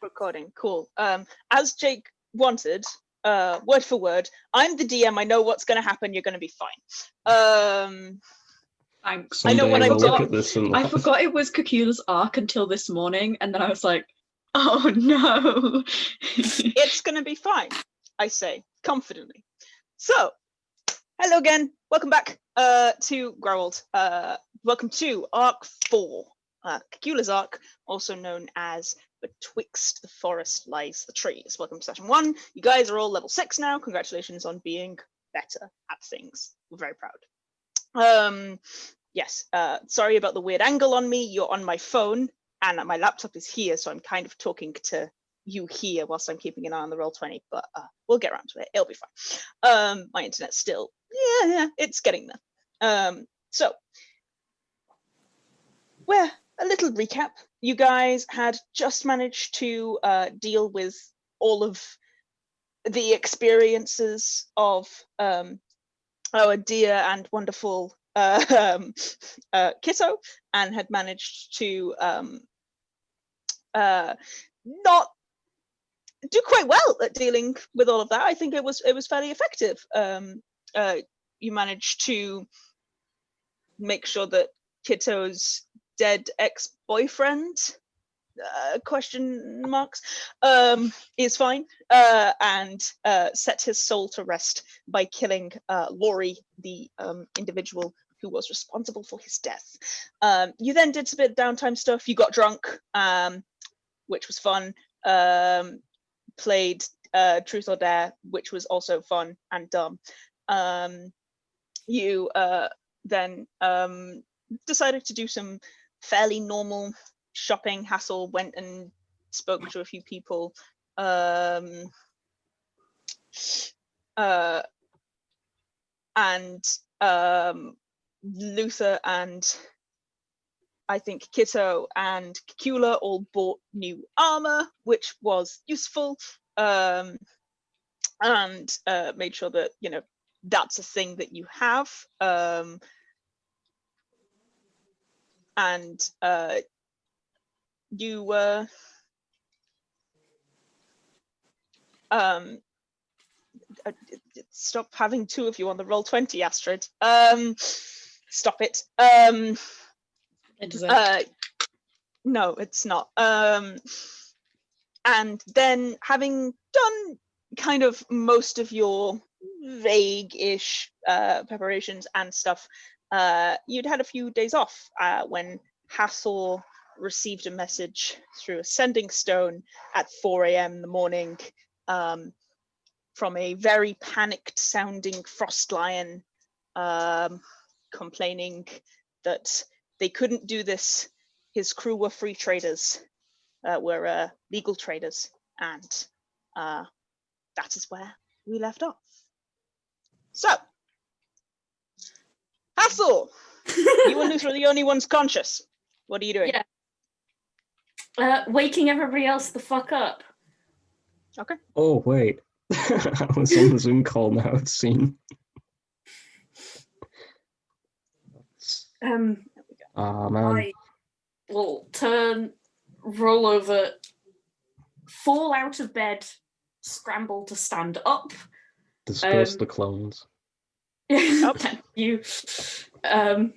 recording. Cool. As Jake wanted, word for word, I'm the DM. I know what's going to happen. You're going to be fine. Thanks. I know what I'm doing. I forgot it was Cacula's arc until this morning, and then I was like, oh no. It's going to be fine, I say, confidently. So, hello again. Welcome back to Growled. Welcome to Arc 4. Cacula's arc, also known as Betwixt the Forest Lies the Trees. Welcome to session 1. You guys are all level 6 now. Congratulations on being better at things. We're very proud. Yes, sorry about the weird angle on me. You're on my phone, and my laptop is here, so I'm kind of talking to you here whilst I'm keeping an eye on the Roll20, but we'll get around to it. It'll be fine. My internet's still, yeah, it's getting there. So, well, a little recap. You guys had just managed to deal with all of the experiences of our dear and wonderful Kitto, and had managed to not do quite well at dealing with all of that. I think it was fairly effective. You managed to make sure that Kitto's dead ex-boyfriend question marks is fine, and set his soul to rest by killing Laurie, the individual who was responsible for his death. You then did some bit of downtime stuff. You got drunk, which was fun. Played Truth or Dare, which was also fun and dumb. You then decided to do some fairly normal shopping. Hathor went and spoke to a few people. And Luther and I think Kitto and Cacula all bought new armor, which was useful, and made sure that, you know, that's a thing that you have. And you stop having two of you on the Roll20, Astrid. Stop it. No, it's not. And then, having done kind of most of your vague-ish preparations and stuff, you'd had a few days off when Hathor received a message through a sending stone at 4 a.m. in the morning from a very panicked sounding frost lion, complaining that they couldn't do this. His crew were free traders, were legal traders, and that is where we left off. So, Hathor, you and Luther are the only ones conscious. What are you doing? Yeah. Waking everybody else the fuck up. Okay. Oh, wait. I was on the Zoom call now, it seemed. Man. I will roll over, fall out of bed, scramble to stand up. Disperse the clones. Thank you. And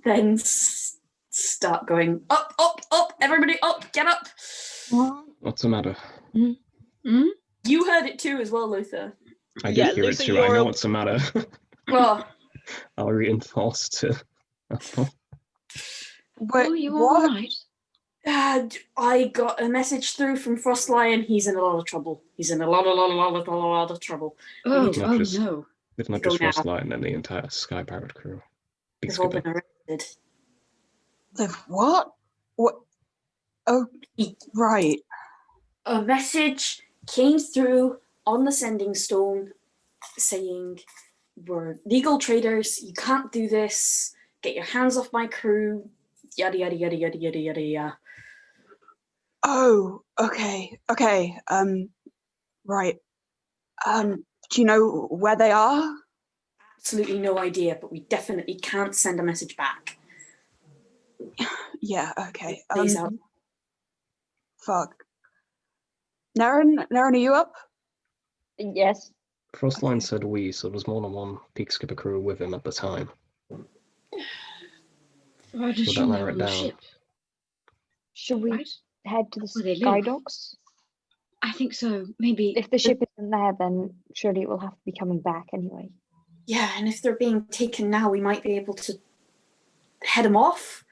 then start going up, up, up, everybody up, get up. What's the matter? Mm-hmm. You heard it too as well, Luther. I did hear Luther, it too, I know what's the matter. Oh. I'll reinforce to... Are you alright? I got a message through from Frost Lion. He's in a lot of trouble. He's in a lot of trouble. No. It's not just Frost Lion and the entire Sky Pirate crew. They've all been arrested. What? What? Oh, right. A message came through on the sending stone saying, we're legal traders, you can't do this, get your hands off my crew, yada yada yada yada yada yada yada. Oh, okay. Right. Do you know where they are? Absolutely no idea, but we definitely can't send a message back. Yeah, okay. Fuck. Nerin, are you up? Yes. Frostline said we, so there was more than one peak skipper crew with him at the time. Why does Would she that know narrow it on the down? ship? Should we Right? head to the Where they sky live. docks? I think so. Maybe. If the ship isn't there, then surely it will have to be coming back anyway. Yeah, and if they're being taken now, we might be able to head them off,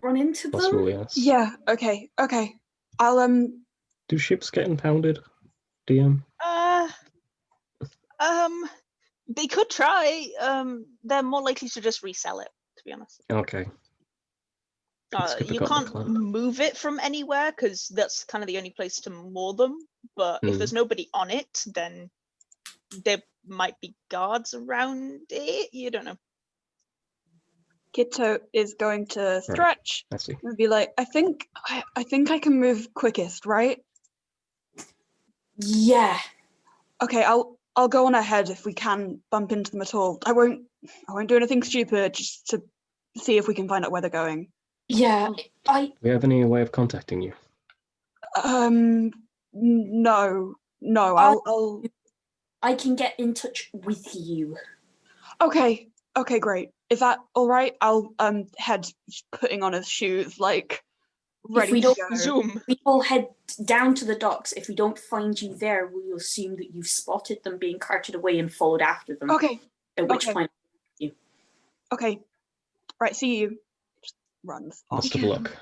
run into them. Possibly, yes. Yeah. Okay. I'll Do ships get impounded, DM? They could try. They're more likely to just resell it, to be honest. Okay. Skipper You got the can't clap. move it from anywhere because that's kind of the only place to moor them. But if there's nobody on it, then there might be guards around it. You don't know. Kitto is going to stretch I see. and be like, I think I can move quickest, right? Yeah. Okay, I'll go on ahead if we can bump into them at all. I won't do anything stupid, just to see if we can find out where they're going. Yeah. Do we have any way of contacting you? No. I'll I can get in touch with you. Okay, great. Is that all right? I'll head putting on his shoes, like ready we to don't go. Zoom. We will head down to the docks. If we don't find you there, we will assume that you've spotted them being carted away and followed after them. Okay. At which okay. point, Okay. Right, see you. Just runs off. Best of luck.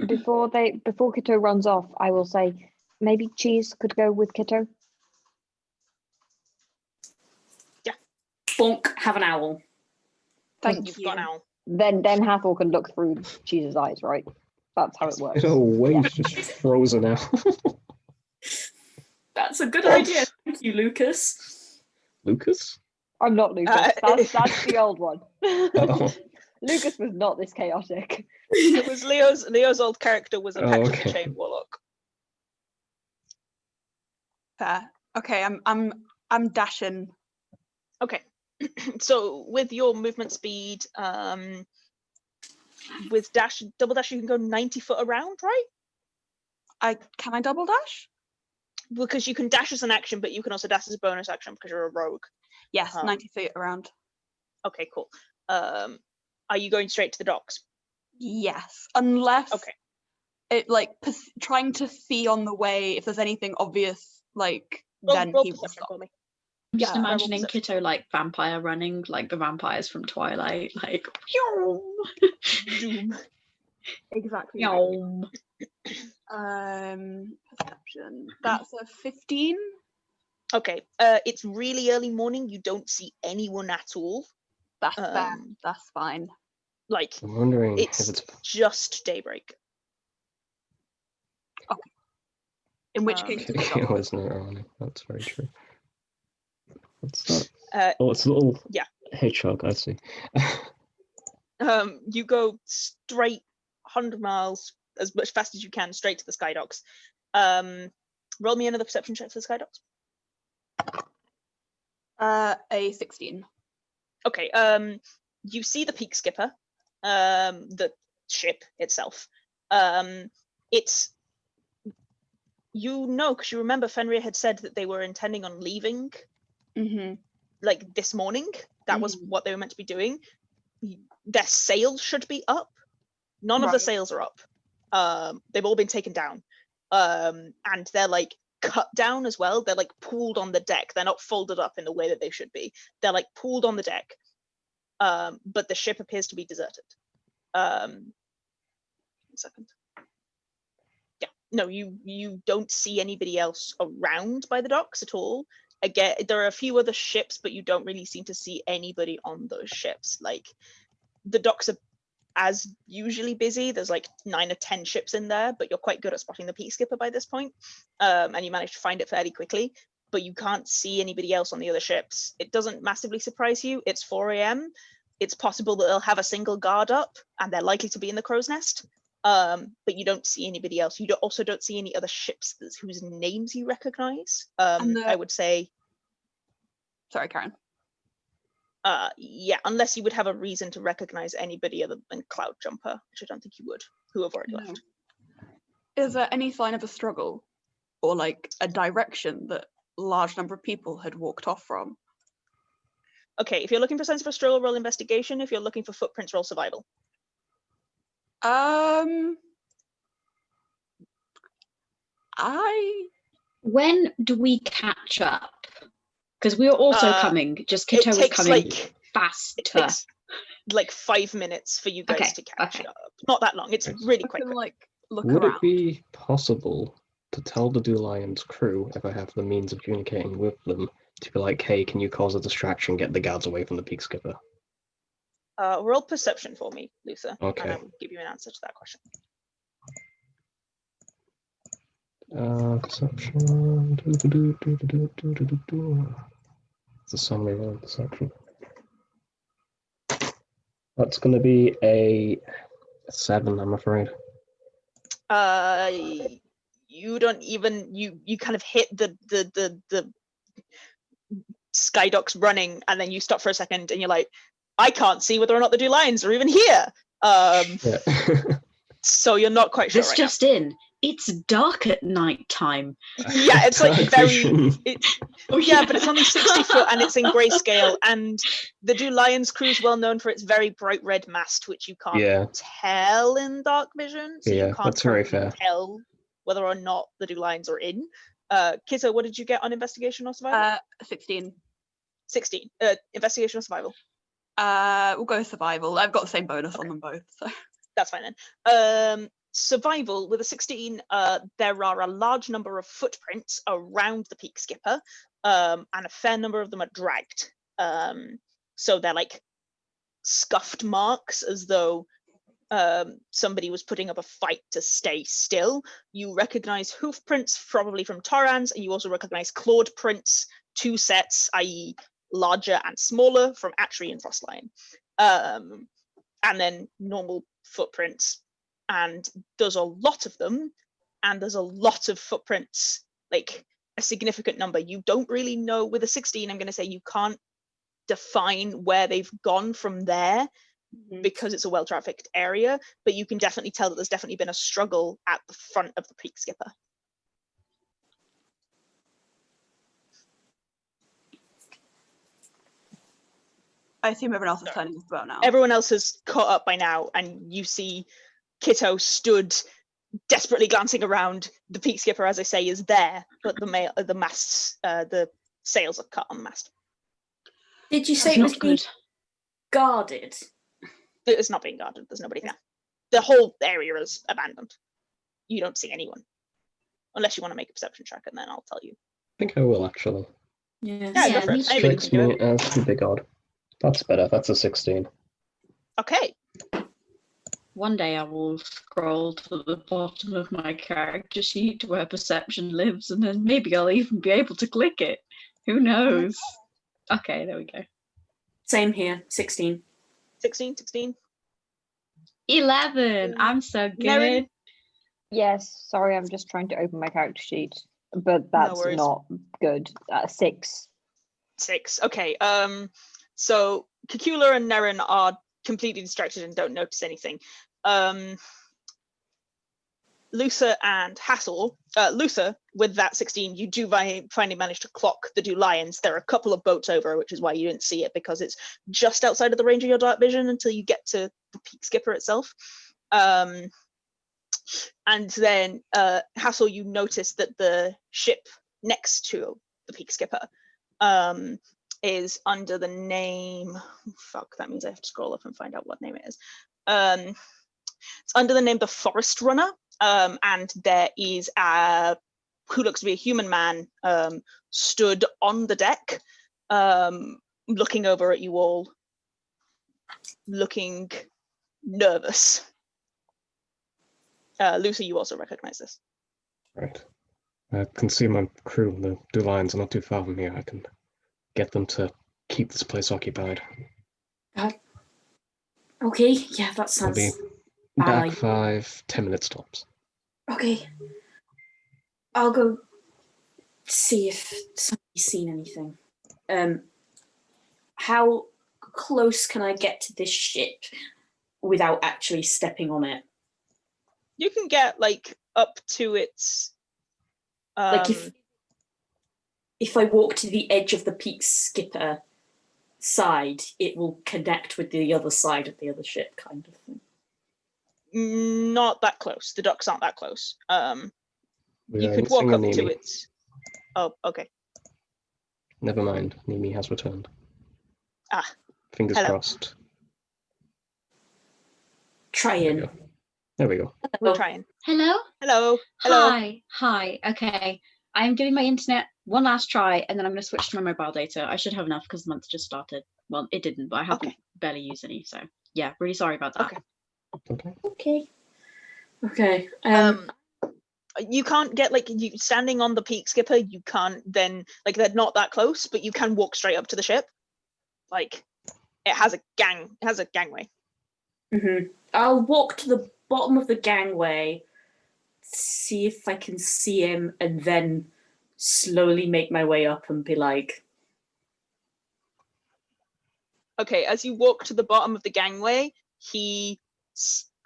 Before Kitto runs off, I will say maybe Cheese could go with Kitto. bonk, have an owl. Thank You've you. got an owl. Then Hathor can look through Cheese's eyes, right? That's how it works. Oh, wave's just frozen out. That's a good idea. Thank you, Lucas. Lucas? I'm not Lucas. That's the old one. Oh. Lucas was not this chaotic. It was Leo's old character was a Oh, Pact of okay. the Chain Warlock. Fair. Okay, I'm dashing. Okay. So with your movement speed, with double dash you can go 90 foot around, right? Can I double dash? Because you can dash as an action, but you can also dash as a bonus action because you're a rogue. Yes, 90 feet around. Okay, cool. Are you going straight to the docks? Yes, unless Okay. it like trying to see on the way if there's anything obvious, like then Roll he will perception stop. for me. I'm just Yeah, imagining perception. Kitto like vampire running, like the vampires from Twilight, like Zoom. Exactly. yum. Perception. That's a 15. Okay. It's really early morning. You don't see anyone at all. That's fair. That's fine. Like I'm wondering it's if it's just daybreak. In which case, okay. we stop. There's no irony. That's very true. What's that? Oh, it's a little yeah. hedgehog. I see. You go straight 100 miles as much fast as you can straight to the sky docks. Roll me another perception check for the sky docks. A 16. Okay. You see the peak skipper, the ship itself. It's because you remember Fenrir had said that they were intending on leaving like this morning. That was what they were meant to be doing. Their sails should be up. None of the sails are up. They've all been taken down. And they're like cut down as well. They're like pooled on the deck. They're not folded up in the way that they should be. They're like pooled on the deck. But the ship appears to be deserted. 1 second. Yeah, no, you don't see anybody else around by the docks at all. Again, there are a few other ships, but you don't really seem to see anybody on those ships. Like the docks are as usually busy. There's like 9 or 10 ships in there, but you're quite good at spotting the peak skipper by this point. And you manage to find it fairly quickly, but you can't see anybody else on the other ships. It doesn't massively surprise you. It's 4 a.m. It's possible that they'll have a single guard up and they're likely to be in the crow's nest. But you don't see anybody else. You also don't see any other ships whose names you recognize. I would say. Sorry, Karen. Yeah, unless you would have a reason to recognize anybody other than Cloud Jumper, which I don't think you would, who have already No. left. Is there any sign of a struggle or like a direction that a large number of people had walked off from? Okay, if you're looking for signs of a struggle, roll investigation. If you're looking for footprints, roll survival. When do we catch up? Because we were also coming, just Kitto was coming faster. It takes like 5 minutes for you guys to catch up. Not that long. It's really I quite can quick. like look Would around. it be possible to tell the Lions crew, if I have the means of communicating with them, to be like, hey, can you cause a distraction, get the guards away from the peak skipper? Roll perception for me, Luther. Okay. And I will give you an answer to that question. Perception. It's a summary roll perception. That's going to be a 7, I'm afraid. You don't even you kind of hit the skydocs running, and then you stop for a second, and you're like, I can't see whether or not the Lions are even here. Yeah. So you're not quite sure. This Right just in. It's dark at night time. Yeah, it's like very. Oh, Yeah, but it's only 60 foot and it's in grayscale. And the Lions crew is well known for its very bright red mast, which you can't tell in dark vision. So you can't that's very fair. tell whether or not the Lions are in. Kitto, what did you get on investigation or survival? 16. 16. Investigation or survival? We'll go survival. I've got the same bonus on them both, so that's fine then. Survival with a 16, there are a large number of footprints around the peak skipper, and a fair number of them are dragged. So they're like scuffed marks, as though somebody was putting up a fight to stay still. You recognize hoof prints probably from Torrans, and you also recognize clawed prints, 2 sets, i.e. larger and smaller, from Atri and Frostlion. And then normal footprints. And there's a lot of them, and there's a lot of footprints, like a significant number. You don't really know. With a 16, I'm going to say you can't define where they've gone from there, because it's a well-trafficked area, but you can definitely tell that there's definitely been a struggle at the front of the peak skipper. I assume everyone else is turning off about now. Everyone else has caught up by now, and you see Kitto stood desperately glancing around. The peak skipper, as I say, is there, but the masts, the sails are cut on the mast. Did you say it was being guarded? It's not being guarded. There's nobody there. The whole area is abandoned. You don't see anyone, unless you want to make a perception check, and then I'll tell you. I think I will, actually. Yeah, go for it. Strikes me as too big odd. That's better. That's a 16. Okay. One day I will scroll to the bottom of my character sheet where perception lives, and then maybe I'll even be able to click it. Who knows? Okay, there we go. Same here, 16. 16. 11. I'm so good. Nerin? Yes, sorry, I'm just trying to open my character sheet, but that's not good. 6. 6. Okay. So Cacula and Nerin are completely distracted and don't notice anything. Luther and Hathor, Luther, with that 16, you do finally manage to clock the Lions. There are a couple of boats over, which is why you didn't see it, because it's just outside of the range of your dark vision until you get to the peak skipper itself. And then Hathor, you notice that the ship next to the peak skipper is under the name, that means I have to scroll up and find out what name it is. It's under the name the Forest Runner, and there is who looks to be a human man stood on the deck, looking over at you all, looking nervous. Lucy, you also recognize this. Right. I can see my crew, the Lions, are not too far from here. I can get them to keep this place occupied. Okay, yeah, that sounds. I'll be back 5-10 minutes tops. Okay. I'll go see if somebody's seen anything. How close can I get to this ship without actually stepping on it? You can get like up to its. Like if I walk to the edge of the peak skipper side, it will connect with the other side of the other ship, kind of thing. Not that close. The docks aren't that close. We You are could walk missing a up to Niimi. its. Oh, okay. Never mind. Niimi has returned. Ah. Fingers Hello. crossed. Try There we in. go. There we go. We're trying. Hello? Hello. Hello. Hi. Okay. I'm giving my internet one last try, and then I'm going to switch to my mobile data. I should have enough because the month just started. Well, it didn't, but I haven't barely used any. So yeah, really sorry about that. Okay. Okay. You can't get like you standing on the peak skipper. You can't then like they're not that close, but you can walk straight up to the ship. Like it has a gangway. I'll walk to the bottom of the gangway, see if I can see him, and then slowly make my way up and be like. Okay, as you walk to the bottom of the gangway, he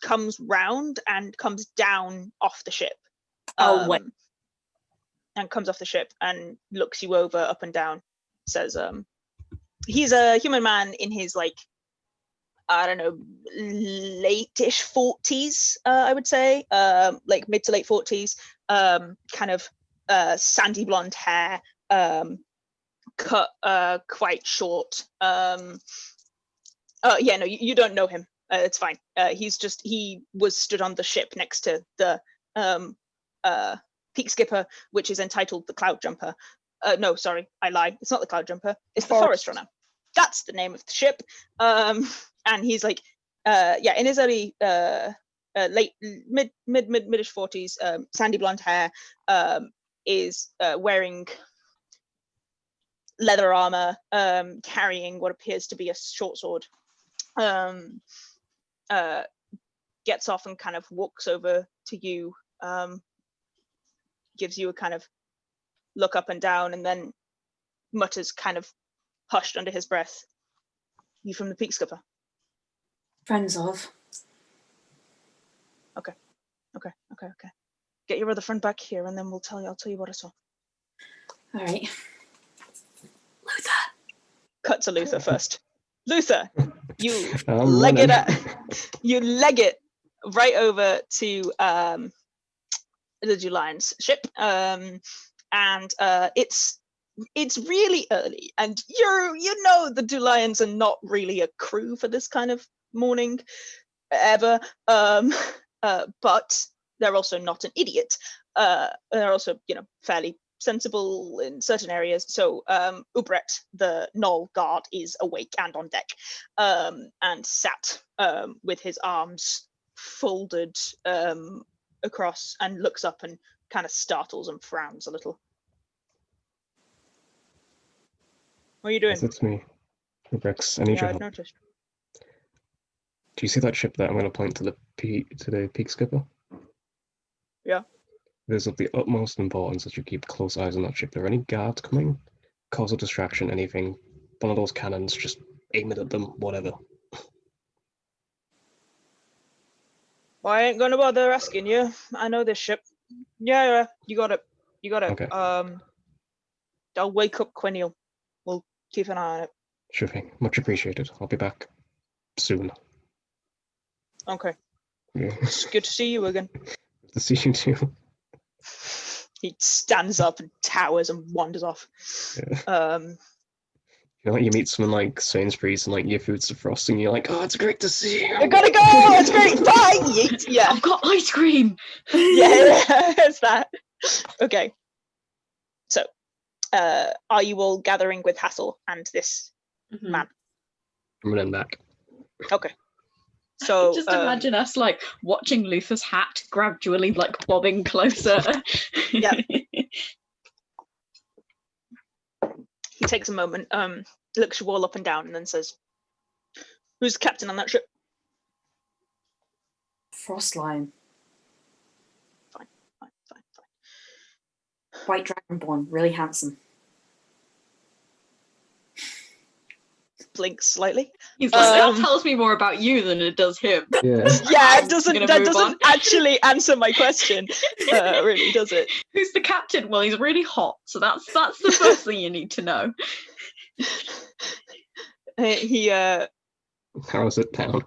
comes round and comes down off the ship. Wait. And comes off the ship and looks you over up and down. Says, he's a human man in his like, I don't know, late-ish 40s, I would say, like mid to late 40s, kind of sandy blonde hair, cut quite short. Yeah, no, you don't know him. It's fine. He was stood on the ship next to the peak skipper, which is entitled the Cloud Jumper. No, sorry, I lied. It's not the Cloud Jumper. It's the Forest Runner. That's the name of the ship. And he's like, yeah, in his early, late, mid-ish 40s, sandy blonde hair, is wearing leather armor, carrying what appears to be a short sword. Gets off and kind of walks over to you, gives you a kind of look up and down, and then mutters kind of hushed under his breath, "You from the peak skipper?" Friends of. Okay. Get your other friend back here, and then I'll tell you what I saw. All right. Luther. Cut to Luther first. Luther, you leg it right over to the Dew Lion's ship, and it's really early, and you know the Dew Lions are not really a crew for this kind of morning ever, but they're also not an idiot. They're also, fairly sensible in certain areas. So Ubret, the Knoll guard, is awake and on deck, and sat with his arms folded across, and looks up and kind of startles and frowns a little. What are you doing? Yes, it's me. Rex, I need your I've help. noticed. Do you see that ship there? I'm going to point to the peak skipper. Yeah. It is of the utmost importance that you keep close eyes on that ship. If there are any guards coming, cause a distraction, anything, one of those cannons, just aim it at them, whatever. Well, I ain't gonna bother asking you. I know this ship. Yeah, you got it. Okay. I'll wake up Quenil. We'll keep an eye on it. Sure thing. Much appreciated. I'll be back soon. Okay. Yeah. It's good to see you again. Good to see you too. He stands up and towers and wanders off. Yeah. You meet someone like Sainsbury's and like your food's defrosting, you're like, oh, it's great to see you. I gotta go. It's great. Bye. Yeet. Yeah. I've got ice cream. Yeah, it's that. Okay. So, are you all gathering with Hathor and this man? I'm running back. Okay. So just imagine us like watching Luther's hat gradually like bobbing closer. Yeah. He takes a moment, looks you all up and down, and then says, "Who's the captain on that ship?" Frostline. Fine. White Dragonborn, really handsome. blinks slightly. He's like, that tells me more about you than it does him. Yeah. Yeah, I'm that gonna move doesn't on. actually answer my question. Really, does it? Who's the captain? Well, he's really hot, so that's the first thing you need to know. He How is it down?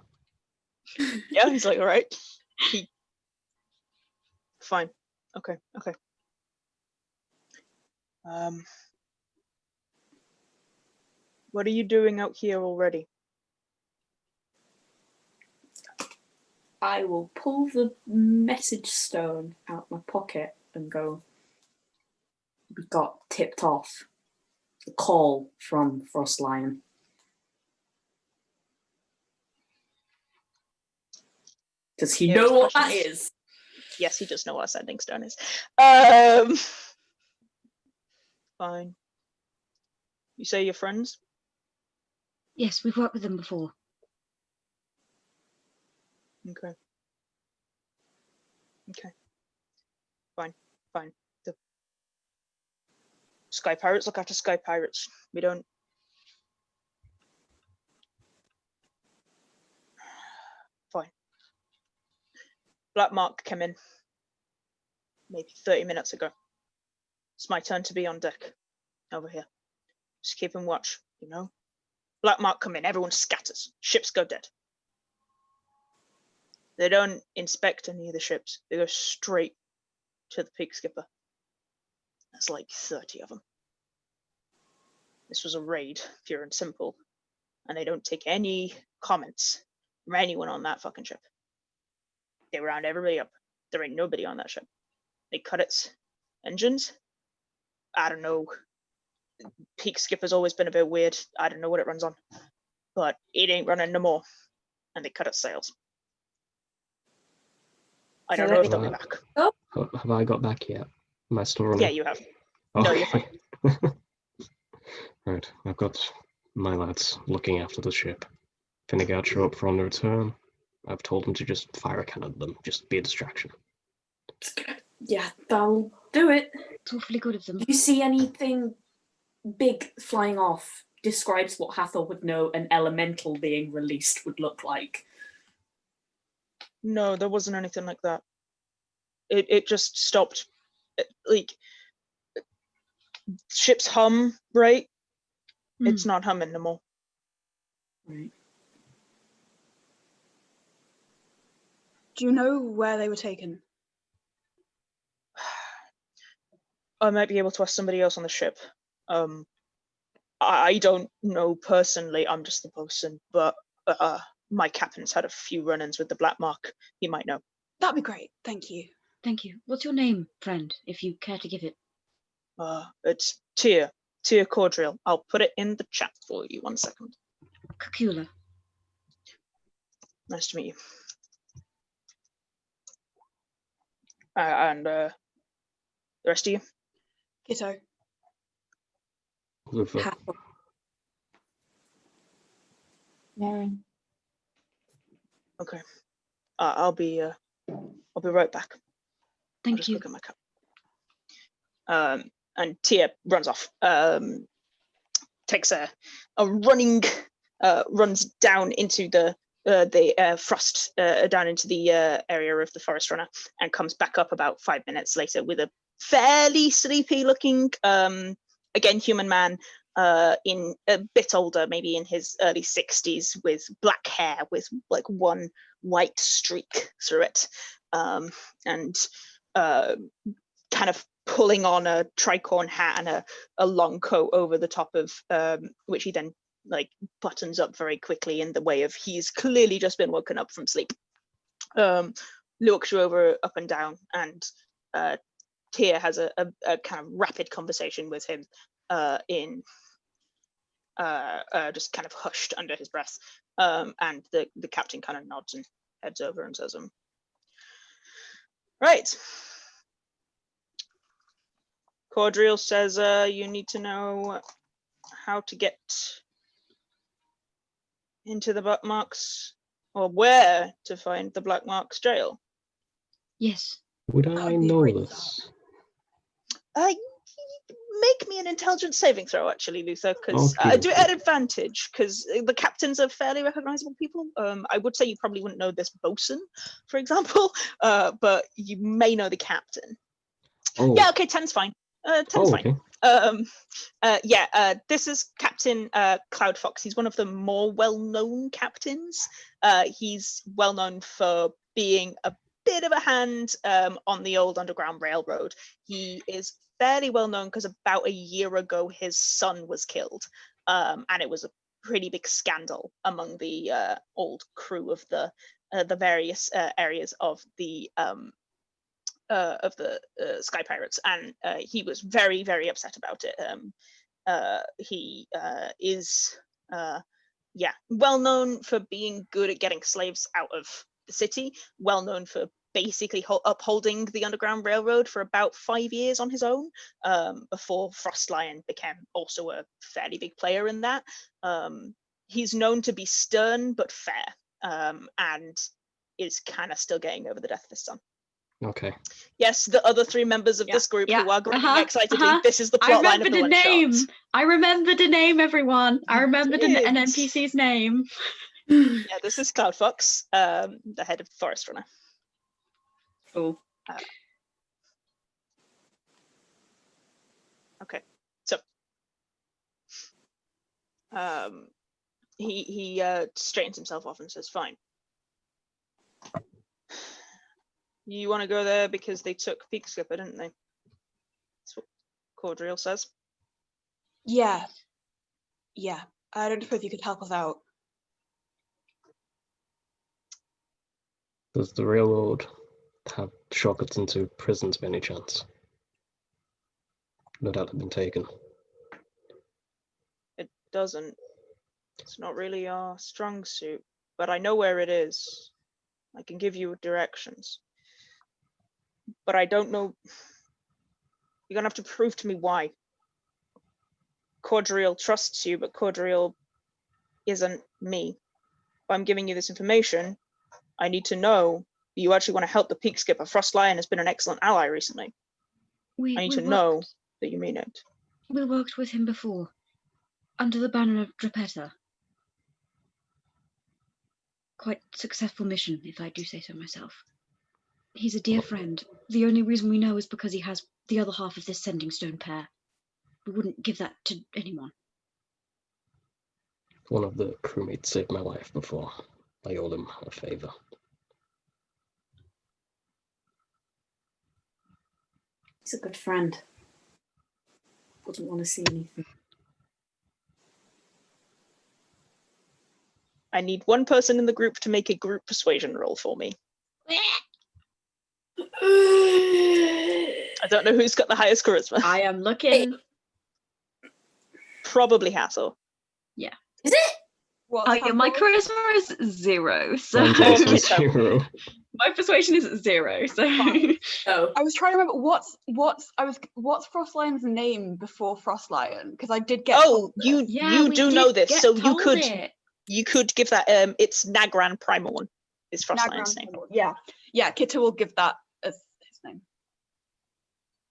yeah, he's like, all right. Fine. Okay. What are you doing out here already? I will pull the message stone out my pocket and go, we got tipped off. A call from Frost Lion. Does he know what that is? Yes, he does know what a sending stone is. Fine. You say you're friends? Yes, we've worked with them before. Okay. Fine. The Sky Pirates look after Sky Pirates. We don't. Fine. Black Mark came in maybe 30 minutes ago. It's my turn to be on deck over here. Just keeping watch, you know? Black Mark come in, everyone scatters. Ships go dead. They don't inspect any of the ships. They go straight to the peak skipper. There's like 30 of them. This was a raid, pure and simple. And they don't take any comments from anyone on that fucking ship. They round everybody up. There ain't nobody on that ship. They cut its engines. I don't know. Peak skipper's always been a bit weird. I don't know what it runs on. But it ain't running no more. And they cut its sails. I don't know if they'll be back. Have I got back yet? Am I still running? Yeah, you have. No, you're fine. Right, I've got my lads looking after the ship. Finnegan show up for on the return. I've told them to just fire a cannon at them, just be a distraction. Yeah, they'll do it. It's awfully good of them. Do you see anything big flying off? Describes what Hathor would know an elemental being released would look like. No, there wasn't anything like that. It just stopped. Like, ships hum, right? It's not humming no more. Right. Do you know where they were taken? I might be able to ask somebody else on the ship. I don't know personally. I'm just the bosun, but my captain's had a few run-ins with the Black Mark. He might know. That'd be great. Thank you. Thank you. What's your name, friend, if you care to give it? It's Tyr Cordriel. I'll put it in the chat for you. 1 second. Cacula. Nice to meet you. And the rest of you? Kitto. Luther. Nerin. Okay. I'll be right back. Thank you. Look at my cup. And Tia runs off. Takes a running, runs down into the frost, down into the area of the forest runner, and comes back up about 5 minutes later with a fairly sleepy-looking, again, human man, in a bit older, maybe in his early 60s, with black hair with like one white streak through it, and kind of pulling on a tricorn hat and a long coat over the top of which he then like buttons up very quickly in the way of he's clearly just been woken up from sleep. Looks you over up and down, and Tia has a kind of rapid conversation with him in just kind of hushed under his breath, and the captain kind of nods and heads over and says, right. Cordriel says you need to know how to get into the Black Marks, or where to find the Black Marks jail. Yes. Would I know this? make me an intelligence saving throw, actually, Luther, because I do it at advantage, because the captains are fairly recognizable people. I would say you probably wouldn't know this bosun, for example, but you may know the captain. Oh. Yeah, okay, 10's fine. 10's fine. Okay. This is Captain Cloud Fox. He's one of the more well-known captains. He's well-known for being a bit of a hand on the old Underground Railroad. He is fairly well-known because about a year ago his son was killed, and it was a pretty big scandal among the old crew of the various areas of the Sky Pirates, and he was very, very upset about it. He is well known for being good at getting slaves out of the city, well known for basically upholding the Underground Railroad for about 5 years on his own, before Frostlion became also a fairly big player in that. He's known to be stern but fair, and is kind of still getting over the death of his son. Okay. Yes, the other 3 members of this group who are grinning excitedly. This is the I plot line of the remembered a name. one-shot. I remembered a name, everyone. I remembered an NPC's name. Yeah, this is Cloud Fox, the head of the Forest Runner. Cool. Okay, so he straightens himself off and says, "Fine. You want to go there because they took Peak Skipper, didn't they?" That's what Cordriel says. Yeah. I don't suppose you could help us out. Does the railroad have shortcuts into prisons by any chance? No doubt have been taken. It doesn't. It's not really our strong suit, but I know where it is. I can give you directions. But I don't know. You're gonna have to prove to me why. Cordriel trusts you, but Cordriel isn't me. If I'm giving you this information, I need to know that you actually want to help the Peak Skipper. Frostlion has been an excellent ally recently. I need to know that you mean it. We worked with him before, under the banner of Drapetta. Quite successful mission, if I do say so myself. He's a dear friend. The only reason we know is because he has the other half of this sending stone pair. We wouldn't give that to anyone. One of the crewmates saved my life before. I owed him a favor. He's a good friend. Wouldn't want to see anything. I need one person in the group to make a group persuasion roll for me. I don't know who's got the highest charisma. I am looking. Probably Hathor. Yeah. Is it? What? Yeah, my charisma is 0, so Mine's also 0. my persuasion is 0. So Oh. I was trying to remember what's Frostlion's name before Frostlion, because I did get. Oh, you do know this, so you could give that. It's Nagran Primal One. Is Frostlion's name? Yeah. Kitto will give that as his name.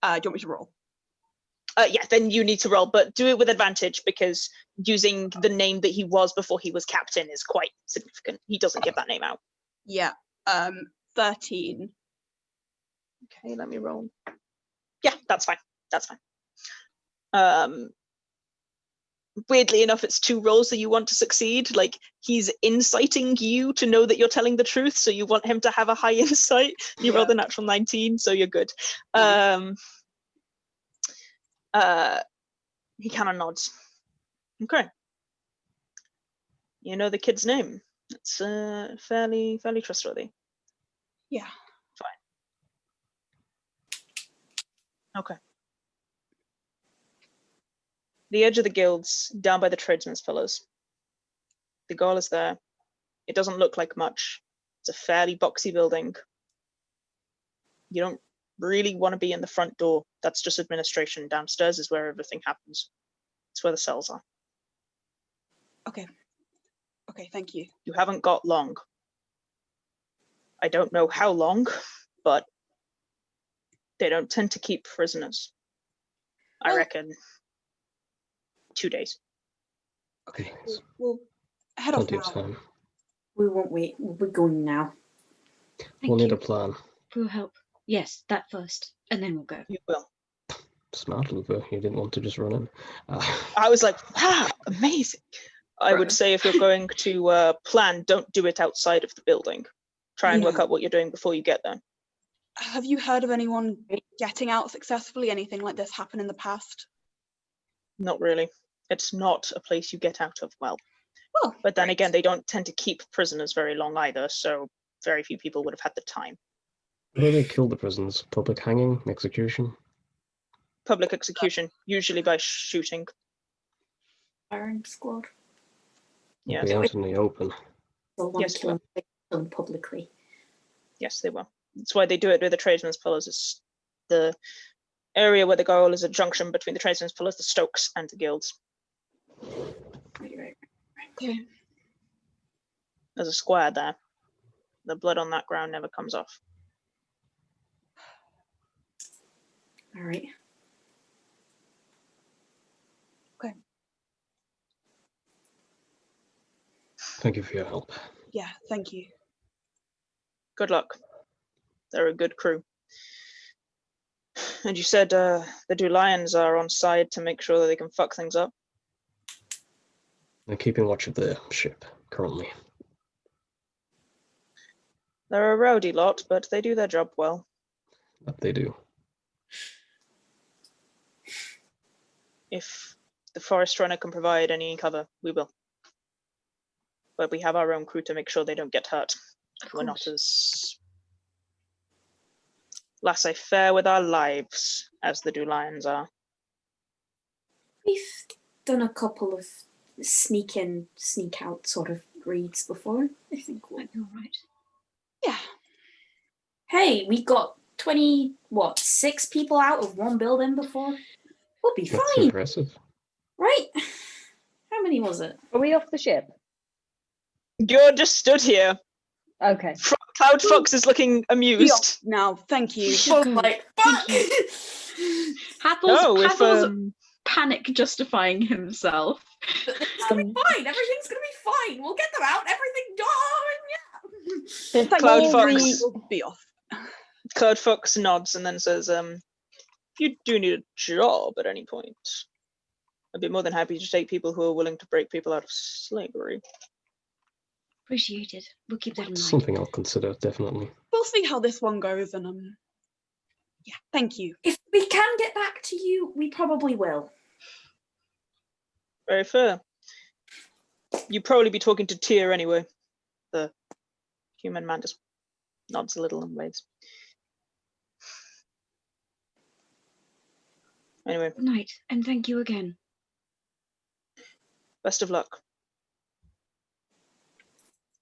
Do you want me to roll? Yeah, then you need to roll, but do it with advantage because using the name that he was before he was captain is quite significant. He doesn't give that name out. Yeah. 13. Okay, let me roll. Yeah, that's fine. That's fine. Weirdly enough, it's 2 rolls that you want to succeed. Like, he's inciting you to know that you're telling the truth, so you want him to have a high insight. You rolled a natural 19, so you're good. He kind of nods. Okay. You know the kid's name. It's fairly trustworthy. Yeah. Fine. Okay. The edge of the guilds, down by the tradesmen's pillars. The goal is there. It doesn't look like much. It's a fairly boxy building. You don't really want to be in the front door. That's just administration. Downstairs is where everything happens. It's where the cells are. Okay, thank you. You haven't got long. I don't know how long, but they don't tend to keep prisoners. I reckon 2 days. Okay, Nice. we'll head off Plenty of now. time. We won't wait. We'll be going now. We'll Thank need you a plan. for your help. Yes, that first, and then we'll go. You will. Smart, Luther. You didn't want to just run in. I was like, wow, amazing. I would say if you're going to plan, don't do it outside of the building. Try and work No. out what you're doing before you get there. Have you heard of anyone getting out successfully? Anything like this happen in the past? Not really. It's not a place you get out of well. Oh, But then great. again, they don't tend to keep prisoners very long either, so very few people would have had the time. Where do they kill the prisoners? Public hanging? Execution? Public execution, usually by shooting. Firing squad. Yeah. Be out in the open. They'll want Yes, to kill them publicly. Yes, they will. That's why they do it with the tradesmen's pillars. It's the area where the goal is a junction between the tradesmen's pillars, the stokes, and the guilds. Right. Okay. There's a square there. The blood on that ground never comes off. All right. Thank you for your help. Yeah, thank you. Good luck. They're a good crew. And you said the two lions are on side to make sure that they can fuck things up. They're keeping watch of the ship currently. They're a rowdy lot, but they do their job well. That they do. If the forest runner can provide any cover, we will. But we have our own crew to make sure they don't get hurt. We're not as laissez-faire with our lives as the two lions are. We've done a couple of sneak in, sneak out sort of raids before. I think we'll... You're right. Yeah. Hey, we got 6 people out of one building before. We'll be That's fine, impressive. right? How many was it? Are we off the ship? You're just stood here. Okay. Cloud Fox is looking Be amused. off now, thank you. Should go. Like, Thank fuck! Hathor's panic justifying himself. It's gonna be fine. Everything's gonna be fine. We'll get them out. Everything done. Yeah. Thank Cloud you. Fox. We'll be off. Cloud Fox nods and then says, if you do need a job at any point, I'd be more than happy to take people who are willing to break people out of slavery. Appreciated. We'll keep that in mind. Something I'll consider, definitely. We'll see how this one goes, and yeah, thank you. If we can get back to you, we probably will. Very fair. You'd probably be talking to Tyr anyway. The human man just nods a little and waves. Anyway, Good night, and thank you again. best of luck.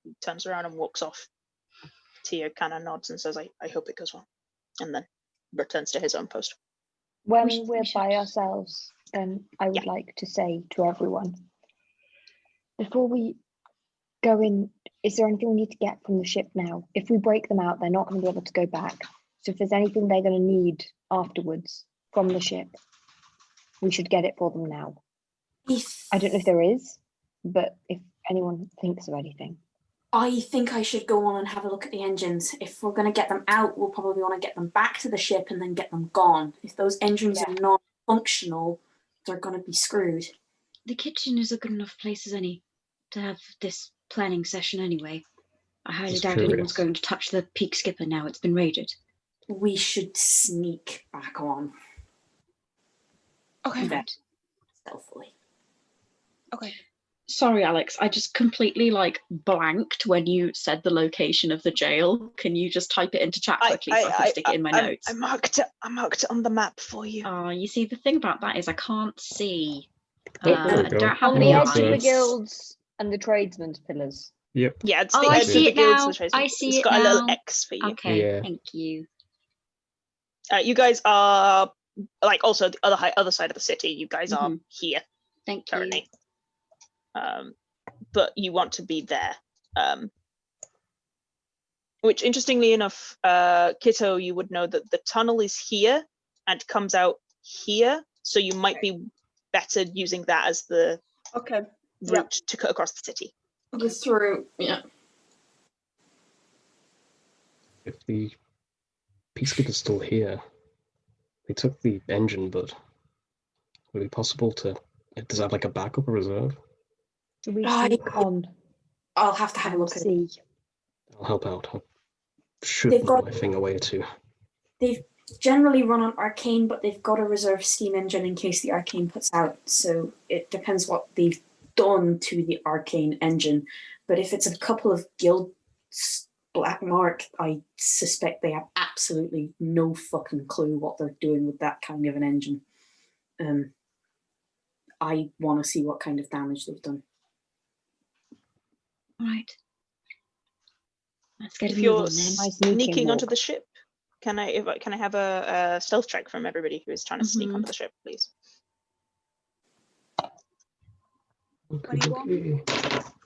He turns around and walks off. Tyr kind of nods and says, I hope it goes well. And then returns to his own post. When We we're should- by ourselves, then I would like to say to everyone, before we go in, is there anything we need to get from the ship now? If we break them out, they're not going to be able to go back. So if there's anything they're going to need afterwards from the ship, we should get it for them now. I don't know if there is, but if anyone thinks of anything. I think I should go on and have a look at the engines. If we're going to get them out, we'll probably want to get them back to the ship and then get them gone. If those engines are not functional, they're going to be screwed. The kitchen is a good enough place as any to have this planning session anyway. I highly Just doubt anyone's curious. going to touch the Peak Skipper now it's been raided. We should sneak back on Okay. Right. stealthily. Okay. Sorry, Alex, I just completely blanked when you said the location of the jail. Can you just type it into chat quickly so I can stick it in my notes? I marked it on the map for you. You see, the thing about that is I can't see. Oh, there we I go. don't have On any the Oh, edge of the eyes. guilds and the tradesmen's pillars. Yep. Yeah, it's Oh, the I edge see of it the guilds. now. The trades- I see it's it got a little now. X for you. Okay, Yeah. thank you. You guys are also the other side of the city. You guys are here Thank you. currently, but you want to be there. Which, interestingly enough, Kitto, you would know that the tunnel is here and comes out here, so you might be better using that as the Okay. route to cut across the city. Go through, yeah. If the peacekeepers still here, they took the engine, but would it be possible to? Does that have like a backup or reserve? Do we I- sneak on I'll have to have a and look at it. see? I'll help out. I should They've know got- my thing away too. They've generally run on arcane, but they've got a reserve steam engine in case the arcane puts out. So it depends what they've done to the arcane engine. But if it's a couple of guild black mark, I suspect they have absolutely no fucking clue what they're doing with that kind of an engine. I want to see what kind of damage they've done. Right. Let's get If a you're move on then. My sneaking sneaking onto walk. the ship, can I have a stealth check from everybody who is trying to sneak Mhm. onto the ship, please? Okay.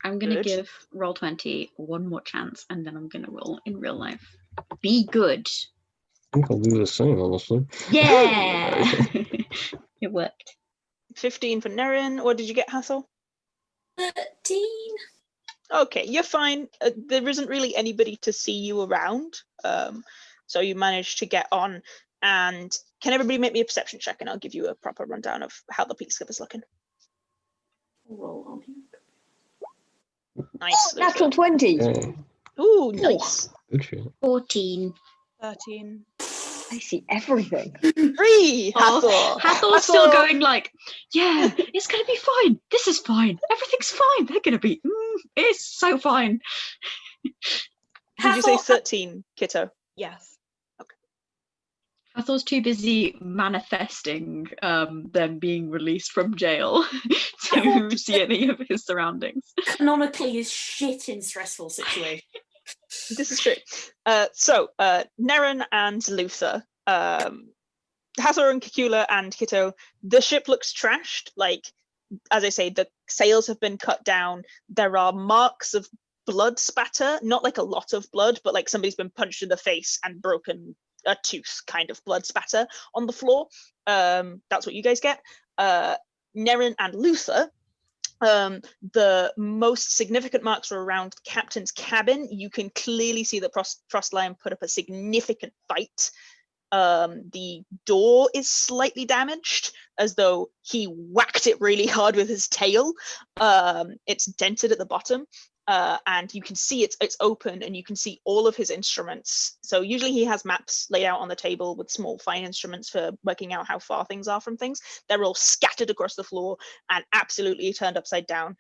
I'm gonna Good. give Roll20 one more chance, and then I'm gonna roll in real life. Be good. I think I'll do the same, honestly. Yeah. It worked. 15 for Nerin. What did you get, Hathor? 13. Okay, you're fine. There isn't really anybody to see you around, so you managed to get on. And can everybody make me a perception check, and I'll give you a proper rundown of how the peacekeeper's looking. Roll on here. Nice. Natural 20. Okay. Ooh, nice. Good shit. 14. 13. I see everything. 3, Oh, Hathor. Hathor's still Hathor. going like, yeah, it's gonna be fine. This is fine. Everything's fine. They're gonna be, it's so fine. Did you say Hathor- 13, Kitto? Yes. Hathor's too busy manifesting them being released from jail to see any of his surroundings. Canonically is shit in stressful situations. This is true. So Nerin and Luther, Hathor and Cacula and Kitto, the ship looks trashed. Like, as I say, the sails have been cut down. There are marks of blood spatter, not like a lot of blood, but like somebody's been punched in the face and broken a tooth kind of blood spatter on the floor. That's what you guys get. Nerin and Luther, the most significant marks are around the captain's cabin. You can clearly see that Frostlion put up a significant fight. The door is slightly damaged, as though he whacked it really hard with his tail. It's dented at the bottom, and you can see it's open, and you can see all of his instruments. So usually he has maps laid out on the table with small fine instruments for working out how far things are from things. They're all scattered across the floor and absolutely turned upside down.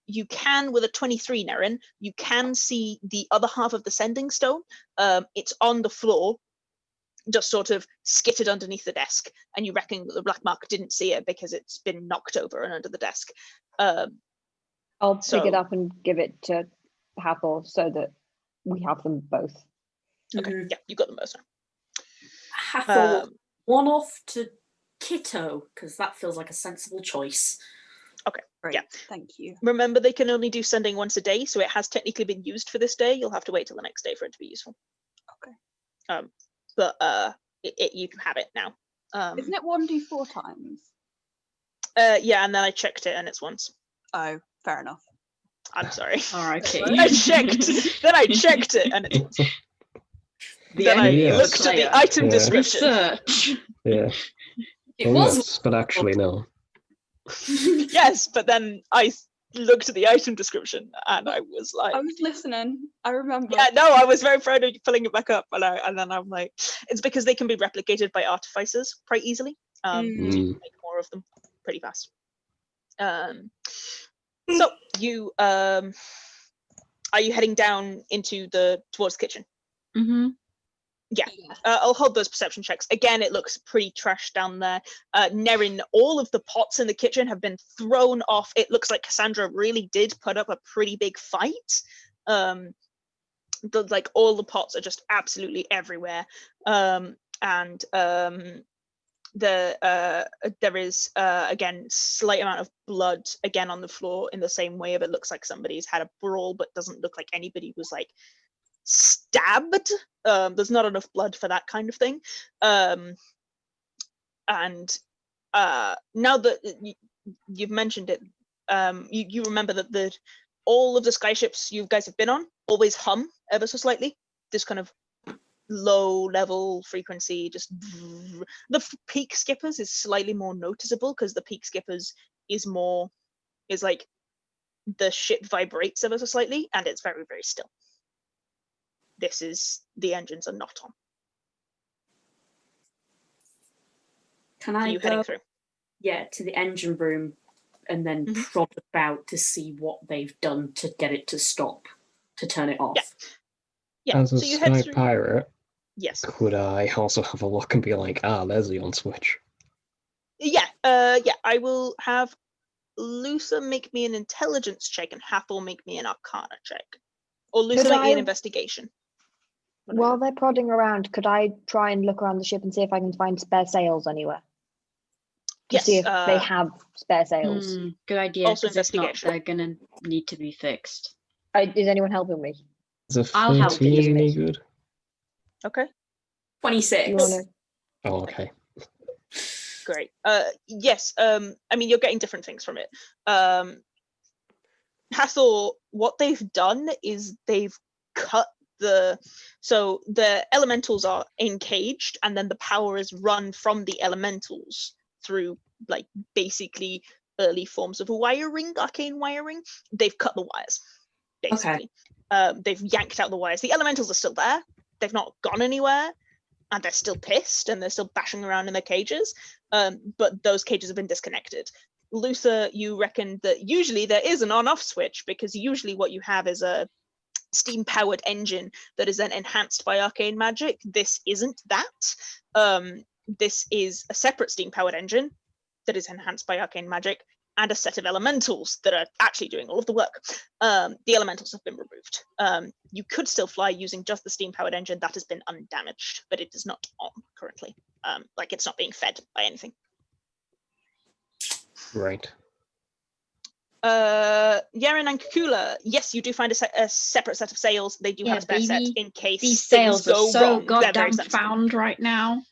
You can, with a 23, Nerin, you can see the other half of the sending stone. It's on the floor, just sort of skittered underneath the desk, and you reckon that the black mark didn't see it because it's been knocked over and under the desk. I'll pick it So- up and give it to Hathor so that we have them both. Okay, Mhm. yeah, you got the most. Hathor, one off to Kitto, because that feels like a sensible choice. Great. Yeah. Thank you. Remember, they can only do sending once a day, so it has technically been used for this day. You'll have to wait till the next day for it to be useful. Okay. But you can have it now. Isn't it 1d4 times? Yeah, and then I checked it, and it's once. Oh, fair enough. I'm sorry. R.I.P. I checked. Then I checked it, and it's then I Yes. looked at the item Yeah. description. Research. Yeah. It Oh, was yes, but actually no. Yes, but then I looked at the item description, and I was like, I was listening. I remember. yeah, no, I was very proud of you pulling it back up, and then I'm like, it's because they can be replicated by artificers quite easily. So you can make more of them pretty fast. So you are you heading down into towards the kitchen? Mm-hmm. Yeah. I'll hold those perception checks. Again, it looks pretty trashed down there. Nerin, all of the pots in the kitchen have been thrown off. It looks like Cassandra really did put up a pretty big fight. All the pots are just absolutely everywhere. There is again slight amount of blood again on the floor in the same way, but it looks like somebody's had a brawl, but doesn't look like anybody was like stabbed. There's not enough blood for that kind of thing. and now that you've mentioned it, you remember that all of the skyships you guys have been on always hum ever so slightly. This kind of low level frequency, just the peak skippers is slightly more noticeable because the peak skippers is like the ship vibrates ever so slightly, and it's very, very still. The engines are not on. Can Are I you go? heading through? Yeah, to the engine room, and then prod about to see what they've done to get it to stop, to turn it off. Yeah. As a So you head sky through. pirate, Yes. could I also have a look and be like, there's the on switch? Yeah. I will have Lusa make me an intelligence check and Hathor make me an arcana check. Or Lusa Could make me an I- investigation. While they're prodding around, could I try and look around the ship and see if I can find spare sails anywhere? To see if they have spare sails. Good idea. Also 'cause if not, investigation. they're gonna need to be fixed. Is anyone helping me? Is a I'll help 13 you. any good? Okay. 26. You wanna... Oh, okay. Great. Yes. I mean, you're getting different things from it. Hathor, what they've done is they've cut the elementals are encaged, and then the power is run from the elementals through like basically early forms of arcane wiring. They've cut the wires, basically. They've yanked out the wires. The elementals are still there. They've not gone anywhere, and they're still pissed, and they're still bashing around in their cages. But those cages have been disconnected. Luther, you reckon that usually there is an on-off switch, because usually what you have is a steam-powered engine that is then enhanced by arcane magic. This isn't that. This is a separate steam-powered engine that is enhanced by arcane magic, and a set of elementals that are actually doing all of the work. The elementals have been removed. You could still fly using just the steam-powered engine. That has been undamaged, but it is not on currently. Like it's not being fed by anything. Right. Nerin and Cacula, yes, you do find a separate set of sails. They do have a spare set in case These things sails are go so wrong. They're very goddamn sensible. found right now.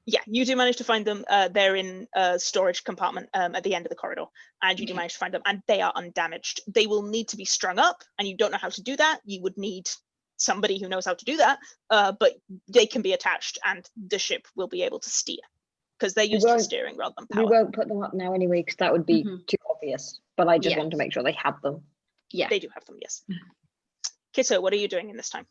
Yeah, you do manage to find them. They're in a storage compartment at the end of the corridor, and you do manage to find them, and they are undamaged. They will need to be strung up, and you don't know how to do that. You would need somebody who knows how to do that, but they can be attached, and the ship will be able to steer, because they're used for steering rather than power. We won't put them up now anyway, because that would be too obvious. But I just want to make sure they have them. Yeah, they do have them. Yes. Kitto, what are you doing in this time?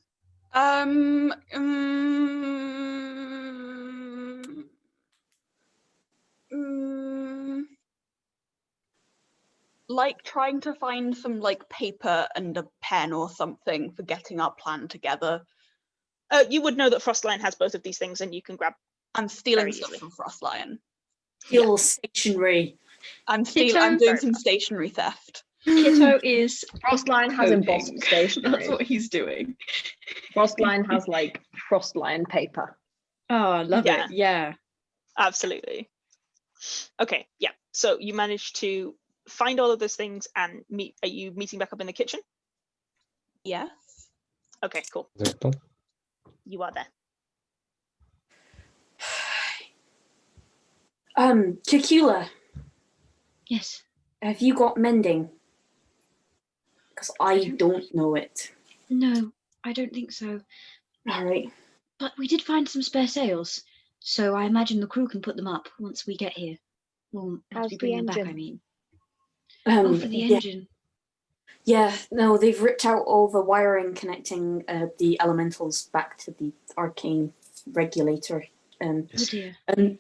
Like trying to find some like paper and a pen or something for getting our plan together. You would know that Frostline has both of these things, and you can grab. I'm stealing Very stuff easily. from Frostline. Still stationary. I'm Kitto- doing some stationary theft. Kitto is Frostline has coding. embossed stationery. That's what he's doing. Frostline has like Frostline paper. Oh, I love Yeah. it. Yeah. Absolutely. Okay, yeah. So you managed to find all of those things and meet. Are you meeting back up in the kitchen? Yes. Okay, cool. Is it done? You are there. Cacula, Yes. have you got mending? Because I don't know it. No, I don't think so. All right. But we did find some spare sails, so I imagine the crew can put them up once we get here. Well, How's once we the bring them back, engine? I mean. For the Yeah. engine. Yeah, no, they've ripped out all the wiring connecting the elementals back to the arcane regulator. Oh dear. And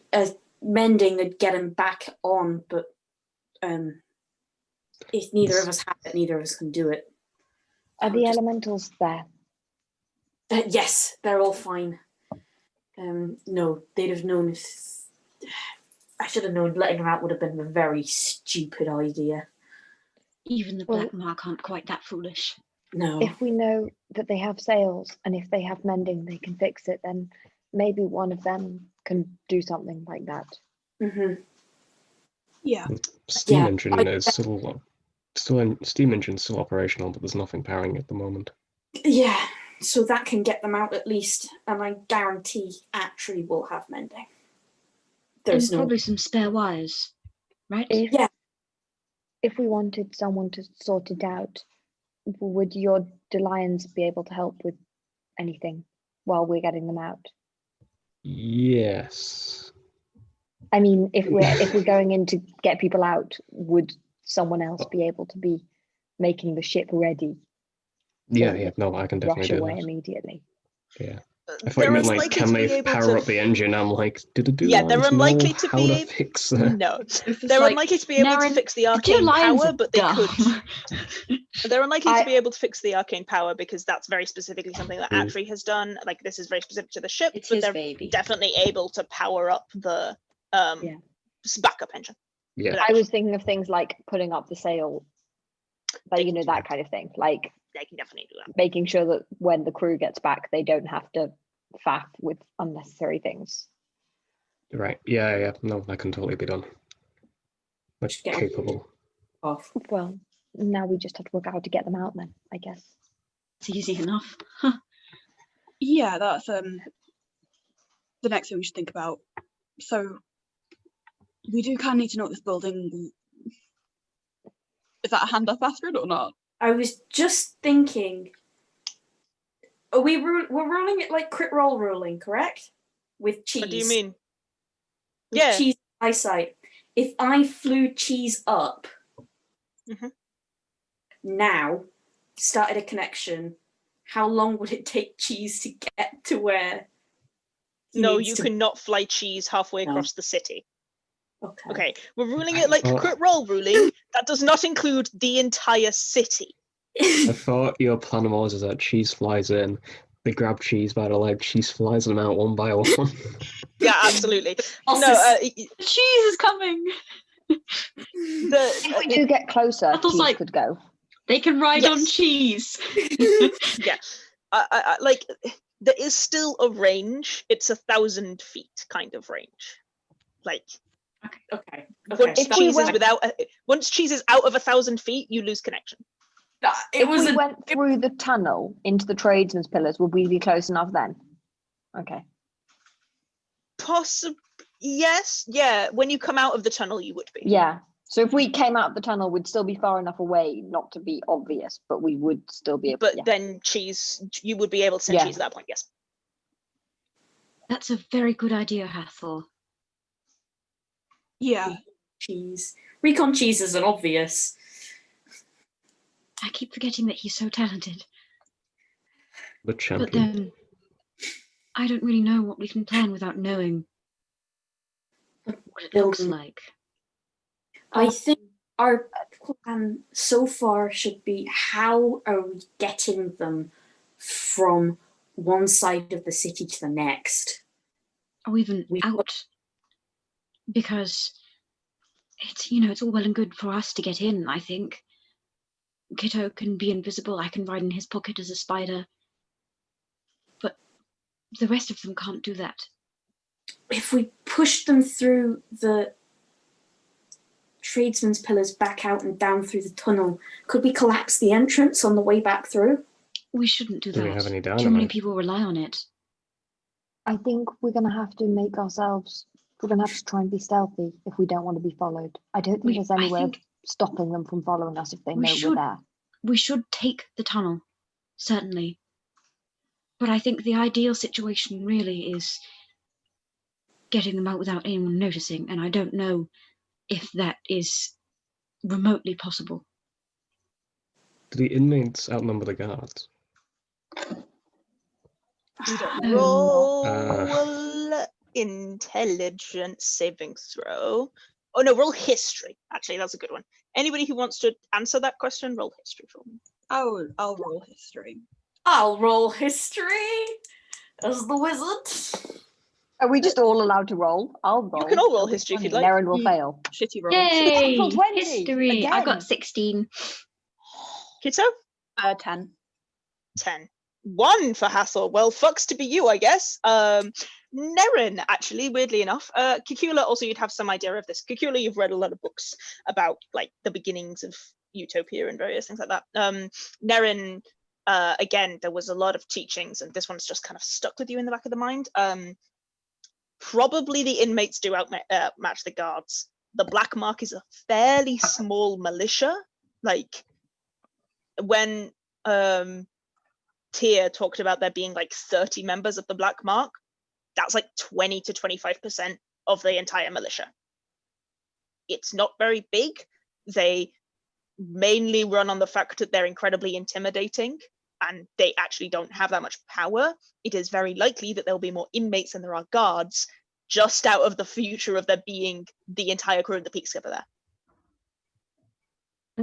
mending would get them back on, but if neither of us have it, neither of us can do it. Are the elementals there? Yes, they're all fine. No, they'd have known if... I should have known letting them out would have been a very stupid idea. Even the Well- Black Mark aren't quite that foolish. No. If we know that they have sails and if they have mending, they can fix it, then maybe one of them can do something like that. Mm-hmm. Yeah. Steam Yeah, engine is still steam engine's still operational, but there's nothing powering it at the moment. Yeah, so that can get them out at least, and I guarantee Astrid will have mending. There's And no. probably some spare wires, right? Yeah. If we wanted someone to sort it out, would your Delions be able to help with anything while we're getting them out? Yes. I mean, if we're going in to get people out, would someone else be able to be making the ship ready? Yeah, to yeah. No, I can rush definitely do away that. immediately? Yeah. I thought you They're meant like, unlikely can to be they able power to. up the engine? I'm like, do the Yeah, they're Lions unlikely know to how be to able. fix that? No, If it's they're like, unlikely to be able to Nerin, fix the the two arcane lions power, are but they could. dumb. They're unlikely I- to be able to fix the arcane power because that's very specifically something that Mm. Atri has done. Like this is very specific to the ship, It's but his they're baby. definitely able to power up the Yeah. backup engine. Yeah. without I was issue. thinking of things like putting up the sail, They but can do that kind of thing, like They can definitely do that. making sure that when the crew gets back, they don't have to faff with unnecessary things. Right. Yeah, yeah. No, that can totally be done. Like, Just get capable. off. Well, now we just have to work out how to get them out then, I guess. It's easy enough. Yeah, that's the next thing we should think about. So we do kind of need to know what this building. Is that a hand up, Astrid, or not? I was just thinking. We're rolling it like crit roll rolling, correct? With cheese. What do you mean? With Yeah. cheese eyesight. If I flew cheese up Mhm. now, started a connection, how long would it take cheese to get to where? he No, needs you to- cannot fly cheese halfway No. across the city. Okay. Okay, we're ruling it like Oh. crit roll ruling. That does not include the entire city. I thought your plan was is that cheese flies in, they grab cheese by the leg, cheese flies them out one by one. Yeah, absolutely. Also, No, Cheese is coming. If we do get closer, Hathor's cheese like- could go. They can ride on Yes. cheese. yeah, I like there is still a range. It's 1,000 feet kind of range. Like okay. once If we cheese is went- once cheese is out of 1,000 feet, you lose connection. It If was we a went through the tunnel into the tradesman's pillars, would we be close enough then? Okay. Possibly, yes, yeah. When you come out of the tunnel, you would be. Yeah. So if we came out of the tunnel, we'd still be far enough away not to be obvious, but we would still be able. But Yeah. then cheese, you would be able to send Yeah. cheese at that point. Yes. That's a very good idea, Hathor. Yeah. cheese. Recon cheese isn't obvious. I keep forgetting that he's so talented. The But champion. then I don't really know what we can plan without knowing what it looks Building. like. I think our plan so far should be how are we getting them from one side of the city to the next? Or even We've out. Because it's all well and good for us to get in, I think. Kitto can be invisible, I can ride in his pocket as a spider. But the rest of them can't do that. If we push them through the tradesman's pillars back out and down through the tunnel, could we collapse the entrance on the way back through? We shouldn't do Do that. we have any Too many dynamite? people rely on it. I think we're gonna have to make ourselves. We're gonna have to try and be stealthy if we don't want to be followed. I don't think there's any way of stopping them from following us if they we know we're should- there. We should take the tunnel, certainly. But I think the ideal situation really is getting them out without anyone noticing, and I don't know if that is remotely possible. Do the inmates outnumber the guards? Roll intelligence saving throw. Oh no, roll history. Actually, that's a good one. Anybody who wants to answer that question, roll history for me. I'll roll history. I'll roll history as the wizard. Are we just all allowed to roll? I'll roll. can all roll It'll be history if funny. you'd like. Nerin will fail. Shitty roll. Yay! Natural 20, History! I again. got 16. Kitto? 10. 10. 1 for Hathor. Well, fucks to be you, I guess. Nerin, actually, weirdly enough. Cacula, also, you'd have some idea of this. Cacula, you've read a lot of books about, like, the beginnings of Utopia and various things like that. Nerin, again, there was a lot of teachings, and this one's just kind of stuck with you in the back of the mind. probably the inmates do match the guards. The Black Mark is a fairly small militia. Like when Tyr talked about there being like 30 members of the Black Mark, that's like 20 to 25% of the entire militia. It's not very big. They mainly run on the fact that they're incredibly intimidating and they actually don't have that much power. It is very likely that there'll be more inmates than there are guards, just out of the future of there being the entire crew of the Peak Skipper there.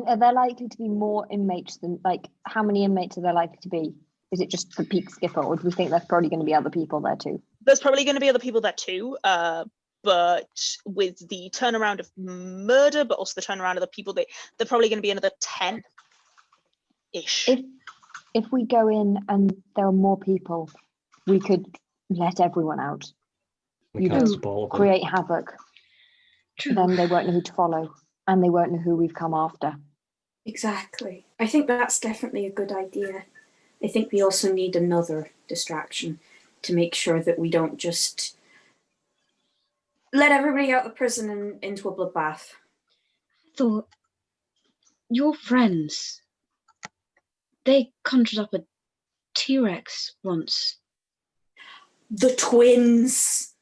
Are there likely to be more inmates than, like, how many inmates are there likely to be? Is it just the Peak Skipper, or do we think there's probably going to be other people there too? There's probably going to be other people there too, but with the turnaround of murder, but also the turnaround of the people, they're probably going to be another 10-ish. If we go in and there are more people, we could let everyone out. We can't spoil them. Create havoc. True. Then they won't know who to follow, and they won't know who we've come after. Exactly. I think that's definitely a good idea. I think we also need another distraction to make sure that we don't just let everybody out of prison and into a bloodbath. Thought your friends, they conjured up a T-Rex once. The twins.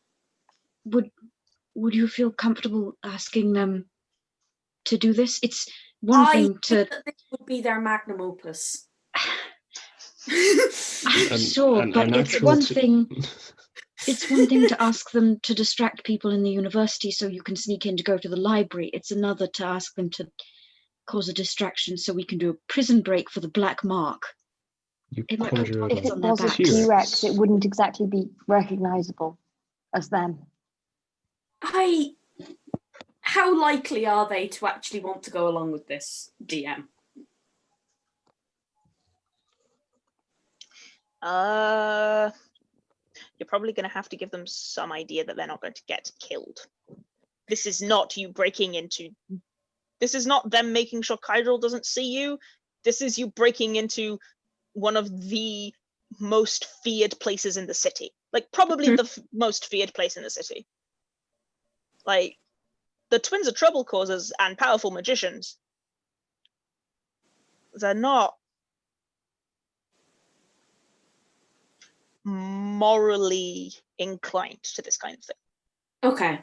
Would you feel comfortable asking them to do this? It's one thing to. Think that this would be their magnum opus. I'm sure, but it's one thing. It's one thing to ask them to distract people in the university so you can sneak in to go to the library. It's another to ask them to cause a distraction so we can do a prison break for the Black Mark. If it was a T-Rex, it wouldn't exactly be recognizable as them. How likely are they to actually want to go along with this, DM? You're probably going to have to give them some idea that they're not going to get killed. This is not you breaking into. This is not them making sure Kyril doesn't see you. This is you breaking into one of the most feared places in the city. Like, probably the most feared place in the city. Like, the twins are trouble causers and powerful magicians. They're not morally inclined to this kind of thing. Okay.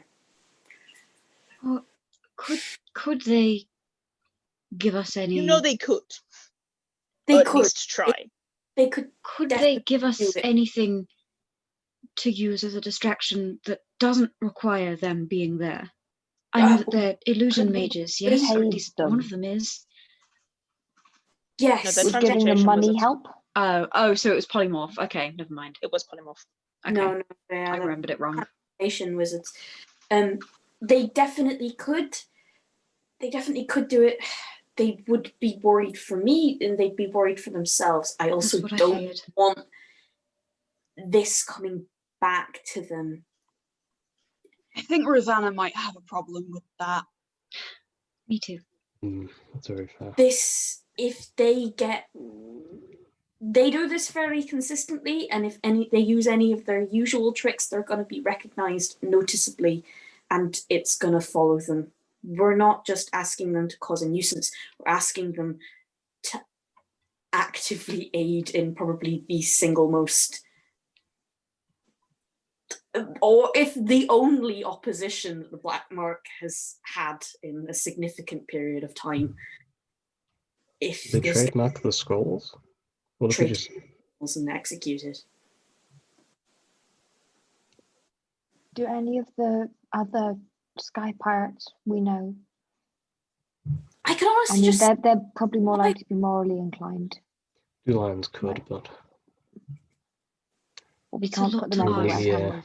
Well, could they give us any? You know they could. They at could least try. They could. Could they give us anything to use as a distraction that doesn't require them being there? I know that they're illusion mages, yes, or at least one of them is. Yes. No, Would giving them money help? Oh, so it was polymorph. Okay, never mind. It was polymorph. Okay. No, I remembered it wrong. Transformation wizards. They definitely could. They definitely could do it. They would be worried for me, and they'd be worried for themselves. I also don't want this coming back to them. I think Rosanna might have a problem with that. Me too. That's very fair. If they do this very consistently, and if they use any of their usual tricks, they're going to be recognized noticeably, and it's going to follow them. We're not just asking them to cause a nuisance, we're asking them to actively aid in probably the single most, or if the only opposition that the Black Mark has had in a significant period of time. If they trademark the scrolls? What if they just and executed? Do any of the other Sky Pirates we know? I can honestly they're probably more likely to be morally inclined. Two Lions could, but we can't put them everywhere, can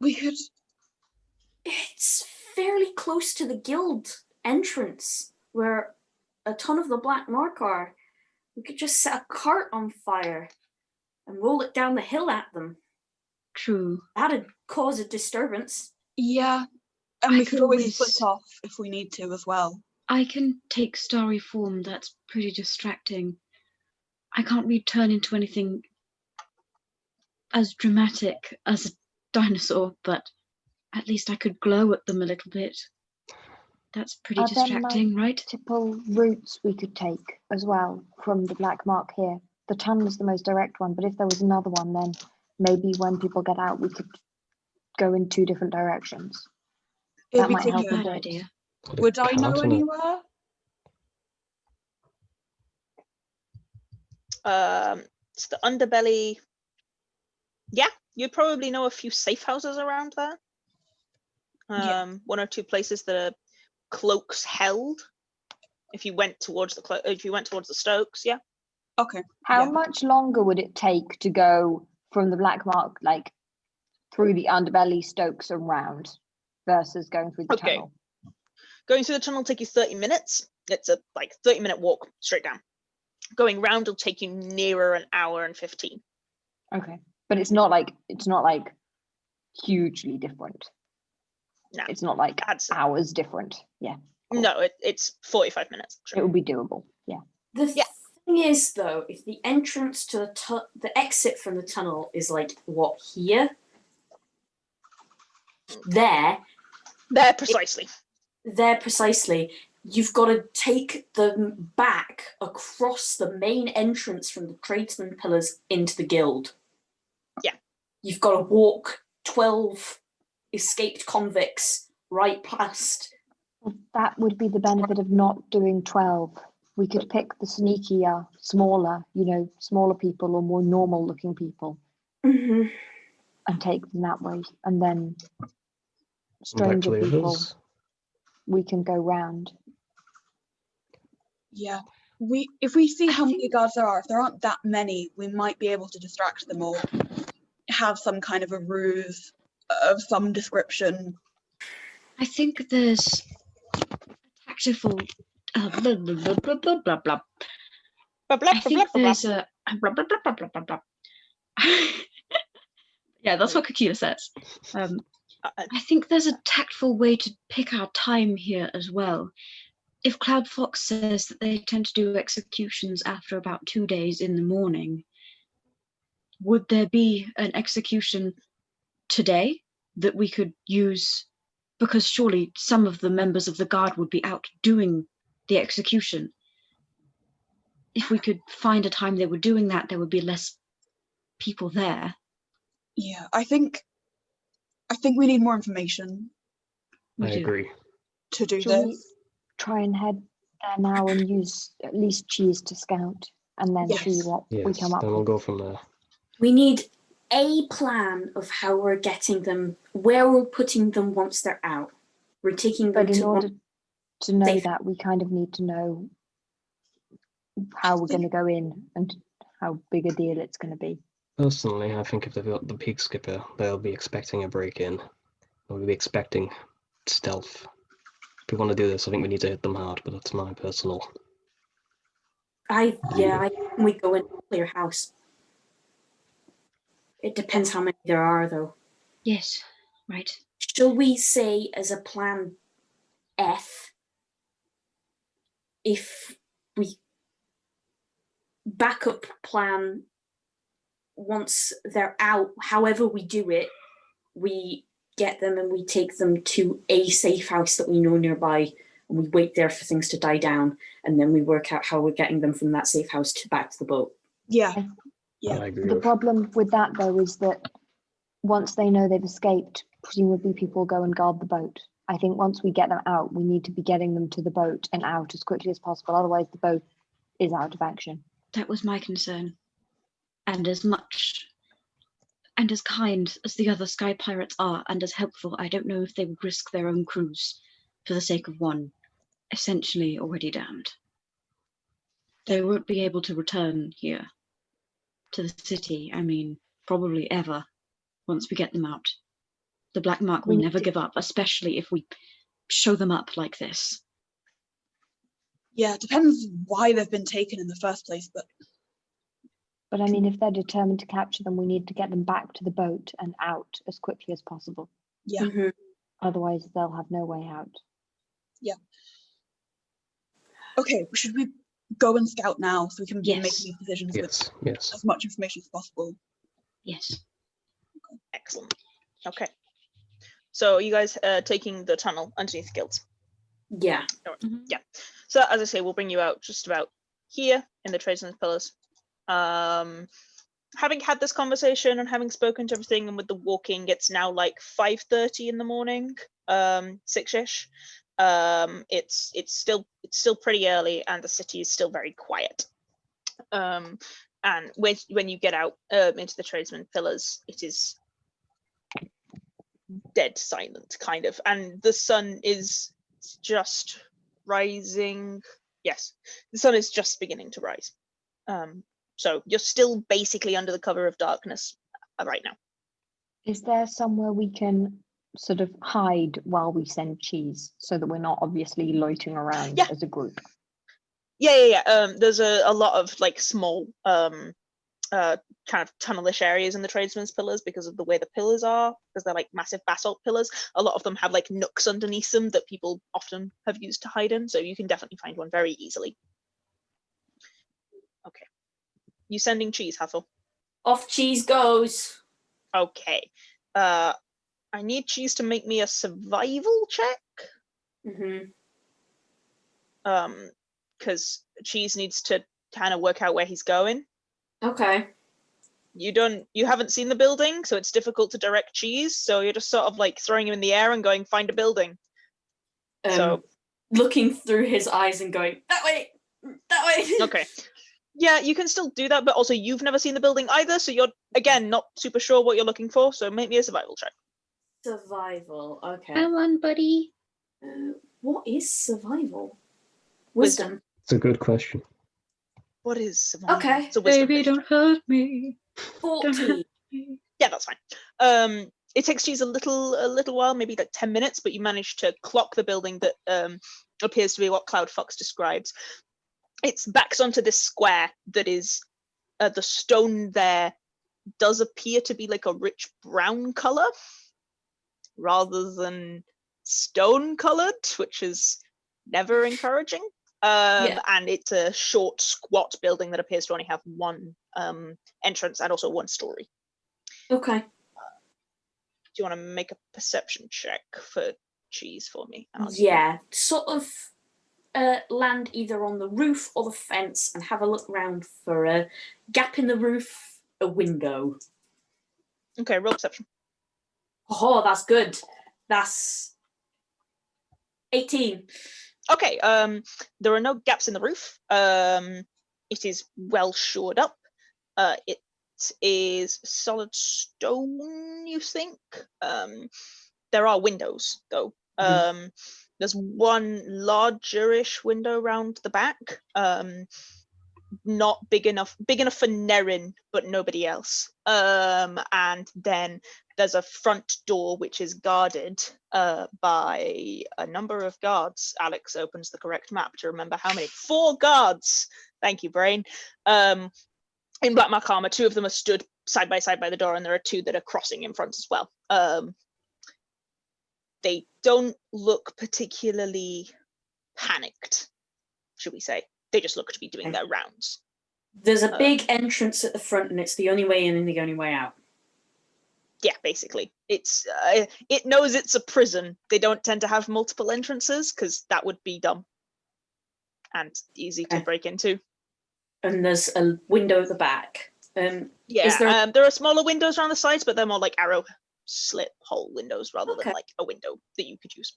we? We could. It's fairly close to the guild entrance where a ton of the Black Mark are. We could just set a cart on fire and roll it down the hill at them. True. That'd cause a disturbance. Yeah, and we could always split off if we need to as well. I can take starry form. That's pretty distracting. I can't really turn into anything as dramatic as a dinosaur, but at least I could glow at them a little bit. That's pretty Are there distracting, right? multiple routes we could take as well from the black mark here? The tunnel is the most direct one, but if there was another one, then maybe when people get out, we could go in 2 different directions. If That we might could, help a Bad bit. idea. would I know Cart and anywhere? It's the underbelly. Yeah, you probably know a few safe houses around there. Yeah. 1 or 2 places that are cloaks held. If you went towards the Stokes, yeah. Okay. How yeah. much longer would it take to go from the black mark, like through the underbelly, Stokes, and round, versus going through the Okay. tunnel? Going through the tunnel will take you 30 minutes. It's a 30-minute walk straight down. Going round will take you nearer an hour and 15. Okay, but it's not like hugely different. No, It's not like that's hours different. Yeah, cool. no. It's 45 minutes. It would be doable. Yeah. The Yeah. thing is, though, if the entrance to the exit from the tunnel is like what here, there Precisely. you've got to take them back across the main entrance from the tradesman pillars into the guild. Yeah. You've got to walk 12 escaped convicts right past. Well, that would be the benefit of not doing 12. We could pick the sneakier, smaller people or more normal looking people Mm-hmm. and take them that way. And then Back to stranger the people, others. we can go round. Yeah. If we see how many guards there are, if there aren't that many, we might be able to distract them or have some kind of a ruse of some description. I think there's tactful. Blah, blah, blah, blah, blah, blah, blah. Blah, blah, I blah, think blah, blah, there's blah. a blah, blah, blah, blah, blah, blah, blah. Yeah, that's what Cacula says. I think there's a tactful way to pick our time here as well. If Cloud Fox says that they tend to do executions after about 2 days in the morning, would there be an execution today that we could use? Because surely some of the members of the guard would be out doing the execution. If we could find a time they were doing that, there would be less people there. Yeah, I think we need more information We I do. agree. to do Shall we this. try and head there now and use at least Cheese to scout and then see Yes. what we Yes, come up then we'll with? go from there. We need a plan of how we're getting them, where we're putting them once they're out. We're taking them But in to order to know safe- that, we kind of need to know how we're going to go in and how big a deal it's going to be. Personally, I think if they've got the peak skipper, they'll be expecting a break-in. They'll be expecting stealth. If we want to do this, I think we need to hit them hard, but that's my personal. I we go in and clear house. It depends how many there are, though. Yes, right. Shall we say as a plan F, if we backup plan once they're out, however we do it, we get them and we take them to a safe house that we know nearby, and we wait there for things to die down, and then we work out how we're getting them from that safe house to back to the boat. Yeah. Yeah, I agree The with. problem with that, though, is that once they know they've escaped, presumably people go and guard the boat. I think once we get them out, we need to be getting them to the boat and out as quickly as possible. Otherwise, the boat is out of action. That was my concern. And as much and as kind as the other sky pirates are, and as helpful, I don't know if they would risk their own crews for the sake of one, essentially already damned. They won't be able to return here to the city, I mean, probably ever, once we get them out. The Black Mark will We never need to- give up, especially if we show them up like this. Yeah, it depends why they've been taken in the first place, but But I mean, if they're determined to capture them, we need to get them back to the boat and out as quickly as possible. yeah. Mhm. Otherwise, they'll have no way out. Okay, should we go and scout now so we can Yes. make these decisions with Yes, yes. as much information as possible? Yes. Excellent. Okay. So you guys taking the tunnel underneath the guilds. Yeah. Yeah. So as I say, we'll bring you out just about here in the tradesmen's pillars. Having had this conversation and having spoken to everything, and with the walking, it's now like 5:30 in the morning, 6ish. It's still pretty early, and the city is still very quiet. And when you get out into the tradesmen pillars, it is dead silent, kind of, and the sun is just rising. Yes, the sun is just beginning to rise. So you're still basically under the cover of darkness right now. Is there somewhere we can sort of hide while we send cheese so that we're not obviously loitering around Yeah. as a group? Yeah. There's a lot of like small kind of tunnelish areas in the tradesmen's pillars because of the way the pillars are, because they're like massive basalt pillars. A lot of them have like nooks underneath them that people often have used to hide in, so you can definitely find one very easily. Okay. You sending cheese, Hathor? Off cheese goes. Okay. I need cheese to make me a survival check. Because cheese needs to kind of work out where he's going. Okay. You haven't seen the building, so it's difficult to direct cheese, so you're just sort of like throwing him in the air and going, find a building. So looking through his eyes and going, that way. Okay. Yeah, you can still do that, but also you've never seen the building either, so you're again not super sure what you're looking for, so make me a survival check. Survival, okay. Come on, buddy. What is survival? Wisdom. It's a good question. What is survival? Okay. It's a wisdom Baby, based. don't hurt me. 14. Yeah, that's fine. It takes cheese a little while, maybe like 10 minutes, but you manage to clock the building that appears to be what Cloud Fox describes. It's backed onto this square that is the stone there does appear to be like a rich brown color rather than stone colored, which is never encouraging. And it's a short, squat building that appears to only have one entrance and also one story. Okay. Do you want to make a perception check for cheese for me? Yeah, sort of land either on the roof or the fence and have a look around for a gap in the roof, a window. Okay, roll perception. Oh, that's good. That's 18. Okay, there are no gaps in the roof. It is well shored up. It is solid stone, you think. There are windows, though. There's one larger-ish window round the back. Not big enough for Nerin, but nobody else. And then there's a front door which is guarded by a number of guards. Aleks opens the correct map to remember how many. 4 guards. Thank you, brain. In black mark armor, 2 of them are stood side by side by the door, and there are 2 that are crossing in front as well. They don't look particularly panicked, should we say. They just look to be doing their rounds. There's a big entrance at the front, and it's the only way in and the only way out. Yeah, basically. It's it knows it's a prison. They don't tend to have multiple entrances, because that would be dumb. And easy to break into. And there's a window at the back. There are smaller windows around the sides, but they're more like arrow slit hole windows rather than like a window that you could use.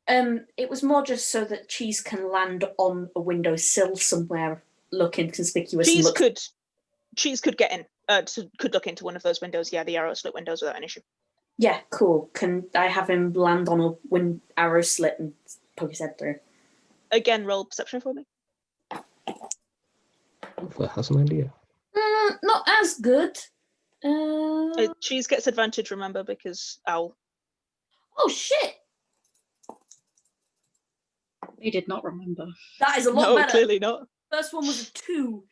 It was more just so that cheese can land on a windowsill somewhere, look inconspicuous. Cheese could get in. Could look into one of those windows. Yeah, the arrow slit windows without an issue. Yeah, cool. Can I have him land on a arrow slit and poke his head through? Again, roll perception for me. Hopefully has an idea. Not as good. Cheese gets advantage, remember, because owl. Oh shit! They did not remember. That is a lot better. No, clearly not. First one was a 2,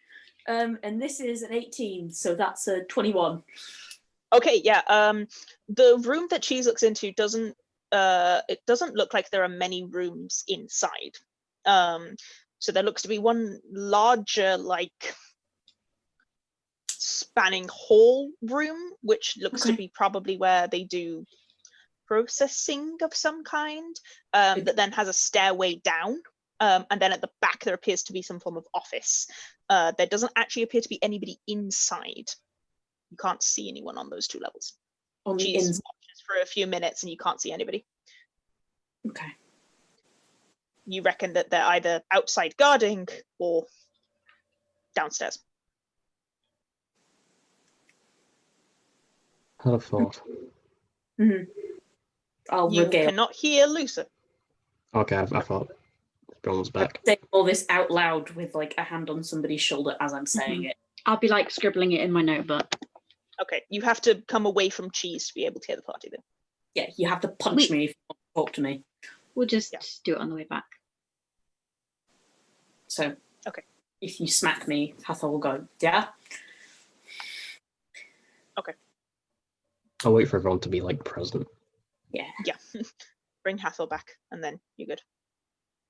and this is an 18, so that's a 21. Okay, yeah. The room that Cheese looks into doesn't look like there are many rooms inside. So there looks to be one larger, like, spanning hall room, which looks to Okay. be probably where they do processing of some kind, that then has a stairway down. And then at the back, there appears to be some form of office. There doesn't actually appear to be anybody inside. You can't see anyone on those two levels. On the She's inside. watches for a few minutes and you can't see anybody. Okay. You reckon that they're either outside guarding or downstairs. I had a thought. Mm-hmm. I'll You regale. cannot hear Lucer. Okay, I thought everyone was back. Say all this out loud with like a hand on somebody's shoulder as I'm saying it. I'll be like scribbling it in my notebook. Okay, you have to come away from Cheese to be able to hear the party then. Yeah, you have to punch me if you want to talk to me. We'll just Yeah. do it on the way back. So, Okay. If you smack me, Hathor will go, yeah? I'll wait for everyone to be like present. Yeah. Yeah. Bring Hathor back and then you're good.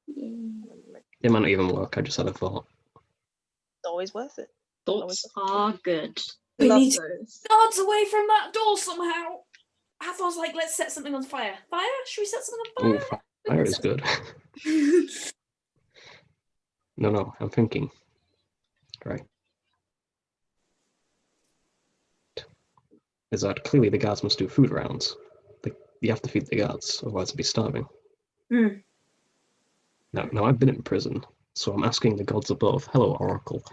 It might not even work. I just had a thought. It's always worth it. Thoughts are good. We Love need to those. guards away from that door somehow. Hathor's like, let's set something on fire. Fire? Should we set something on Oh, fire? fire is good. No, I'm thinking. Right. Is that clearly the guards must do food rounds. Like, you have to feed the guards, otherwise they'll be starving. Hmm. Now I've been in prison, so I'm asking the gods above. Hello, Oracle.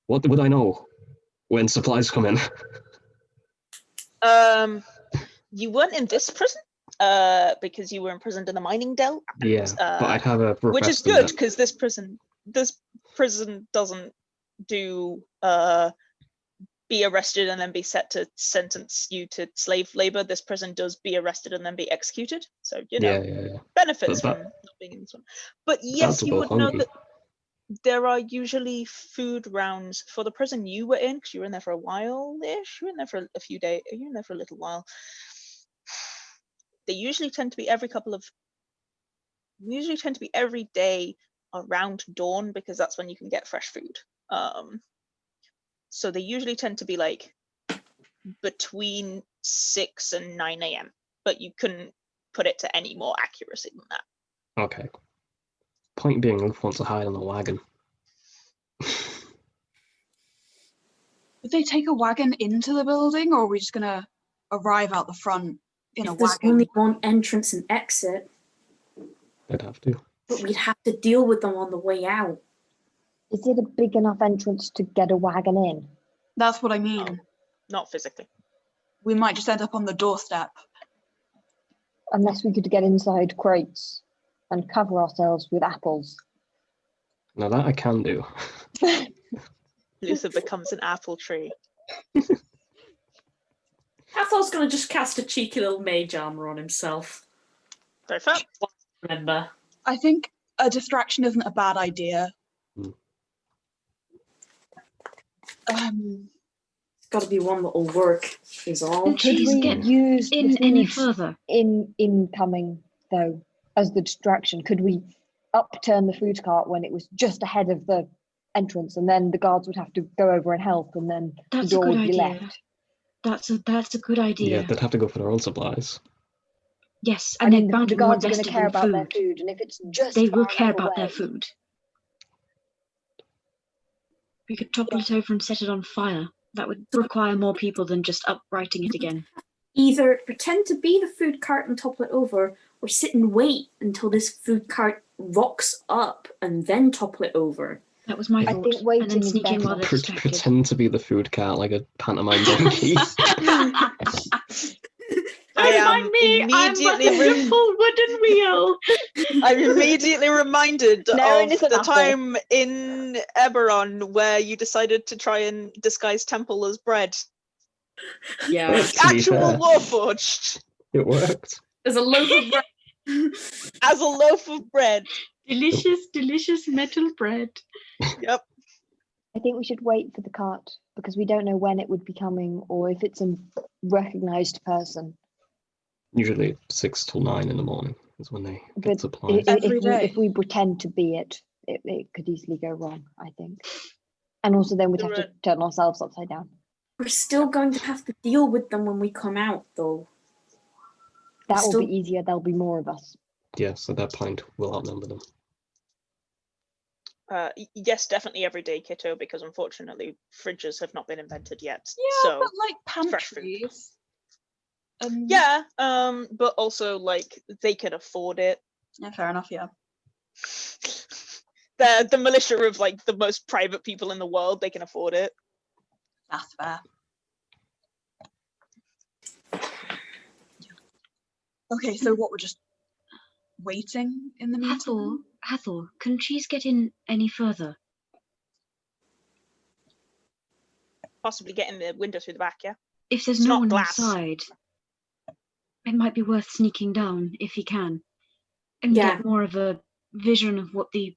What would I know when supplies come in? You weren't in this prison, because you were imprisoned in the mining dell. Yeah, but I'd have a rough which is estimate. good because this prison doesn't do be arrested and then be set to sentence you to slave labor. This prison does be arrested and then be executed. So you know, Yeah. benefits But from not being in this one. But yes, are you both would know hungry. that there are usually food rounds for the prison you were in, because you were in there for a while-ish. You were in there for a few days. You were in there for a little while. They usually tend to be every day around dawn, because that's when you can get fresh food. So they usually tend to be like between 6 and 9 a.m. But you couldn't put it to any more accuracy than that. Okay. Point being, Ruth wants to hide on the wagon. Would they take a wagon into the building, or are we just gonna arrive out the front in a If there's wagon? only one entrance and exit, I'd have to. but we'd have to deal with them on the way out. Is it a big enough entrance to get a wagon in? That's what I mean. Not physically. We might just end up on the doorstep. Unless we could get inside crates and cover ourselves with apples. Now that I can do. Luther becomes an apple tree. Hathor's gonna just cast a cheeky little mage armor on himself. Very fair. Remember. I think a distraction isn't a bad idea. It's gotta be one that'll work, is all. Could Could Cheese we get use the in any foods further? in incoming though as the distraction? Could we upturn the food cart when it was just ahead of the entrance, and then the guards would have to go over and help, and then That's the a door good would be idea. left? That's a good idea. Yeah, they'd have to go for their own supplies. Yes, I and mean, they're bound the to be more guards are going to invested care in about their food. food, and if it's just They will far care enough about their away- food. We could topple it over and set it on fire. That would require more people than just uprighting it again. Either pretend to be the food cart and topple it over, or sit and wait until this food cart rocks up and then topple it over. That was my I thought. think And waiting then is sneak in better. while they're distracted. Pretend to be the food cart like a pantomime donkey. I am immediately wooden wheel. I'm immediately reminded Nerin of is an the apple. time in Eberron where you decided to try and disguise Temple as bread. Yeah. To be Actual fair, Warforged it worked. There's a loaf of bread. as a loaf of bread. Delicious metal bread. Yep. I think we should wait for the cart because we don't know when it would be coming or if it's a recognized person. Usually 6 till 9 in the morning is when they get But supplies. Every day. if we pretend to be it, it could easily go wrong, I think. And also then we'd have to turn ourselves upside down. We're still going to have to deal with them when we come out, though. That will Still- be easier. There'll be more of us. Yes, at that point, we'll outnumber them. Yes, definitely every day, Kitto, because unfortunately fridges have not been invented yet. Yeah, so but like fresh food. pantries. Yeah, but also like they can afford it. Yeah, fair enough. Yeah. The militia of like the most private people in the world, they can afford it. That's fair. Okay, so what, we're just waiting in the meantime? Hathor, can cheese get in any further? Possibly getting the window through the back, yeah. If there's It's no not one glass. inside, it might be worth sneaking down if he can, and Yeah. get more of a vision of what the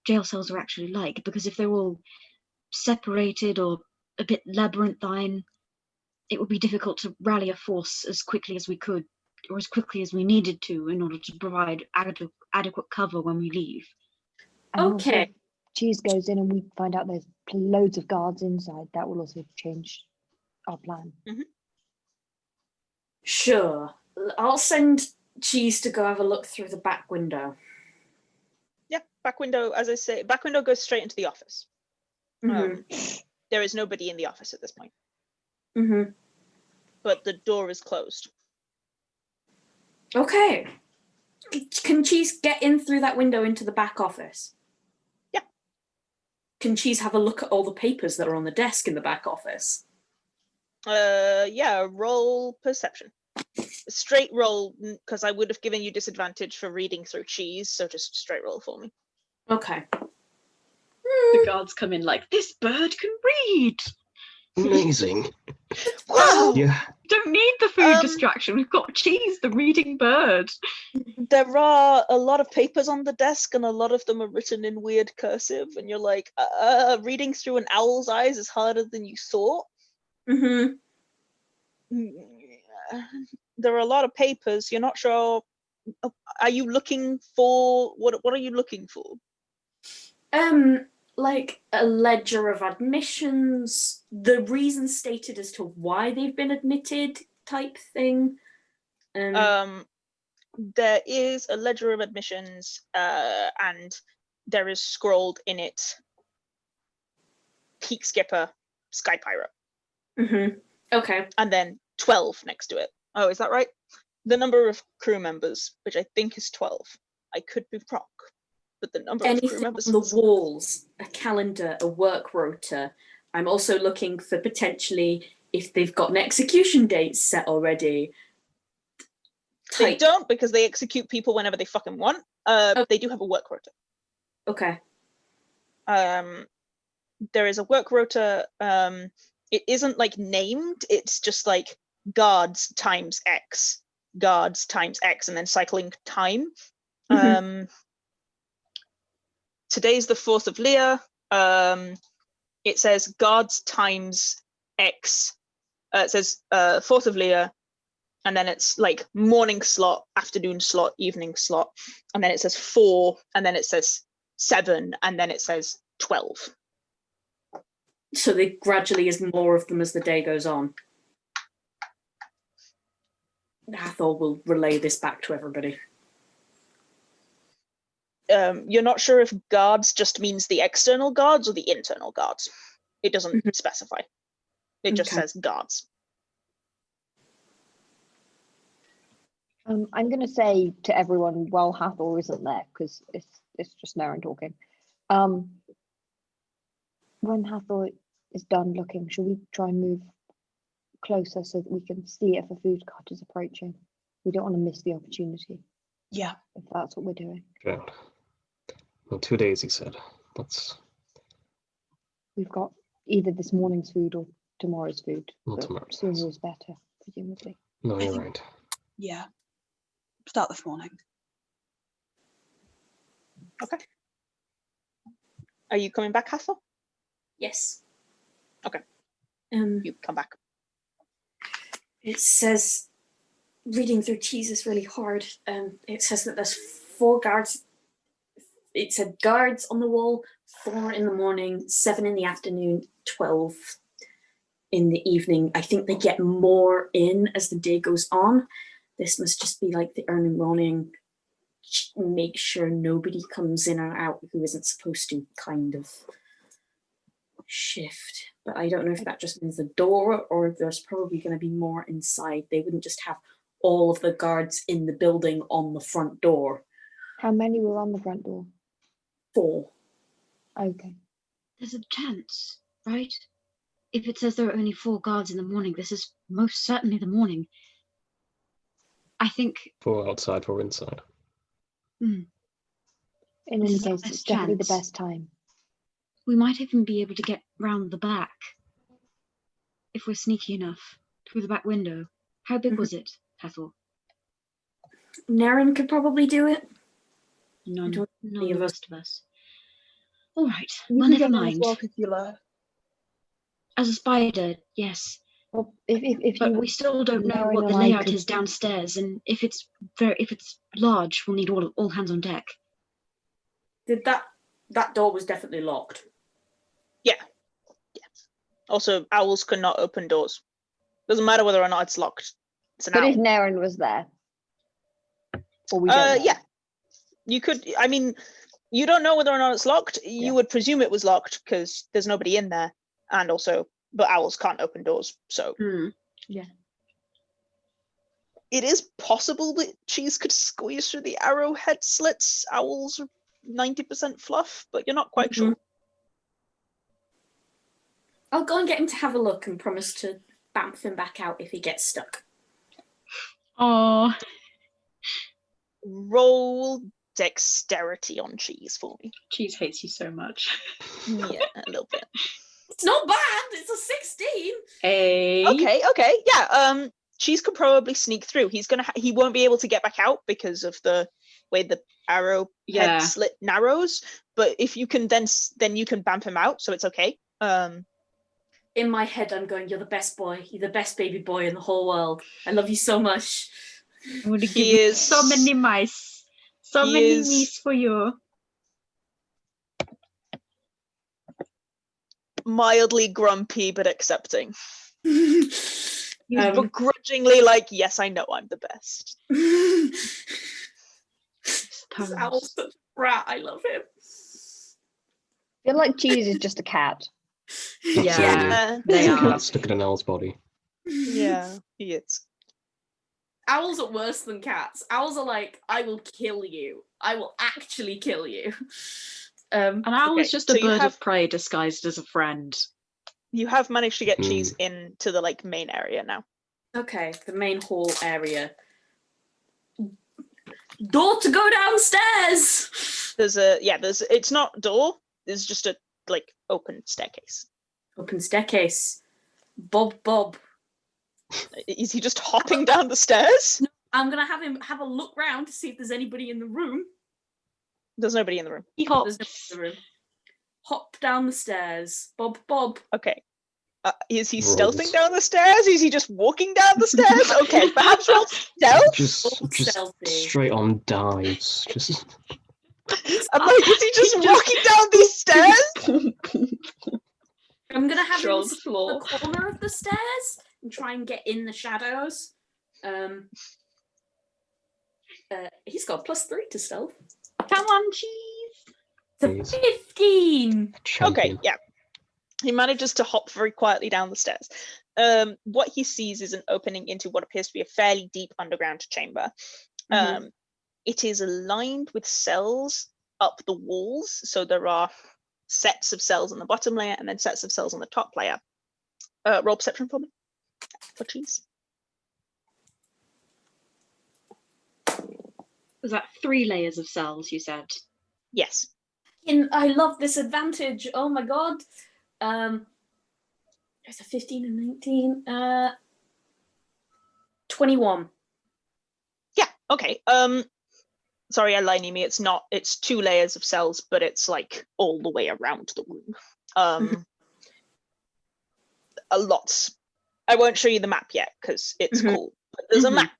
jail cells are actually like. Because if they're all separated or a bit labyrinthine, it would be difficult to rally a force as quickly as we could, or as quickly as we needed to, in order to provide adequate cover when we leave. And also, Okay. if Cheese goes in and we find out there's loads of guards inside, that will also change our plan. Sure. I'll send Cheese to go have a look through the back window. Yeah, back window, as I say, back window goes straight into the office. Mhm. There is nobody in the office at this point, Mhm. but the door is closed. Okay. Can Cheese get in through that window into the back office? Yeah. Can Cheese have a look at all the papers that are on the desk in the back office? Yeah, roll perception. Straight roll, because I would have given you disadvantage for reading through cheese, so just straight roll for me. Okay. The guards come in like, this bird can read! Amazing. Wow! Yeah. Don't need the food Um, distraction. We've got Cheese, the reading bird. There are a lot of papers on the desk, and a lot of them are written in weird cursive, and you're like, reading through an owl's eyes is harder than you thought. Mhm. There are a lot of papers. You're not sure. Are you looking for what are you looking for? Like a ledger of admissions, the reasons stated as to why they've been admitted, type thing. There is a ledger of admissions, and there is scrolled in it Peak Skipper, Sky Pirate, Okay. and then 12 next to it. Oh, is that right? The number of crew members, which I think is 12. I could be wrong, but the number of crew Anything members on the is... walls, a calendar, a work rota. I'm also looking for potentially if they've got an execution date set already. They Type. don't, because they execute people whenever they fucking want. They do have a work rota. Okay. There is a work rota. It isn't like named. It's just like guards times X, and then cycling time. Today's the 4th of Lear. It says guards times X. It says 4th of Lear, and then it's like morning slot, afternoon slot, evening slot, and then it says 4, and then it says 7, and then it says 12. So they gradually is more of them as the day goes on. Hathor will relay this back to everybody. You're not sure if guards just means the external guards or the internal guards. It doesn't specify. It just says guards. I'm going to say to everyone, while Hathor isn't there, because it's just Nerin talking. When Hathor is done looking, should we try and move closer so that we can see if a food cart is approaching? We don't want to miss the opportunity. Yeah. If that's what we're doing. Right. Well, 2 days, he said. We've got either this morning's food or tomorrow's food. Well, but tomorrow's, sooner yes. is better, presumably. No, you're right. Yeah. Start this morning. Okay. Are you coming back, Hathor? Yes. Okay. You come back. It says, reading through cheese is really hard. It says that there's 4 guards. It said guards on the wall, 4 in the morning, 7 in the afternoon, 12 in the evening. I think they get more in as the day goes on. This must just be like the early morning, make sure nobody comes in or out who isn't supposed to kind of shift. But I don't know if that just means the door or if there's probably going to be more inside. They wouldn't just have all of the guards in the building on the front door. How many were on the front door? 4. Okay. There's a chance, right? If it says there are only 4 guards in the morning, this is most certainly the morning. I think... 4 outside, 4 inside. In This any is our case, best it's definitely the chance. best time. We might even be able to get round the back. If we're sneaky enough. Through the back window. How big was it, Hathor? Nerin could probably do it. None don't of any of the us- rest of us. All right, You well, can never get in as mind. well, Cacula. As a spider, yes, Well, if but you we still don't know Nerin what the and I layout could- is downstairs, and if it's large, we'll need all hands on deck. Did that door was definitely locked. Also, owls cannot open doors. Doesn't matter whether or not it's locked. It's an But if owl. Nerin was there, or we don't know. Yeah. You could. I mean, you don't know whether or not it's locked. You Yeah. would presume it was locked because there's nobody in there, and also, but owls can't open doors, so Yeah. it is possible that cheese could squeeze through the arrowhead slits. Owls are 90% fluff, but you're not quite sure. I'll go and get him to have a look and promise to bamf him back out if he gets stuck. Oh, Roll dexterity on cheese for me. cheese hates you so much. Yeah, a little bit. It's not bad. It's a 16. Hey. Okay, yeah. Cheese could probably sneak through. He won't be able to get back out because of the way the arrow Yeah. head slit narrows. But if you can, then you can bamf him out, so it's okay. In my head, I'm going, you're the best boy. You're the best baby boy in the whole world. I love you so much. I'm going to He give you is- so many mice. So he many is- mice for you. Mildly grumpy, but accepting. He's Um, begrudgingly like, yes, I know I'm the best. This owl's such a brat. I love him. I feel like cheese is just a cat. Yeah. They are. Cat stuck in an owl's body. Yeah, he is. Owls are worse than cats. Owls are like, I will kill you. I will actually kill you. An owl Okay, is just so a you bird have- of prey disguised as a friend. You have managed to get cheese into the main area now. Okay, the main hall area. Door to go downstairs. It's not door. There's just a open staircase. Open staircase. Bob. Is he just hopping down the stairs? I'm gonna have him have a look round to see if there's anybody in the room. There's nobody in the room. He There's hops. nobody in the room. Hop down the stairs. Bob. Okay. Is he Rolls. stealthing down the stairs? Is he just walking down the stairs? Okay, perhaps roll stealth. Just stealthy. straight on dives. Just I'm like, is he just walking down these stairs? I'm gonna have him Trolls sit floor. in the corner of the stairs and try and get in the shadows. He's got +3 to stealth. Come on, cheese. It's a Please. 15. champion. Okay, yeah. He manages to hop very quietly down the stairs. What he sees is an opening into what appears to be a fairly deep underground chamber. It is aligned with cells up the walls, so there are sets of cells on the bottom layer and then sets of cells on the top layer. Roll perception for me. For cheese. Was that 3 layers of cells, you said? Yes. And I love this advantage. Oh my god. There's a 15 and 19. 21. Yeah, okay. Sorry, I lied, Niimi. It's 2 layers of cells, but it's all the way around the room. A lot. I won't show you the map yet because it's cool. But there's a map.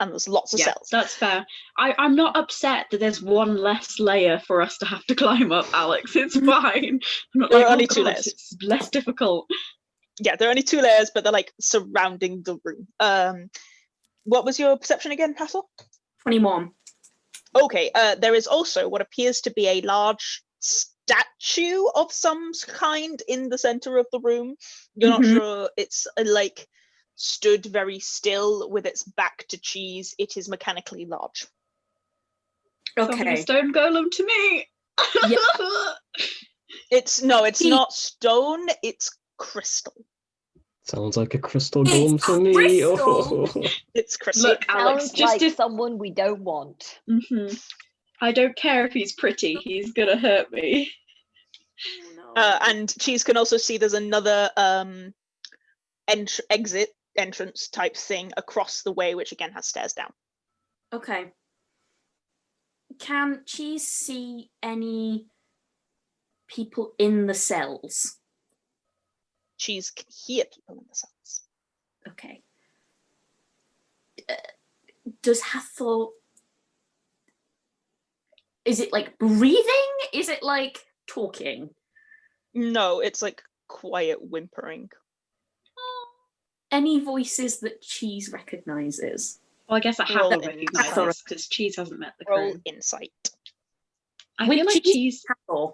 And there's lots of Yeah, cells. that's fair. I'm not upset that there's 1 less layer for us to have to climb up, Aleks. It's fine. I'm not There are like, only oh 2 God, layers. it's less difficult. Yeah, there are only 2 layers, but they're like surrounding the room. What was your perception again, Hathor? 21. Okay, there is also what appears to be a large statue of some kind in the center of the room. You're not sure. It's like stood very still with its back to Cheese. It is mechanically large. Sounds like a Okay. stone golem to me. Yeah. It's not stone, it's crystal. Sounds like a crystal It's golem to me. crystal! It's crystal. Look, Alex, Sounds just like if someone we don't want. I don't care if he's pretty, he's gonna hurt me. Oh, no. And Cheese can also see there's another entrance type thing across the way, which again has stairs down. Okay. Can Cheese see any people in the cells? Cheese can hear people in the cells. Okay. Does Hathor... Is it like breathing? Is it like talking? No, it's like quiet whimpering. Any voices that Cheese recognizes? Well, I guess I have Roll to in. recognise Hathor. this because Cheese hasn't met the Roll crew. insight. I With feel like Cheese. Hathor.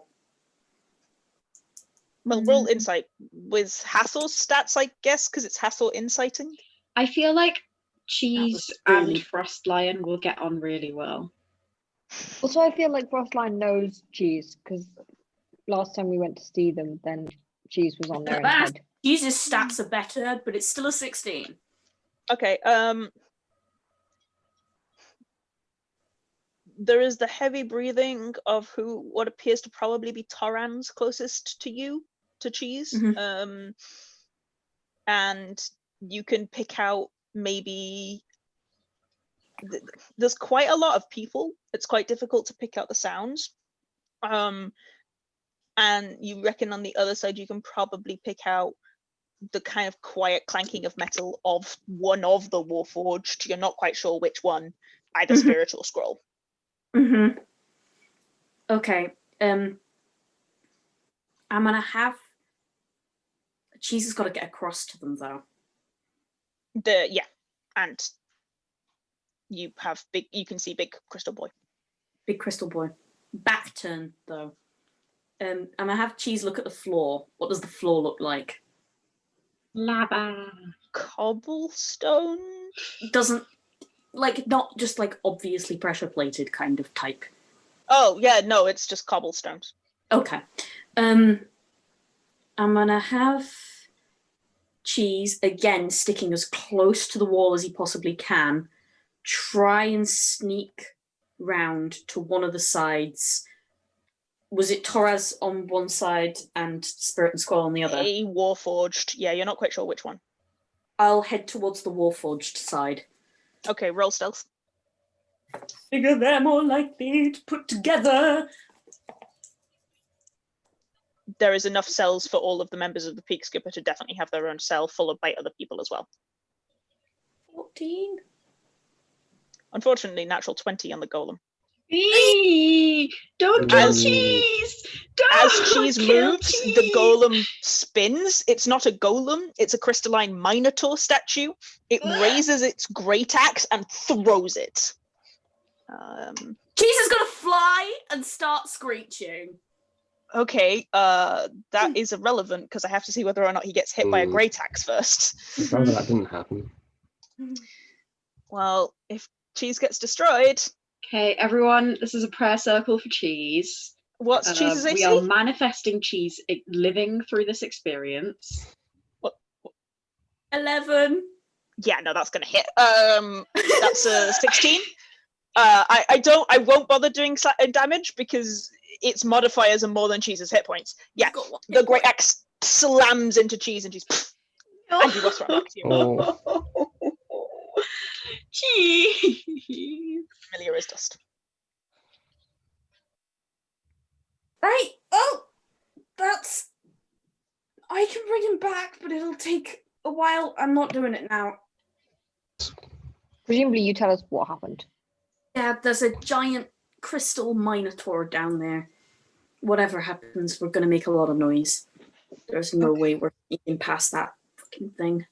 Well, roll insight with Hathor's stats, I guess, because it's Hathor inciting. I feel like Cheese really- and Frost Lion will get on really well. Also, I feel like Frostline knows Cheese because last time we went to see them, then Cheese was on their head. Cheese's stats are better, but it's still a 16. Okay, there is the heavy breathing of what appears to probably be Toran's closest to you, to Cheese. And you can pick out maybe there's quite a lot of people. It's quite difficult to pick out the sounds. And you reckon on the other side you can probably pick out the kind of quiet clanking of metal of one of the Warforged. You're not quite sure which one, either spiritual scroll. Okay. I'm gonna have... Cheese has got to get across to them, though. And you can see big crystal boy. Big crystal boy. Back turn, though. I'm gonna have Cheese look at the floor. What does the floor look like? Lava. Cobblestone? Doesn't... Like, not just like obviously pressure plated kind of type. Oh, yeah, no, it's just cobblestones. Okay. I'm gonna have Cheese, again, sticking as close to the wall as he possibly can, try and sneak round to one of the sides. Was it Torres on one side and Spirit and Squall on the other? A Warforged. Yeah, you're not quite sure which one. I'll head towards the Warforged side. Okay, roll stealth. Figure they're more likely to put together. There is enough cells for all of the members of the Peak Skipper to definitely have their own cell followed by other people as well. 14. Unfortunately, natural 20 on the golem. Eee, don't kill As- Cheese! Don't As Cheese kill moves, Cheese! the golem spins. It's not a golem, it's a crystalline minotaur statue. It raises its great axe and throws it. Cheese is gonna fly and start screeching. Okay, that is irrelevant because I have to see whether or not he gets hit by a great axe first. I'd rather that didn't happen. Well, if Cheese gets destroyed, Okay, everyone, this is a prayer circle for Cheese. what's Cheese's AC? We are manifesting Cheese living through this experience. 11. Yeah, no, that's gonna hit. That's a 16. I won't bother doing damage because its modifiers are more than Cheese's hit points. Yeah, Got one. the great axe slams into Cheese and Cheese, and he was right back to you. Oh, Cheese! Familiar as dust. Right. Oh, that's... I can bring him back, but it'll take a while. I'm not doing it now. Presumably you tell us what happened. Yeah, there's a giant crystal minotaur down there. Whatever happens, we're going to make a lot of noise. There's no Okay. way we're getting past that fucking thing.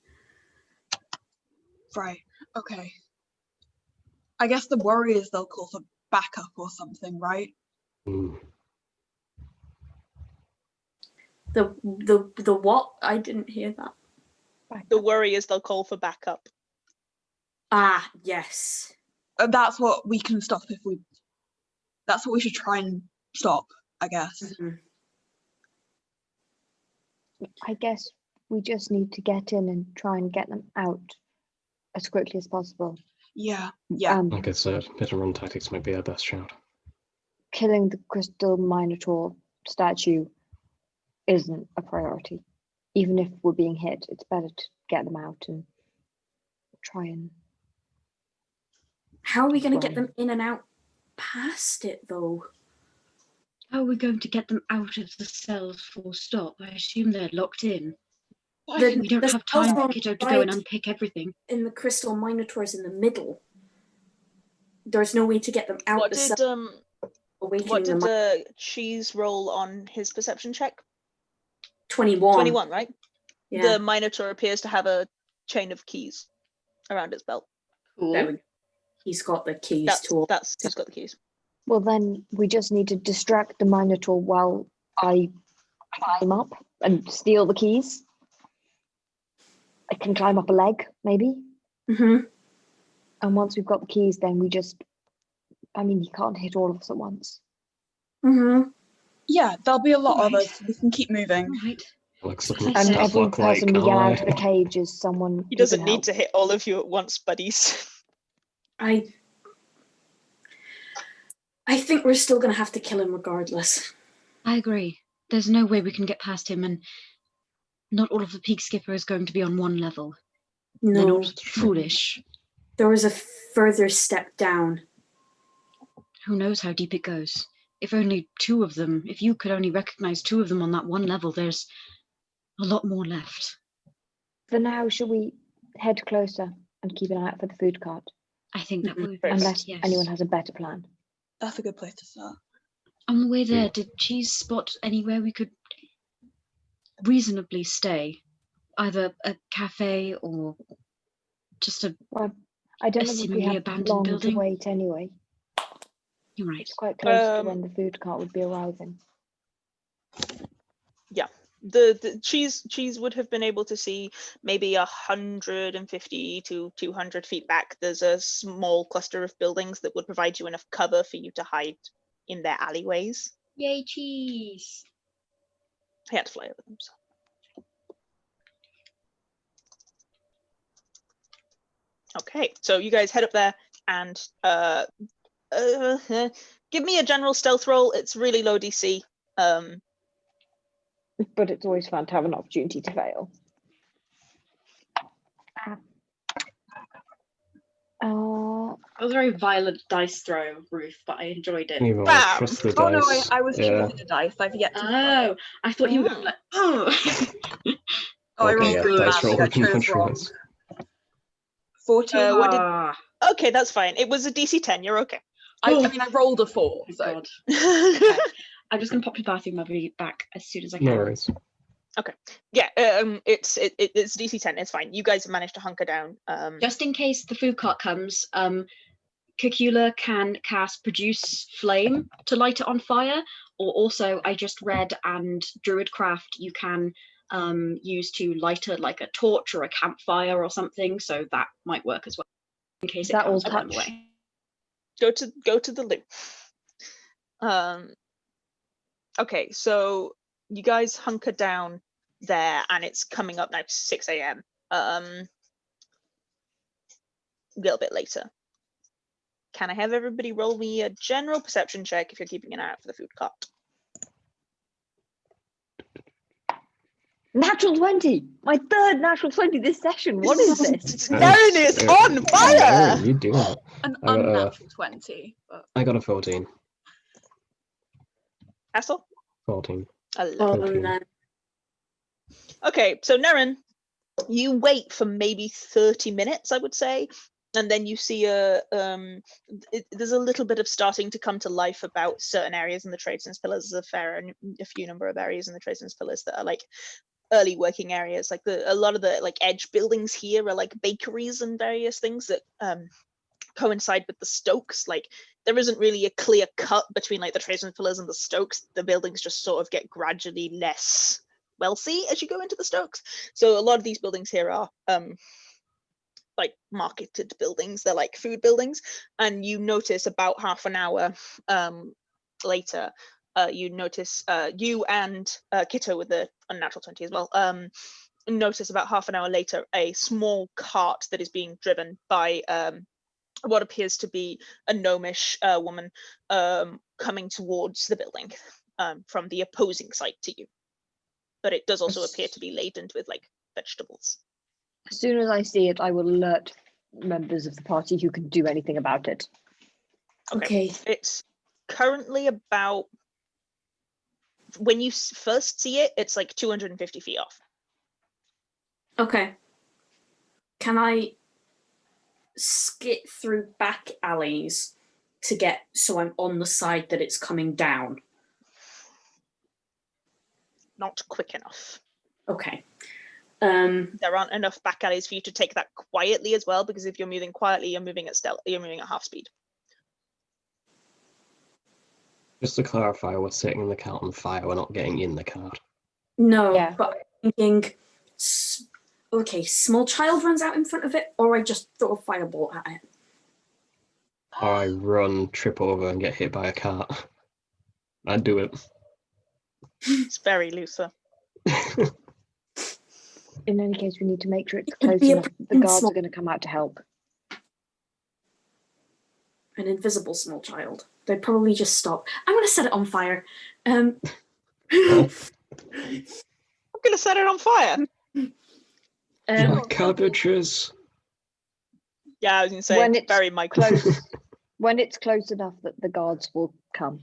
Right. Okay. I guess the worry is they'll call for backup or something, right? Hmm. The what? I didn't hear that. The worry is they'll call for backup. Ah, yes. That's what we can stop if we. That's what we should try and stop, I guess. Mhm. I guess we just need to get in and try and get them out as quickly as possible. Yeah. Yeah. Like I said, hit and run tactics might be our best shout. Killing the crystal minotaur statue isn't a priority. Even if we're being hit, it's better to get them out and try and. How are we going to get Right. them in and out past it, though? How are we going to get them out of the cells full stop? I assume they're locked in. The- We don't the have cells time for are Kitto to go and right unpick everything. in the crystal minotaurs in the middle. There's no way to get them out What the did cell. Awakening them. Cheese roll on his perception check? 21. 21, right? Yeah. The Minotaur appears to have a chain of keys around its belt. There we go. He's got the keys to. That's who's got the keys. Well, then we just need to distract the minotaur while I climb up and steal the keys. I can climb up a leg, maybe. Hmm. And once we've got the keys, then we just. I mean, you can't hit all of us at once. Hmm. Yeah, there'll be a lot of Right. us. We can keep moving. Right. Alex As looking I at And said, stuff every look like, person we get out of the "Oh, cage is someone. He doesn't need to hit all of you at once, buddies. I think we're still going to have to kill him regardless. I agree. There's no way we can get past him, and not all of the Peak Skipper is going to be on one level. They're No, not foolish. there was a further step down. Who knows how deep it goes? If only two of them, if you could only recognize two of them on that one level, there's a lot more left. For now, should we head closer and keep an eye out for the food cart? I think that Mhm. would be Perfect. Unless best, yes. anyone has a better plan. That's a good place to start. On the way there, Yeah. did Cheese spot anywhere we could reasonably stay? Either a cafe or just a... Well, I don't A know if we seemingly have abandoned long building? to wait anyway. You're right. It's quite close to when the food cart would be arriving. The cheese would have been able to see maybe 150 to 200 feet back. There's a small cluster of buildings that would provide you enough cover for you to hide in their alleyways. Yay, Cheese! I had to fly over them. So. Okay, so you guys head up there and give me a general stealth roll. It's really low DC. But it's always fun to have an opportunity to fail. It was a very violent dice throw, Ruth, but I enjoyed it. Evil, Bam! trust the Oh no, dice." I was Yeah. shooting the dice. I've yet to. Oh, I thought you were Mm. like, oh. Oh, I Okay, rolled yeah, really dice badly. roll I would be chose much wrong. worse. 14. What did- Ah, Okay, that's fine. It was a DC 10. You're okay. I mean, I rolled a 4. thank So God. Okay. I'm just gonna pop to the bathroom. I'll be back as soon as I can. No worries. Yeah, it's DC 10. It's fine. You guys have managed to hunker down. Just in case the food cart comes, Cacula can cast Produce Flame to light it on fire, or also I just read and Druidcraft you can use to light it like a torch or a campfire or something, so that might work as well. In case it That comes all while I'm touch? away. Go to the loop. Okay, so you guys hunker down there, and it's coming up now to 6 a.m. A little bit later. Can I have everybody roll me a general perception check if you're keeping an eye out for the food cart? Natural 20! My third natural 20 this session. What is this? Nerin is on fire! You doing it? an I got, unnatural 20. But I got a 14. Castle? 14. Oh, 13. no. Okay, so Nerin, you wait for maybe 30 minutes, I would say, and then you see there's a little bit of starting to come to life about certain areas in the tradesmen's pillars. There's a few number of areas in the tradesmen's pillars that are like early working areas. Like a lot of the like edge buildings here are like bakeries and various things that coincide with the stokes. Like there isn't really a clear cut between like the tradesmen's pillars and the stokes. The buildings just sort of get gradually less wealthy as you go into the stokes. So a lot of these buildings here are like marketed buildings. They're like food buildings, and you notice about half an hour later, you notice you and Kitto with the unnatural 20 as well, notice about half an hour later a small cart that is being driven by what appears to be a gnomish woman coming towards the building from the opposing side to you. But it does also appear to be laden with like vegetables. As soon as I see it, I will alert members of the party who can do anything about it. Okay. It's currently about, when you first see it, it's like 250 feet off. Okay. Can I skip through back alleys to get so I'm on the side that it's coming down? Not quick enough. Okay. There aren't enough back alleys for you to take that quietly as well, because if you're moving quietly, you're moving at half speed. Just to clarify, we're setting the cart on fire. We're not getting in the cart. No, Yeah. but I'm thinking, okay, small child runs out in front of it, or I just throw a firebolt at it. Or I run, trip over, and get hit by a cart. I'd do it. It's very looser. In any case, we need to make sure it's It would close be a enough. The guards small- are going to come out to help. An invisible small child. They'd probably just stop. I'm going to set it on fire. I'm gonna set it on fire. My cabbages. Yeah, I was gonna say When it's it's very micro. Close, when it's close enough that the guards will come.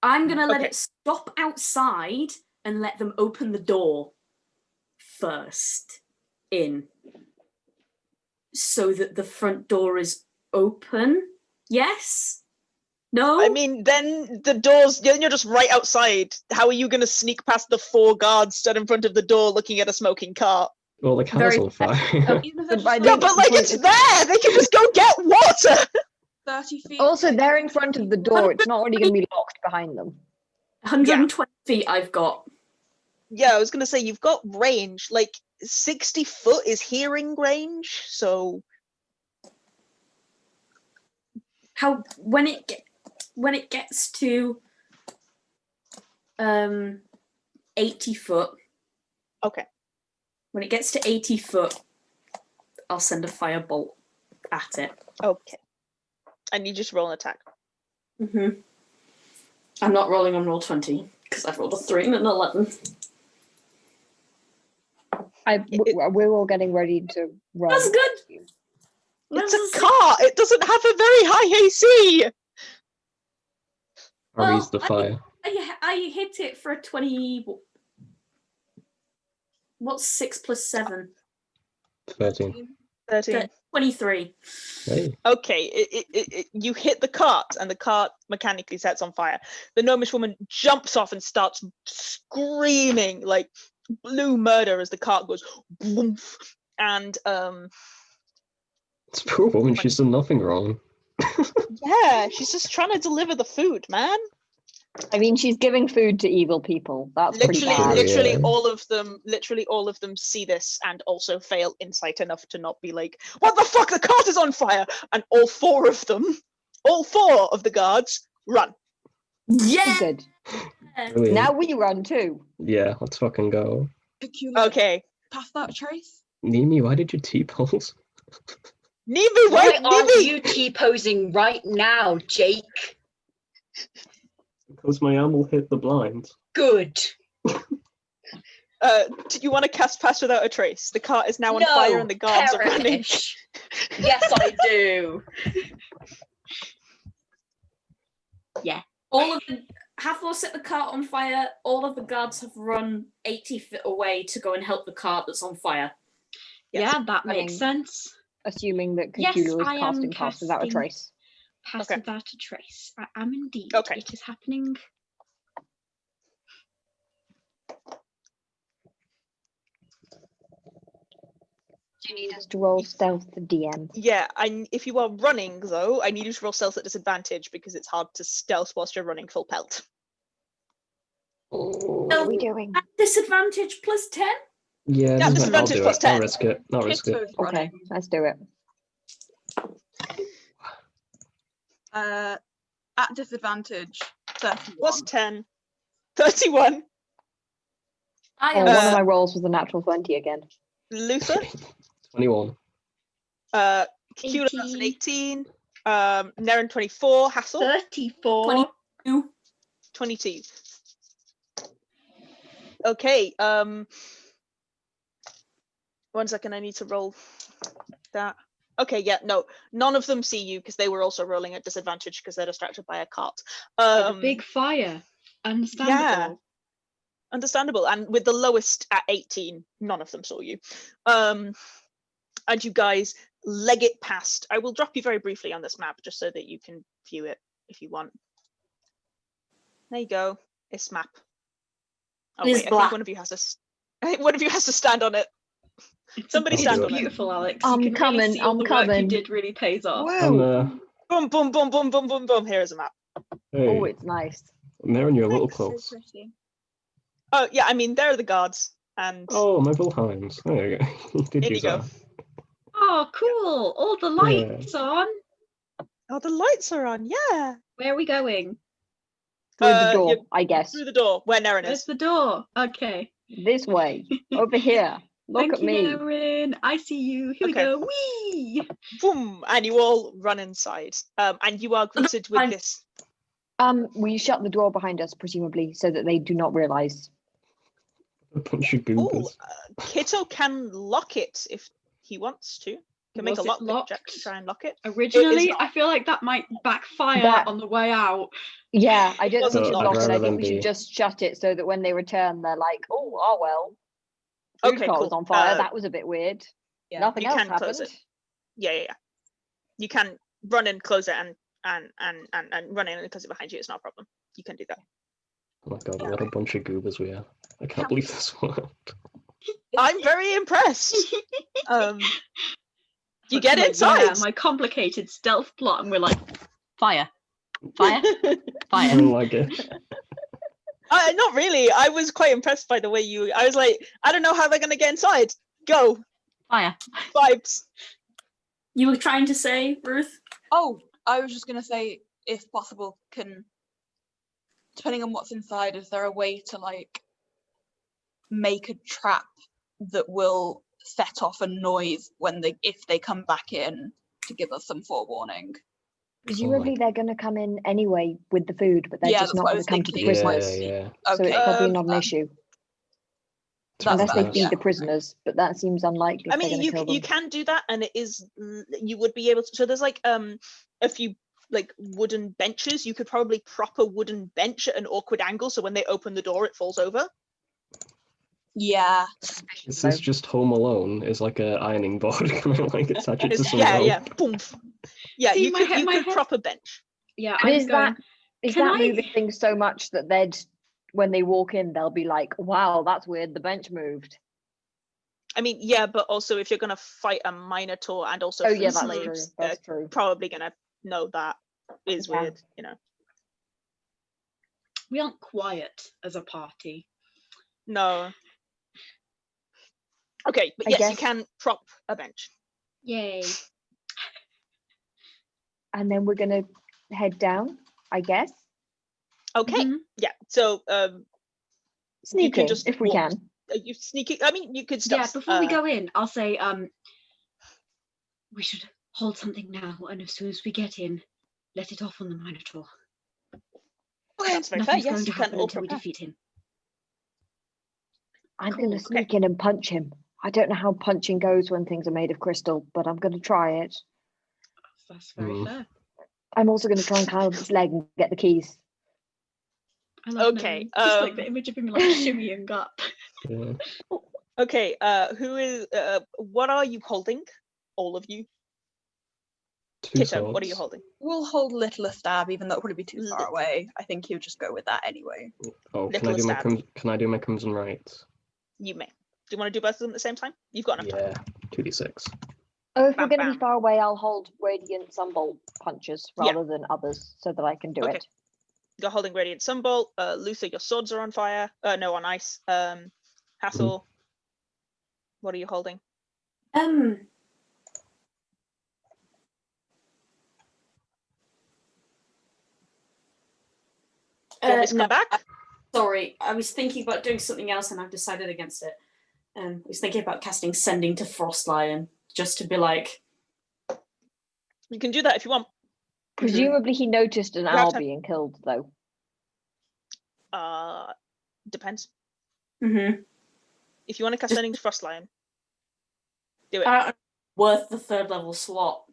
I'm going to let Okay. it stop outside and let them open the door first in, so that the front door is open. Yes? No? I mean, then the doors, then you're just right outside. How are you going to sneak past the 4 guards stood in front of the door looking at a smoking cart? Well, the car's Very- on fire. Even if they're But by just the- Yeah, but like it's there! They can just go get water! 30 feet. Also, they're in front of the door. It's not already going to be locked behind them. 120 feet I've got. Yeah, I was going to say, you've got range. Like, 60 foot is hearing range, so... How when it gets to 80 foot. Okay. When it gets to 80 foot, I'll send a firebolt at it. Okay. And you just roll an attack. Mm-hmm. I'm not rolling on roll 20 because I've rolled a 3 and an 11. We're all getting ready to run. That's good. It's a car! It doesn't have a very high AC! Or Well, ease the fire. I hit it for a 20. What's 6 plus 7? 13. 13. 23. Hey. Okay, you hit the cart, and the cart mechanically sets on fire. The gnomish woman jumps off and starts screaming like blue murder as the cart goes woof. And This poor woman, she's done nothing wrong. yeah, she's just trying to deliver the food, man. I mean, she's giving food to evil people. That's pretty bad. Literally Yeah. all of them see this and also fail insight enough to not be like, what the fuck, the cart is on fire! And all 4 of the guards run. Yeah. Good. Brilliant. Now we run too. Yeah, let's fucking go. Cacula, Okay. pass that trace. Niimi, why did you T-pose? Niimi, Why wait, aren't Niimi! you T-posing right now, Jake? Because my arm will hit the blind. Good. Do you want to cast Pass Without a Trace? The cart is now on fire and the guards are running. perish. Yes, I do. All of the Hathor set the cart on fire. All of the guards have run 80 feet away to go and help the cart that's on fire. Yes. Yeah, that I makes mean- sense. assuming that Yes, Cacula is I am casting Pass Without a casting Trace. Pass Okay. without a trace. I am indeed. Okay. It is happening. Do you need us to roll stealth DM? Yeah, if you are running though, I need you to roll stealth at disadvantage because it's hard to stealth whilst you're running full pelt. What are we doing? At disadvantage plus 10? Yeah, Yeah, I'll disadvantage do plus it. I'll 10. risk it. I'll risk it. Kitto's Okay, running. let's do it. At disadvantage, 31. Plus 10. 31. I Oh, am. one of my rolls was a natural 20 again. Luther. 21. Cacula, that's an 18. Nerin 24. Hathor 34. 22. 22. Okay. 1 second, I need to roll that. Okay, yeah, no, none of them see you because they were also rolling at disadvantage because they're distracted by a cart. The big fire. Understandable. Yeah. Understandable, and with the lowest at 18, none of them saw you. And you guys leg it past. I will drop you very briefly on this map just so that you can view it if you want. There you go. It's map. Oh It's wait, I black. think one of you has to. I think one of you has to stand on it. Somebody It's stand on it. beautiful, Alex. I'm you can coming, really see all I'm the work you coming. did really pays off. I'm, Boom, boom, boom, boom, boom, boom, boom. Here is a map. hey, Oh, it's nice. Nerin, you're a little So close. pretty. Oh yeah, I mean there are the guards, and Oh, my Wilhelms. There you go. You did in you use go. that. Oh, cool. All the lights on. Oh, the lights are on. Yeah. Where are we going? Through the door, you're I guess. Through the door where Nerin Where's is. the door? Okay. This way. Over here. Look Thank at you, me. Nerin. I see you. Here Okay. we go. Whee! Boom, and you all run inside. And you are greeted with Fine. this. We shut the door behind us, presumably, so that they do not realise. A bunch of Oh, goobers. Kitto can lock it if he wants to. Can make a Was it lock check locked? to try and lock it. Originally, not. I feel like that might backfire That- on the way out. Yeah, I don't think we wasn't should locked. lock it. I Rather think than we should be- just shut it so that when they return, they're like, oh well. Food Okay, cart cool. was on fire. That was a bit weird. Yeah. Nothing You else can happened. close it. Yeah. You can run and close it and run in because it's behind you. It's not a problem. You can do that. Oh my god, what a bunch of goobers we are. I can't believe this worked. I'm very impressed. You But get like, inside. yeah, my complicated stealth plot, and we're like, fire, fire, I fire. don't like it. Not really. I was quite impressed by the way I was like, I don't know how they're gonna get inside. Go. Fire. Vibes. You were trying to say, Ruth? Oh, I was just going to say, if possible, depending on what's inside, is there a way to like make a trap that will set off a noise if they come back in to give us some forewarning? Presumably they're going to come in anyway with the food, but they're Yeah, just that's not what I going was to come to the thinking. prisoners. Yeah. So Okay, it's probably Um, not an issue. that's Unless they fair, feed yeah. the prisoners, but that seems unlikely I if they're mean, going to kill them. you can do that, and it is you would be able to. So there's like a few like wooden benches. You could probably prop a wooden bench at an awkward angle, so when they open the door, it falls over. Yeah. Is this just Home Alone? Is like a ironing board kind of like attach it to some rope? Yeah, boom. Yeah, See, you my could head- prop a bench. Yeah, But I is was going. Is Can that I- moving things so much that they'd, when they walk in, they'll be like, wow, that's weird, the bench moved. I mean, yeah, but also if you're gonna fight a minotaur and also Oh free yeah, that's slaves, true. they're That's true. probably gonna know that is Yeah. weird, you know. We aren't quiet as a party. No. Okay, but I yes, you guess- can prop a bench. Yay. And then we're gonna head down, I guess. Okay, Mhm. yeah. So Sneaking, just if we walk- can. are you sneaking? I mean, you could Yeah, stuff. before we go in, I'll say, we should hold something now, and as soon as we get in, let it off on the Minotaur. That's very fair. Nothing's Yes, going to you can happen all until we prepare. defeat him. I'm Cool, gonna okay. sneak in and punch him. I don't know how punching goes when things are made of crystal, but I'm gonna try it. That's very Mm. fair. I'm also gonna try and climb up his leg and get the keys. I love Okay, Nerin. Just like the image of him like shimmying up. Yeah. Okay. Who is? What are you holding? all of you. Two Kitto, what are you swords. holding? We'll hold Little a stab, even though it'll probably be too far Little. away. I think he'll just go with that anyway. Oh, Little a stab. can I do my Crimson Rights? You may. Do you want to do both of them at the same time? You've got enough time. Yeah, 2d6. Oh, if Bam, we're going to bam. be far away, I'll hold Radiant Sunbolt punches Yeah. rather than others so that I can do Okay. it. You're holding Radiant Sunbolt. Luther, your swords are on fire. No, on ice. Hathor, what are you holding? Do you want me to no, come back? Sorry, I was thinking about doing something else and I've decided against it. I was thinking about casting Sending to Frost Lion, just to be like, You can do that if you want. Presumably he noticed an have owl to- being killed, though. Depends. mm-hmm. If you want to cast Sending to Frostlion, do it. Worth the 3rd level slot.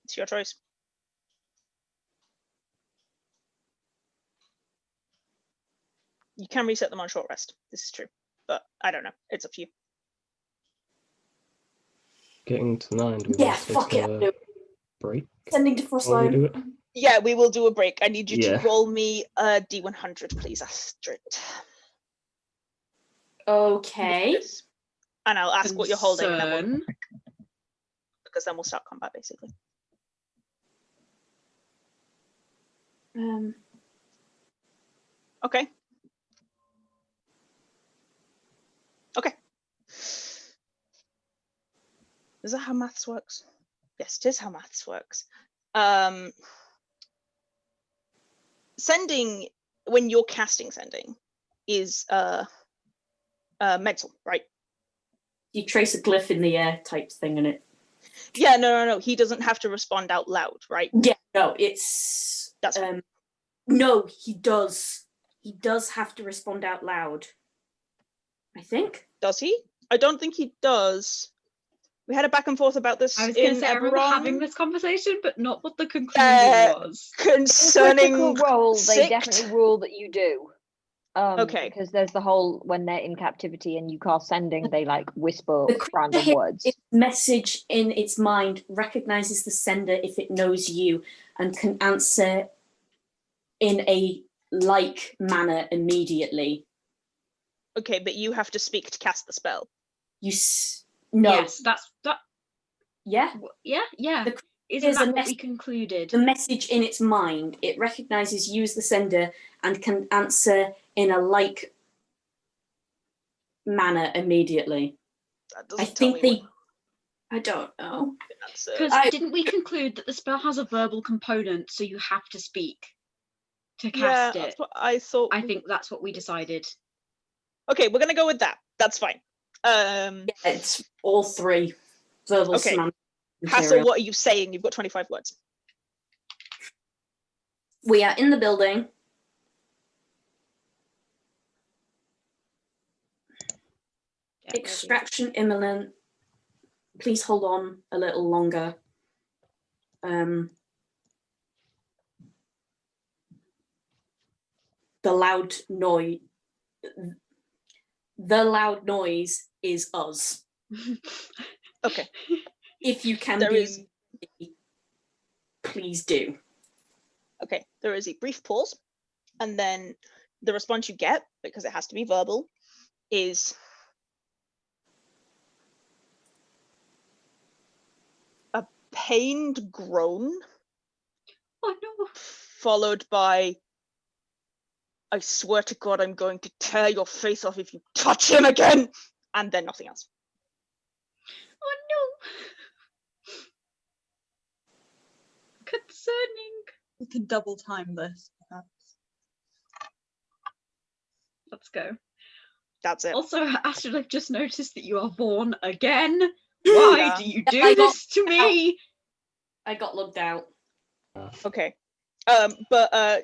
It's your choice. You can reset them on short rest. This is true, but I don't know. It's up to you. Getting to 9. Do we Yeah, want to fuck take it. a No. break? Sending to Frost While we Lion. do it? Yeah, we will do a break. I need you Yeah. to roll me a D100, please, Astrid. Okay. Yes. And I'll ask what you're holding, and then we'll, Concern. because then we'll start combat, basically. Okay. Okay. Is that how maths works? Yes, it is how maths works. Sending, when you're casting Sending, is mental, right? You trace a glyph in the air type thing in it. Yeah, no. He doesn't have to respond out loud, right? Yeah, no, it's That's fine. no, he does. He does have to respond out loud. I think. Does he? I don't think he does. We had a back and forth about this I was going in to say, I remember Eberron having this conversation, but not what the conclusion was. concerning In Critical Role, they Sict. definitely rule that you do. Okay. Because there's the whole, when they're in captivity and you cast Sending, they like whisper The creature random hears words. its message in its mind, recognizes the sender if it knows you, and can answer in a like manner immediately. Okay, but you have to speak to cast the spell. No. Yes, that's that. Yeah. Yeah. The- Isn't here's a that what we message- concluded? The message in its mind, it recognizes you as the sender and can answer in a like manner immediately. That I doesn't tell think me I don't know. that's Because didn't we conclude that the spell has a verbal component, so you have to speak to yeah, cast it? that's what I thought. I think that's what we decided. Okay, we're gonna go with that. That's fine. It's all 3 verbal Okay. semantic Hassel, material. what are you saying? You've got 25 words. We are in the building. Get ready. Extraction imminent. Please hold on a little longer. The loud noise. The loud noise is us. Okay. If you can There be, is- please do. Okay, there is a brief pause, and then the response you get, because it has to be verbal, is a pained groan, Oh no! followed by, I swear to God, I'm going to tear your face off if you touch him again, and then nothing else. Oh no! Concerning. We could double time this, perhaps. Let's go. That's it. Also, Astrid, I've just noticed that you are born again. Why Yeah. do you I do got this to me? I got logged out. Okay. Cacula,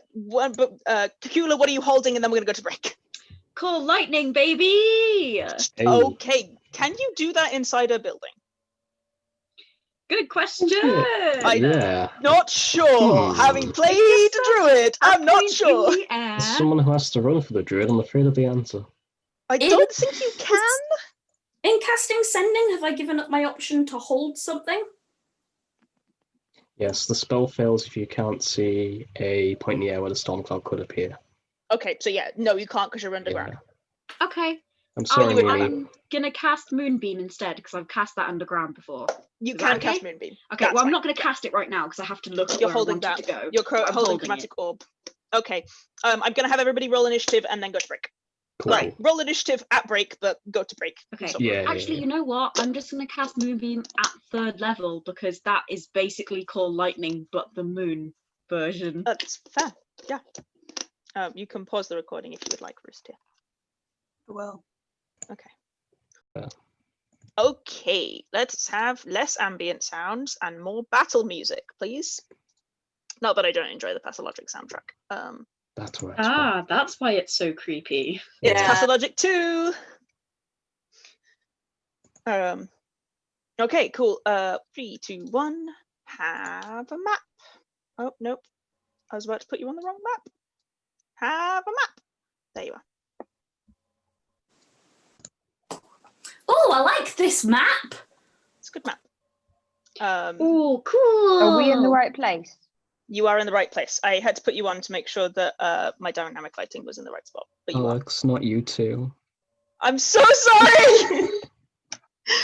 what are you holding? And then we're gonna go to break. Call lightning, baby! Hey, Okay. Can you do that inside a building? Good question. yeah. Not sure. Hmm. Having played Druid, I'm not sure. As someone who has to roll for the druid, I'm afraid of the answer. I It don't think you can. In casting sending, have I given up my option to hold something? Yes, the spell fails if you can't see a point in the air where the storm cloud could appear. Okay, so yeah, no, you can't because you're underground. Yeah. Okay. I'm sorry, would- Niimi. I'm gonna cast Moonbeam instead because I've cast that underground before. You Is that can cast okay? Moonbeam. Okay, That's well, I'm fine. not gonna cast it right now because I have to look at You're where I holding want that. it to go. You're I'm holding it. chromatic orb. Okay. I'm gonna have everybody roll initiative and then go to break. Cool. Right. Roll initiative at break, but go to break. Okay. So- Yeah. Actually, you know what? I'm just gonna cast Moonbeam at 3rd level because that is basically called lightning, but the moon version. That's fair. Yeah. You can pause the recording if you would like, Ruth. Well, Okay. Yeah. Okay, let's have less ambient sounds and more battle music, please. Not that I don't enjoy the Pathologic soundtrack. That's where it's from. Ah, that's why it's so creepy. It's Yeah. Pathologic 2. Okay, cool. 3, 2, 1. Have a map. Oh, nope. I was about to put you on the wrong map. Have a map. There you are. Oh, I like this map. It's a good map. Oh, cool. Are we in the right place? You are in the right place. I had to put you on to make sure that my dynamic lighting was in the right spot. But you are. Aleks, not you too. I'm so sorry.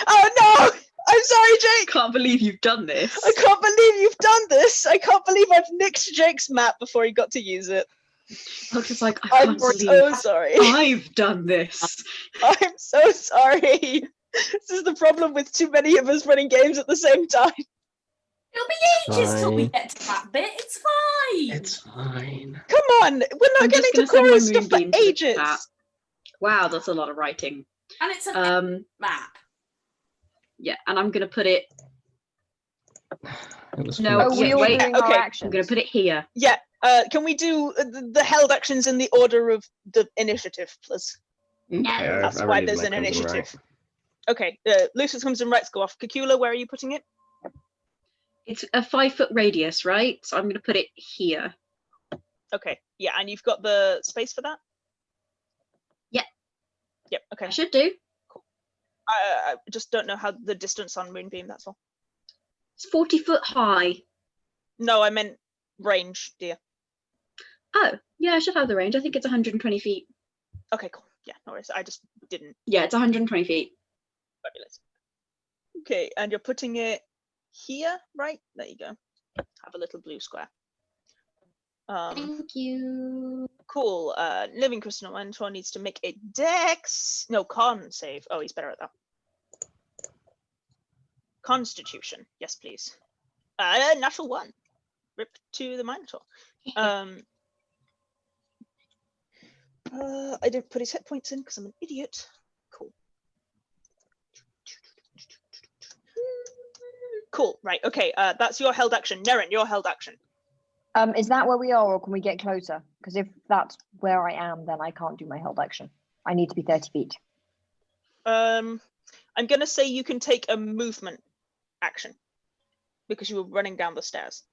Oh no! I'm sorry, Jake. Can't believe you've done this. I can't believe you've done this. I can't believe I've nicked Jake's map before he got to use it. I was just like, I I'm can't believe so sorry. I've done this. I'm so sorry. This is the problem with too many of us running games at the same time. It'll be ages till we Fine. get to that bit. It's fine. It's fine. Come on, we're not I'm just getting to gonna send my chorus stuff for moonbeam to the ages. chat. Wow, that's a lot of writing. And it's a map. Yeah, and I'm gonna put it. It was No, Oh, fun. we yeah, all wait, doing our okay. actions. I'm gonna put it here. Yeah. Can we do the held actions in the order of the initiative, please? No. Okay, That's I why already did there's my an crimson initiative. right. Okay. Lucius comes and rights go off. Cacula, where are you putting it? It's a 5-foot radius, right? So I'm gonna put it here. Okay. Yeah, and you've got the space for that? Yeah. Yep. Okay. I should do. I just don't know how the distance on Moonbeam, that's all. It's 40 foot high. No, I meant range, dear. Oh, yeah, I should have the range. I think it's 120 feet. Okay, cool. Yeah, no worries. I just didn't. Yeah, it's 120 feet. Fabulous. Okay, and you're putting it here, right? There you go. Have a little blue square. Thank you. Cool. Living Crystal Mentor needs to make a dex. No, con save. Oh, he's better at that. Constitution. Yes, please. Natural 1. Rip to the Minotaur. I didn't put his hit points in because I'm an idiot. Cool. Cool. Right. Okay. That's your held action. Nerin, your held action. Is that where we are, or can we get closer? Because if that's where I am, then I can't do my held action. I need to be 30 feet. I'm gonna say you can take a movement action because you were running down the stairs.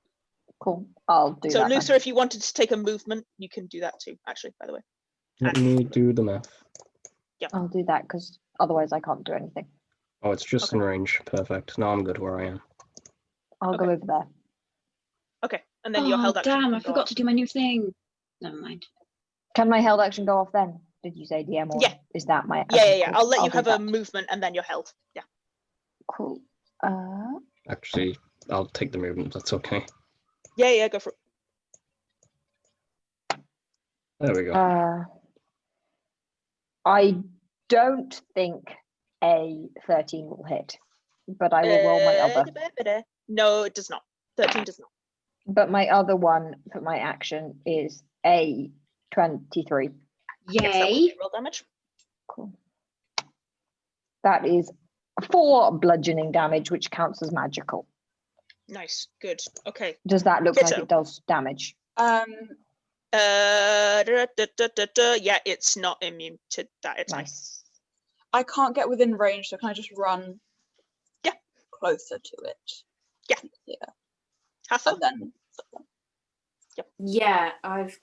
Cool. I'll do So, that. Lucer, if you wanted to take a movement, you can do that too. Actually, by the way. Let me do the math. I'll do that because otherwise I can't do anything. Oh, it's just in range. Perfect. Now I'm good where I am. I'll go Okay. over there. Okay, and then your held action. Damn, can I go forgot off. to do my new thing. Never mind. Can my held action go off then? Did you say DM or Yeah. is that my? Yeah, okay, yeah. cool. I'll let you do have a that. movement and then you're held. Yeah. Cool. Actually, I'll take the movement. That's okay. Yeah, go for it. There we go. I don't think a 13 will hit, but I will roll my other. No, it does not. 13 does not. But my other one for my action is a 23. Yes, that will Yay. be roll damage. Cool. That is 4 bludgeoning damage, which counts as magical. Nice. Good. Okay. Does that look like Kitto. it does damage? Yeah, it's not immune to that. It's nice. Nice. I can't get within range, so can I just run? Yeah. Closer to it. Yeah. Hathor? And then Yeah, I've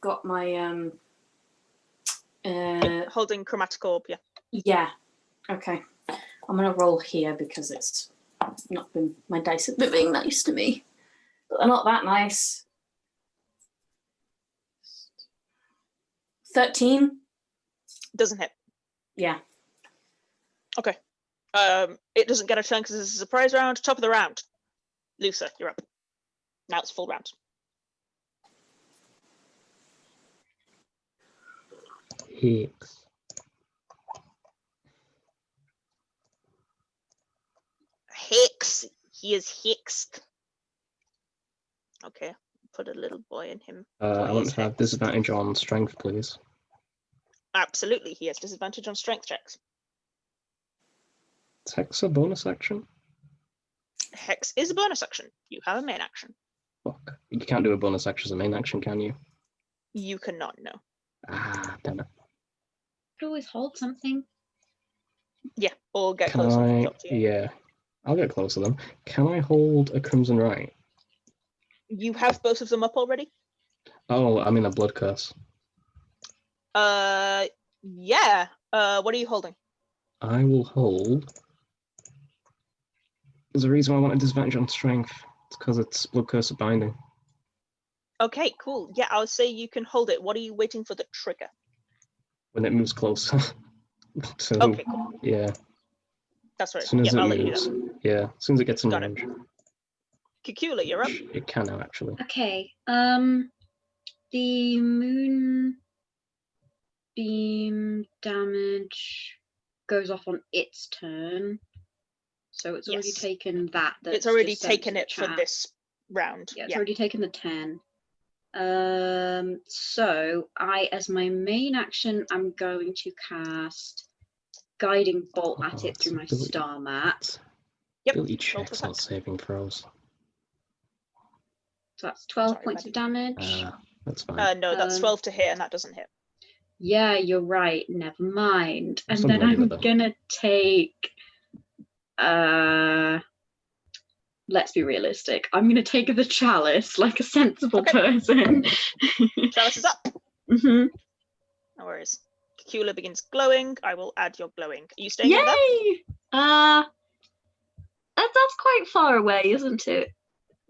got my Holding chromatic orb, yeah. yeah. Okay. I'm gonna roll here because it's not been, my dice have been being nice to me. But they're not that nice. 13? Doesn't hit. Yeah. Okay. It doesn't get a turn because this is a surprise round. Top of the round. Lusa, you're up. Now it's full round. Hicks. Hicks. He is hixed. Okay. Put a little boy in him. I Boy want is to have hexed. disadvantage on strength, please. Absolutely. He has disadvantage on strength checks. Is Hex a bonus action? Hex is a bonus action. You have a main action. Fuck. You can't do a bonus action as a main action, can you? You cannot know. Ah, damn it. Could always hold something. Yeah, or get Can closer. I? It's up to you. Yeah. I'll get closer then. Can I hold a Crimson Right? You have both of them up already? Oh, I'm in a Blood Curse. Yeah. What are you holding? I will hold. There's a reason why I want a disadvantage on strength. It's because it's Blood Curse of Binding. Okay, cool. Yeah, I'll say you can hold it. What are you waiting for the trigger? When it moves closer. So, Okay, cool. yeah. That's right. As soon as Yeah, it I'll let you do moves. that. Yeah, as soon as it gets in Got it. range. Cacula, you're up. It can now, actually. Okay. The moonbeam damage goes off on its turn, so it's already Yes. taken that. That's It's already just sent taken to the it for chat. this round. Yeah, it's already taken the 10. So I, as my main action, I'm going to cast Guiding Bolt at it through my star mat. Yep. Ability roll to checks, not attack. saving throws. So that's 12 Sorry, points of damage. That's fine. No, that's Um, 12 to hit, and that doesn't hit. Yeah, you're right. Never mind. And Something then I'm regular, though. gonna take. Let's be realistic. I'm gonna take the chalice like a sensible Okay. person. Chalice is up. hmm No worries. Cacula begins glowing. I will add your glowing. Are you staying over there? Yay! That's quite far away, isn't it?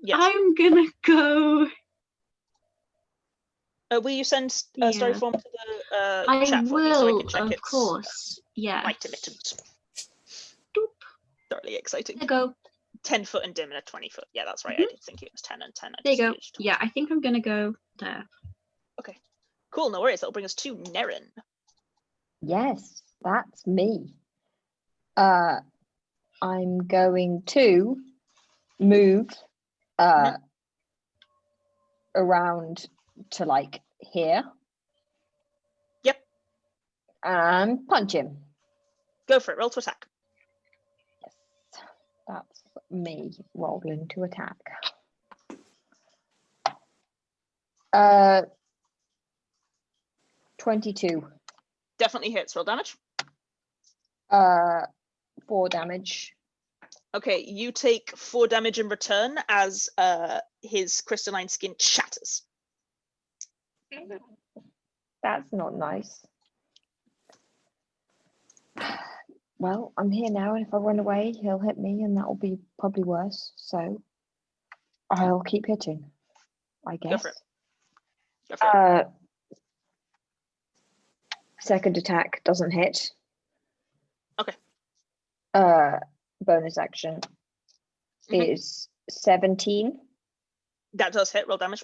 Yes. I'm gonna go. Will you send Yeah. story form to the I chat for me so I will, can check of its course. Yeah. light emittance? Doop. Thoroughly exciting. There you go. 10 foot and dim and a 20 foot. Yeah, that's right. Mhm. I did think it was 10 and 10. I There you just go. needed to Yeah, I think I'm gonna go there. Cool, no worries. That'll bring us to Nerin. Yes, that's me. I'm going to move around to like here. Yep. And punch him. Go for it. Roll to attack. Yes, that's me rolling to attack. 22. Definitely hits. Roll damage. 4 damage. Okay, you take 4 damage in return as his crystalline skin shatters. That's not nice. Well, I'm here now, and if I run away, he'll hit me, and that'll be probably worse. So I'll keep hitting, I guess. Go for it. Go for it. Second attack doesn't hit. Okay. Bonus action is 17. That does hit. Roll damage.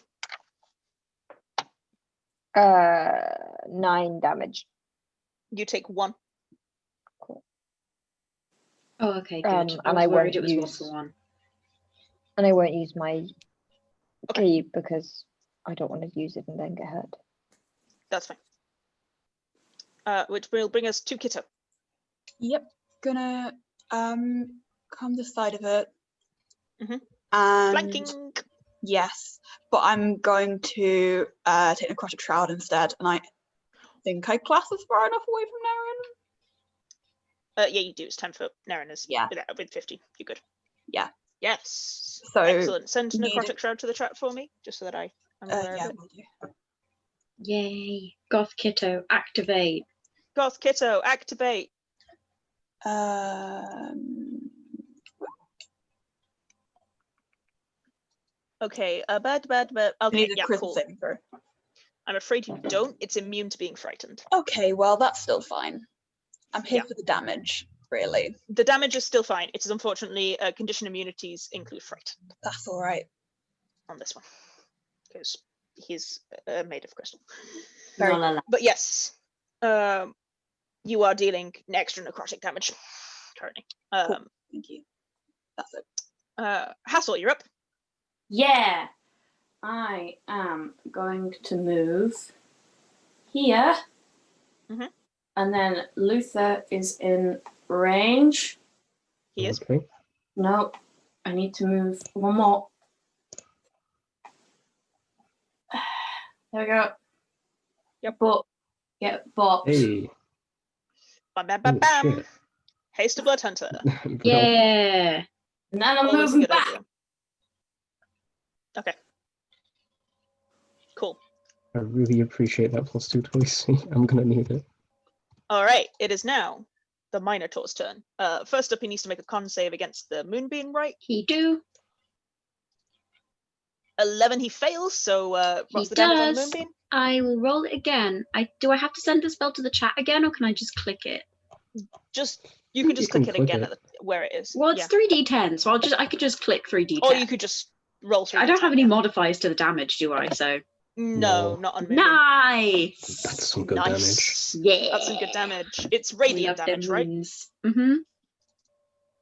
9 damage. You take 1. Oh, okay, good. And I I was worried won't it was use- 1-1. And I won't use my Okay. key because I don't want to use it and then get hurt. That's fine. Which will bring us to Kitto. Yep, gonna come this side of it. Mhm. And Flanking. yes, but I'm going to take the necrotic shroud instead, and I think I class this far enough away from Nerin. Yeah, you do. It's 10 foot. Nerin is Yeah. with 50. You're good. Yeah. Yes. So Excellent. Send need necrotic it- shroud to the chat for me, just so that I'm aware yeah, of it. will do. Yay. Goth Kitto, activate. Goth Kitto, activate. Okay, but okay, Need a yeah, critical cool. saving throw. I'm afraid you don't. It's immune to being frightened. Okay, well that's still fine. I'm here Yeah. for the damage, really. The damage is still fine. It is unfortunately condition immunities include frightened That's all right. on this one because he's made of crystal. Not allowed. But yes, you are dealing extra necrotic damage currently. Thank you. That's it. Hathor, you're up. Yeah, I am going to move here. Mhm. And then Luther is in range. He is. Okay. No, I need to move one more. There we go. Yep. Get bopped. Hey. Bam, bam, bam, Holy bam. shit. Haste to Blood Hunter. Well, Yeah. And then I'm Always a moving good back. idea. Okay. Cool. I really appreciate that +2 twice. I'm gonna need it. All right. It is now the Minotaur's turn. First up, he needs to make a con save against the Moonbeam, right? He do. 11, he fails. So what's He the damage on the does. Moonbeam? I will roll it again. Do I have to send the spell to the chat again, or can I just click it? Just you can just You can click it click again it. at Well, it's yeah. 3d10, so I could just click 3d10. Or you could just roll through. I don't have any modifiers to the damage, do I? So No, No. not on Moonbeam. nice. That's some good damage. Nice. Yeah. That's some good damage. It's We radiant love them damage, right? moons. Mm-hmm.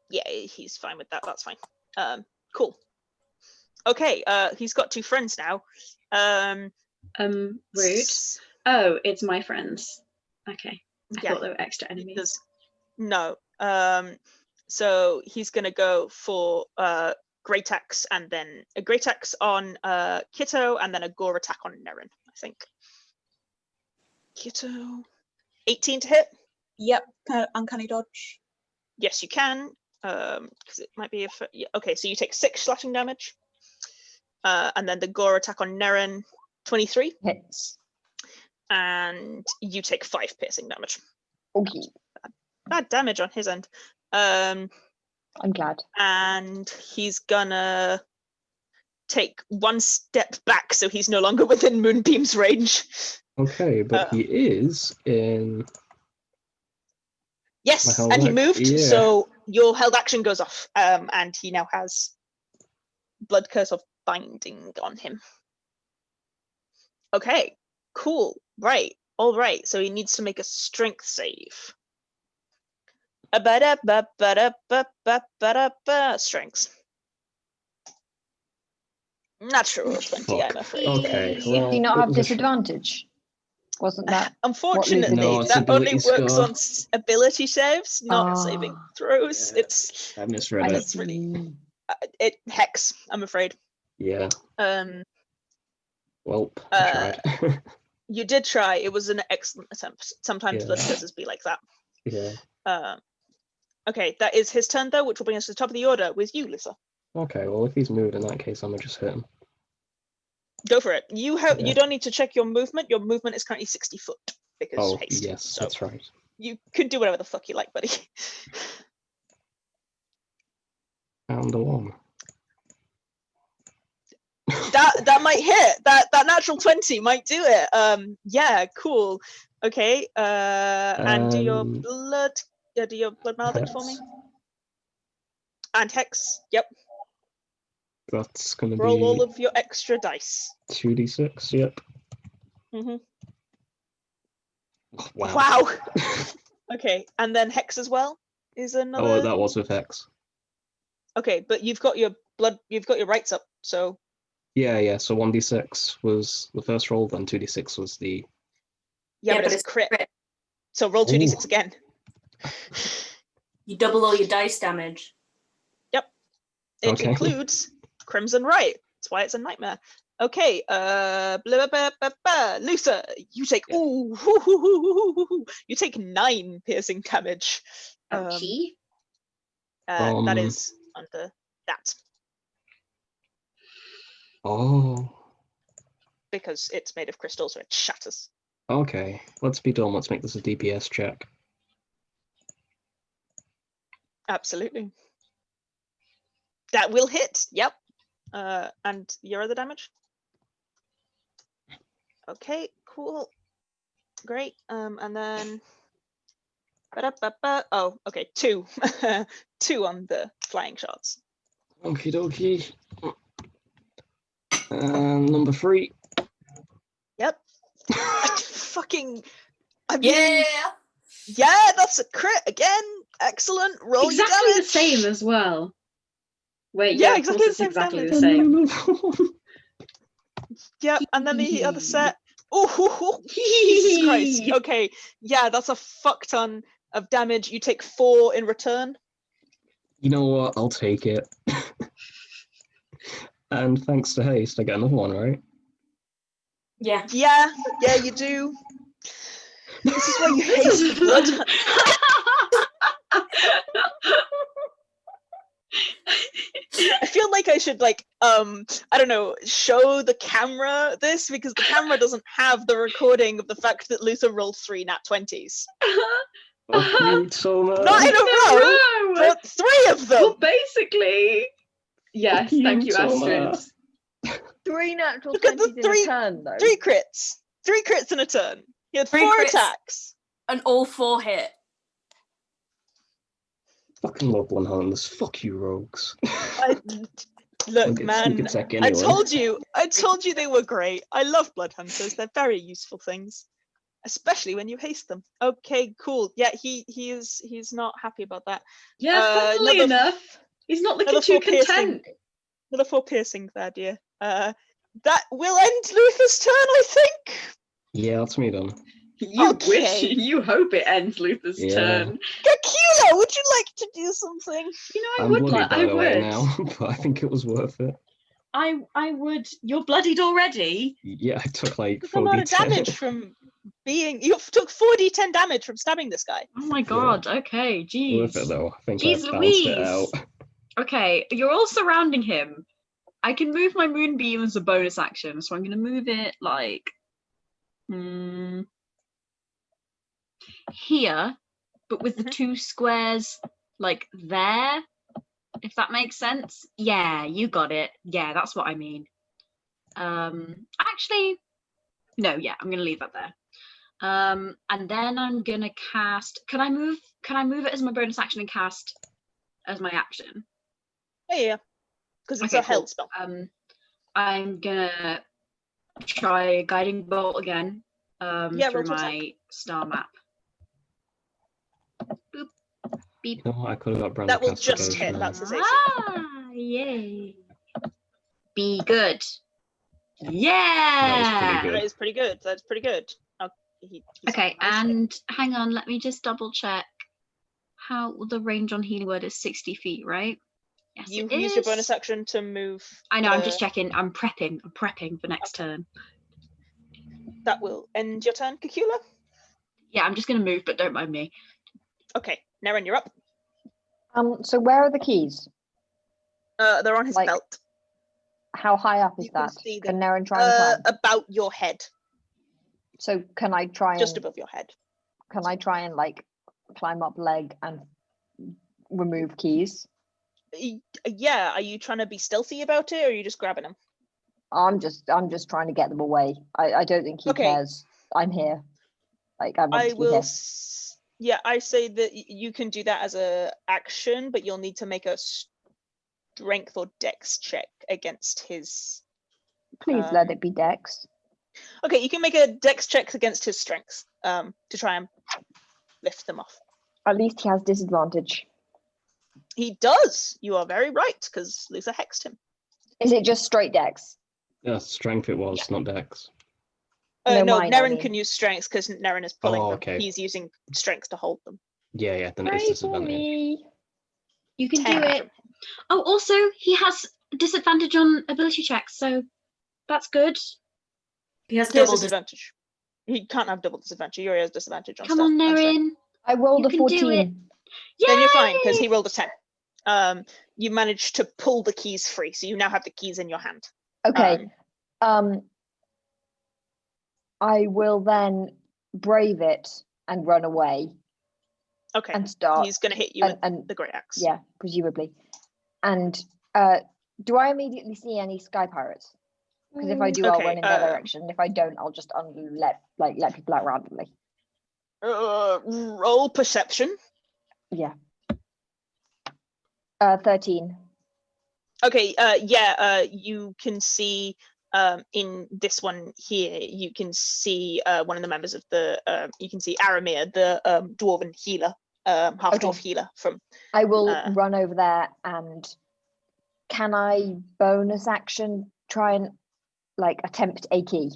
Yeah, he's fine with that. That's fine. Cool. Okay, he's got 2 friends now. Rude. Oh, it's my friends. Okay. I Yeah, thought they were extra enemies. no. So he's gonna go for Great Axe and then a Great Axe on Kitto and then a Gore attack on Nerin, I think. Kitto. 18 to hit? Yep, kind of uncanny dodge. Yes, you can. Because it might be yeah, okay, so you take 6 slashing damage. And then the Gore attack on Nerin, 23. Hits. And you take 5 piercing damage. Okay, Bad damage on his end. I'm glad. And he's gonna take 1 step back, so he's no longer within Moonbeam's range. Okay, but he is in. Yes, Well, and he like, moved, yeah. so your held action goes off, and he now has Blood Curse of Binding on him. Okay, cool. Right, all right. So he needs to make a strength save. Strengths. Natural 20, I'm Fuck. afraid. Okay, Do well. you not it have was a disadvantage? Wasn't that Unfortunately, No, it's that only ability works score. on ability saves, not saving throws. Yeah. It's I misread I it. it's really see. it hex, I'm afraid. Yeah. Well, I tried. You did try. It was an excellent attempt. Sometimes Yeah. blood curses be like that. Yeah. Okay, that is his turn though, which will bring us to the top of the order with you, Lisa. Okay, well, if he's moved in that case, I'm gonna just hit him. Go for it. You Yeah. don't need to check your movement. Your movement is currently 60 foot because Oh, haste. yes, So that's right. you could do whatever the fuck you like, buddy. And a 1. that might hit. That natural 20 might do it. Yeah, cool. Okay. And do your blood maledict for me. Hex. And hex. Yep. That's gonna Roll be all of your extra dice. 2d6, yep. Mm-hmm. Wow. Wow. Okay, and then hex as well is another. Oh, that was with hex. Okay, but you've got your rights up, so. Yeah, so 1d6 was the first roll, then 2d6 was the... Yeah, but it's crit. So roll 2d6 again. You double all your dice damage. Yep. It Okay. includes Crimson Right. That's why it's a nightmare. Okay, Lusa, you take you take 9 piercing damage. Ouchie. That is under that. Oh. Because it's made of crystal, so it shatters. Okay, let's be done. Let's make this a DPS check. Absolutely. That will hit. Yep. And your other damage? Okay, cool. Great. And then oh, okay, 2. 2 on the flying shots. Okie dokie. Number 3. Yep. Fucking I mean, Yeah. yeah, that's a crit again. Excellent. Roll your Exactly the damage. same as well. Wait, Yeah, yeah, of exactly course the it's same exactly damage. the same. Another one. Yep, and then the other set. Oh, Jesus Christ. Okay, yeah, that's a fuck ton of damage. You take 4 in return. You know what? I'll take it. And thanks to haste, I get another one, right? Yeah. Yeah, you do. This is why you haste blood. I feel like I should I don't know, show the camera this because the camera doesn't have the recording of the fact that Luther rolled 3 nat 20s. Fuck you, Soma. Not in a row, but 3 of them. Well, basically, yes, Fuck thank you, you, Soma. Astrid. 3 natural Look at the 20s in a turn, though. 3 crits. 3 crits in a turn. He had 4 3 crits. attacks. And all 4 hit. Fucking love Bloodhunters. Fuck you, rogues. Look, Sneak man, attack I anyway. told you they were great. I love blood hunters. They're very useful things, especially when you haste them. Okay, cool. Yeah, he's not happy about that. Yes, funnily another- enough, he's not looking another too 4 piercing. content. Another 4 piercing there, dear. That will end Luther's turn, I think. Yeah, that's me done. You wish, Okay. you hope it ends Luther's Yeah. turn. Cacula, would you like to do something? You know, I I'm would bloody, like, by I the way, would. now, but I think it was worth it. I would. You're bloodied already. Yeah, I took like That's a lot of 4d10. damage from being. You took 4d10 damage from stabbing this guy. Oh my god. Okay, jeez. Worth it though. I think Jeez I balanced it Louise. out. Okay, you're all surrounding him. I can move my moonbeam as a bonus action, so I'm going to move it like here, but with the 2 squares like there, if that makes sense. Yeah, you got it. Yeah, that's what I mean. Actually, no, yeah, I'm going to leave that there. And then I'm going to cast. Can I move it as my bonus action and cast as my action? Yeah, because it's Okay, a held cool. spell. I'm gonna try guiding bolt again Yeah, through roll to attack. my star map. Boop. Beep. You know what? I could have got Brandon That will just hit. Castigation. That's his AC. Ah, yay! Be good. That Yeah. Good. That is pretty good. That's pretty good. Oh, he's Okay, nice hit. and hang on, let me just double check. How the range on healing word is 60 feet, right? Yes, You it use your is. bonus action to move. I know. I'm the- just checking. I'm prepping for next turn. That will end your turn, Cacula. Yeah, I'm just gonna move, but don't mind me. Okay, Nerin, you're up. So where are the keys? They're on his Like, belt. How high up is You can that? see Can them. Nerin try and climb? About your head, So can I try just and above your head. like climb up leg and remove keys? Yeah, are you trying to be stealthy about it, or are you just grabbing them? I'm just trying to get them away. I don't think he Okay. cares. I'm here. Like I'm I obviously will. here. Yeah, I say that you can do that as a action, but you'll need to make a strength or dex check against his. Please let it be Dex. Okay, you can make a dex check against his strengths to try and lift them off. At least he has disadvantage. He does. You are very right, because Luther hexed him. Is it just straight Dex? Yeah, strength it was, not dex. No, No, mine, I Nerin mean. can use strengths because Nerin is pulling Oh, them. okay. He's using strengths to hold them. Yeah, then it is Pray for disadvantage. me. You can 10 do it. from him. Oh, also, he has disadvantage on ability checks, so that's good. He has He has double disadvantage. He can't have double disadvantage. He already has disadvantage on Come on, strength. Nerin. I rolled You a can do 14. it. Then you're fine because he Yay! rolled a 10. You managed to pull the keys free, so you now have the keys in your hand. Okay. I will then brave it and run away. Okay. and start. He's gonna hit you with and the great axe. yeah, presumably. And do I immediately see any sky pirates? Because if I do, I'll run in their direction. If I don't, I'll just let people out randomly. Roll perception. Yeah. 13. Okay. You can see in this one here. You can see one of the members of the. You can see Aramir, the dwarven healer, half dwarf healer from. I will run over there, and can I bonus action try and attempt a key?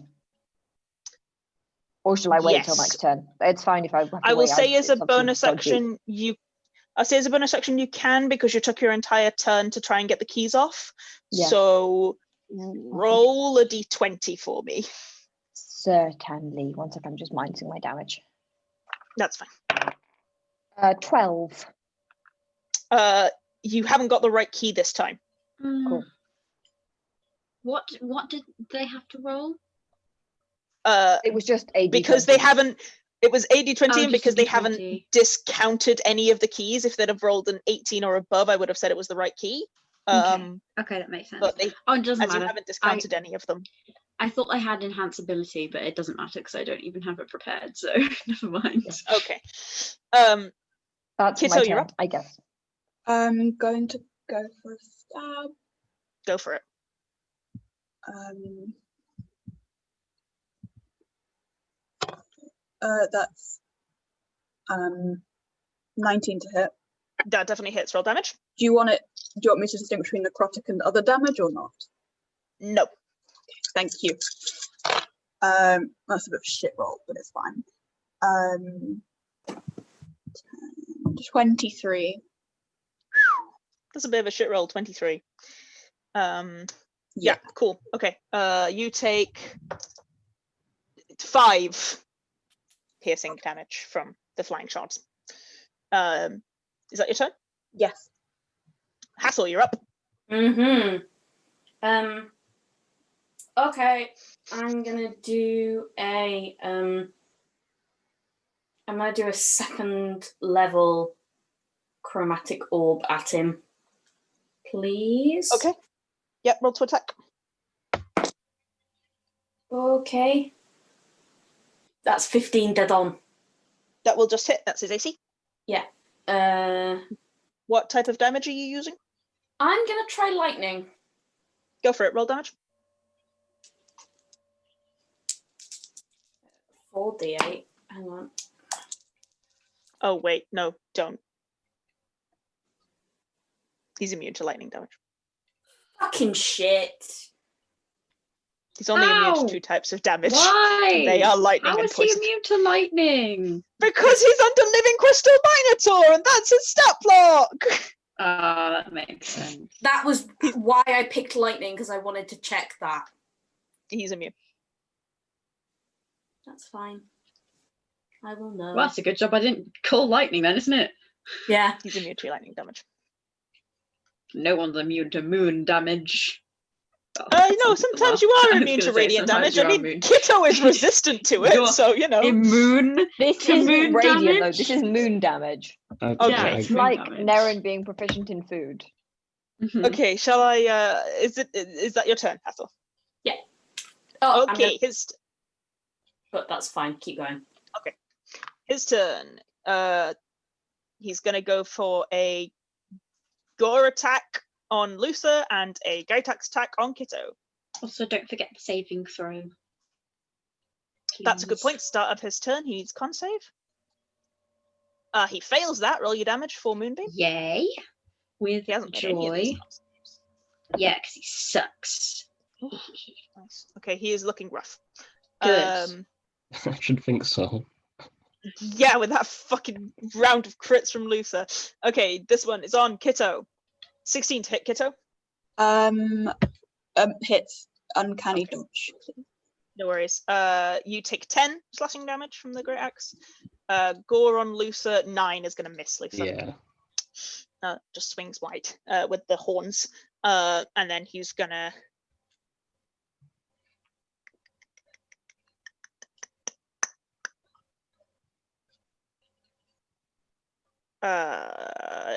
Or shall I wait till Yes. next turn? It's fine if I have to I will wait. say as a it's obviously bonus dodgy. action, I'll say as a bonus action you can, because you took your entire turn to try and get the keys off. Yeah. So roll a d20 for me. Certainly. One second, I'm just minusing my damage. That's fine. 12. You haven't got the right key this time. Cool. What did they have to roll? It was just a because they haven't. It was AD20, Oh, and just because a they D20. haven't discounted any of the keys. If they'd have rolled an 18 or above, I would have said it was the right key. Okay, that makes sense. But they, Oh, it doesn't as matter. you haven't discounted any of them. I thought I had enhance ability, but it doesn't matter because I don't even have it prepared. So never mind. Okay. That's Kitto, my you're turn, up. I guess. I'm going to go for a stab. Go for it. That's 19 to hit. That definitely hits. Roll damage. Do you want me to distinguish between necrotic and other damage or not? No. Thank you. That's a bit of a shit roll, but it's fine. 23. That's a bit of a shit roll. 23. Yeah. Cool. Okay. You take 5 piercing damage from the flying shards. Is that your turn? Yes. Hathor, you're up. Okay, I'm gonna do I'm gonna do a second level chromatic orb at him, please. Okay. Yep. Roll to attack. Okay. That's 15 dead on. That will just hit. That's his AC. Yeah. What type of damage are you using? I'm gonna try lightning. Go for it. Roll damage. 4d8. Hang on. Oh wait, no, don't. He's immune to lightning damage. Fucking shit. He's only immune Ow! to 2 types of damage. Why? They are lightning How and is he poison. immune to lightning? Because he's under Living Crystal Minotaur, and that's his stat block. Ah, that makes sense. That was why I picked lightning, because I wanted to check that. He's immune. That's fine. I will know. Well, that's a good job I didn't call lightning then, isn't it? Yeah. He's immune to lightning damage. No one's immune to moon damage. No, sometimes you are immune to radiant damage. I mean, Kitto is resistant to it, so you know. Immune. This To isn't moon radiant though. damage? This is moon damage. Okay. Yeah, It's moon like damage. Nerin being proficient in food. Mhm. Okay, shall I? Is that your turn, Hathor? Yeah. Oh, Okay, but that's fine. Keep going. his turn. He's gonna go for a gore attack on Lusa and a Gaitax attack on Kitto. Also, don't forget the saving throw. That's a good Please. point. Start of his turn. He needs con save. He fails that. Roll your damage for Moonbeam. Yay. With He hasn't made any of these joy. con saves. Yeah, because he sucks. Nice. Okay, he is looking rough. Good. I should think so. Yeah, with that fucking round of crits from Lusa. Okay, this one is on Kitto. 16 to hit Kitto. Hits. Uncanny dodge. No worries. You take 10 slashing damage from the Great Axe. Gore on Lusa, 9 is going to miss Lusa. Yeah. Just swings wide with the horns. And then he's going to...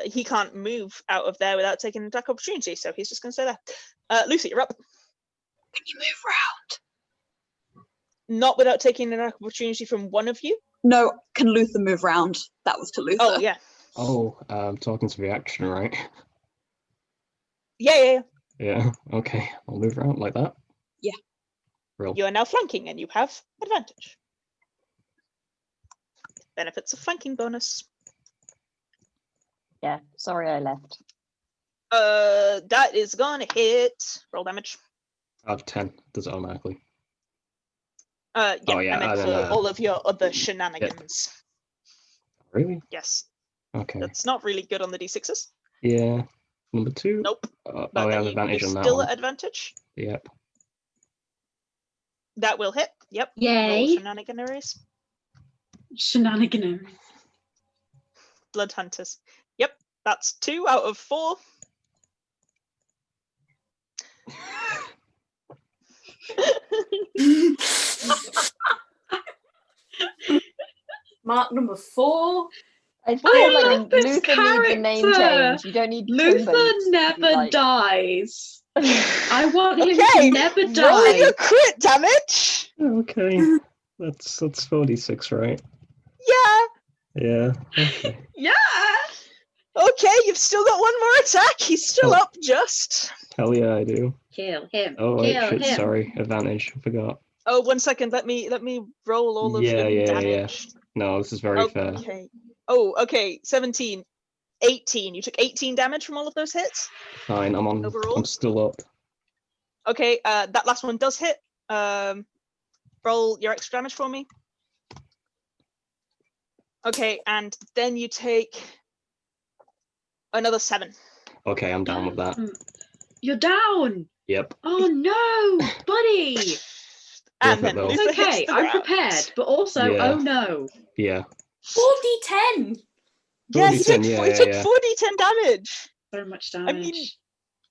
he can't move out of there without taking an attack opportunity, so he's just going to stay there. Lucy, you're up. Can you move around? Not without taking an attack opportunity from one of you. No, can Luther move round? That was to Luther. Oh yeah, Oh, talking to the action, right? yeah. Yeah, okay. I'll move around like that. Yeah. Real. You are now flanking, and you have advantage. Benefits of flanking bonus. Yeah, sorry I left. That is gonna hit. Roll damage. I have 10. Does it automatically? Yeah, Oh, yeah, I meant and for then, all of your other shenanigans. Really? Yes, Okay. that's not really good on the d6s. Yeah. Number 2? Nope. Oh, But I then have you're advantage on that still one. at advantage. Yep. That will hit. Yep. Roll Yay. shenaniganeries. Shenaniganery. Blood hunters. Yep. That's 2 out of 4. Mark number 4. I I feel like love this Luther needs a name character. change. You don't need Luther Kimbo to be never like... dies. I want him Okay, to never roll die. your crit damage. Okay. That's 46, right? Yeah. Yeah. Okay. Yeah. Okay, you've still got one more attack. He's still Oh. up just. Hell yeah, I do. Kill him. Oh wait, Kill shit, him. sorry. Advantage. I forgot. Oh, 1 second. Let me roll all of Yeah, them yeah. damage. No, this is very fair. Okay. Oh, okay. 17, 18. You took 18 damage from all of those hits. Fine, Overall? I'm still up. Okay, that last one does hit. Roll your extra damage for me. Okay, and then you take another 7. Okay, I'm down with that. You're down. Yep. Oh no, buddy. And Worth then it, though. Luther It's okay. hits the I'm ground. prepared, but also, Yeah. oh no. Yeah. 4d10. Yeah, he 4d10, took, yeah, he yeah, took yeah. 4d10 damage. So much I damage. mean,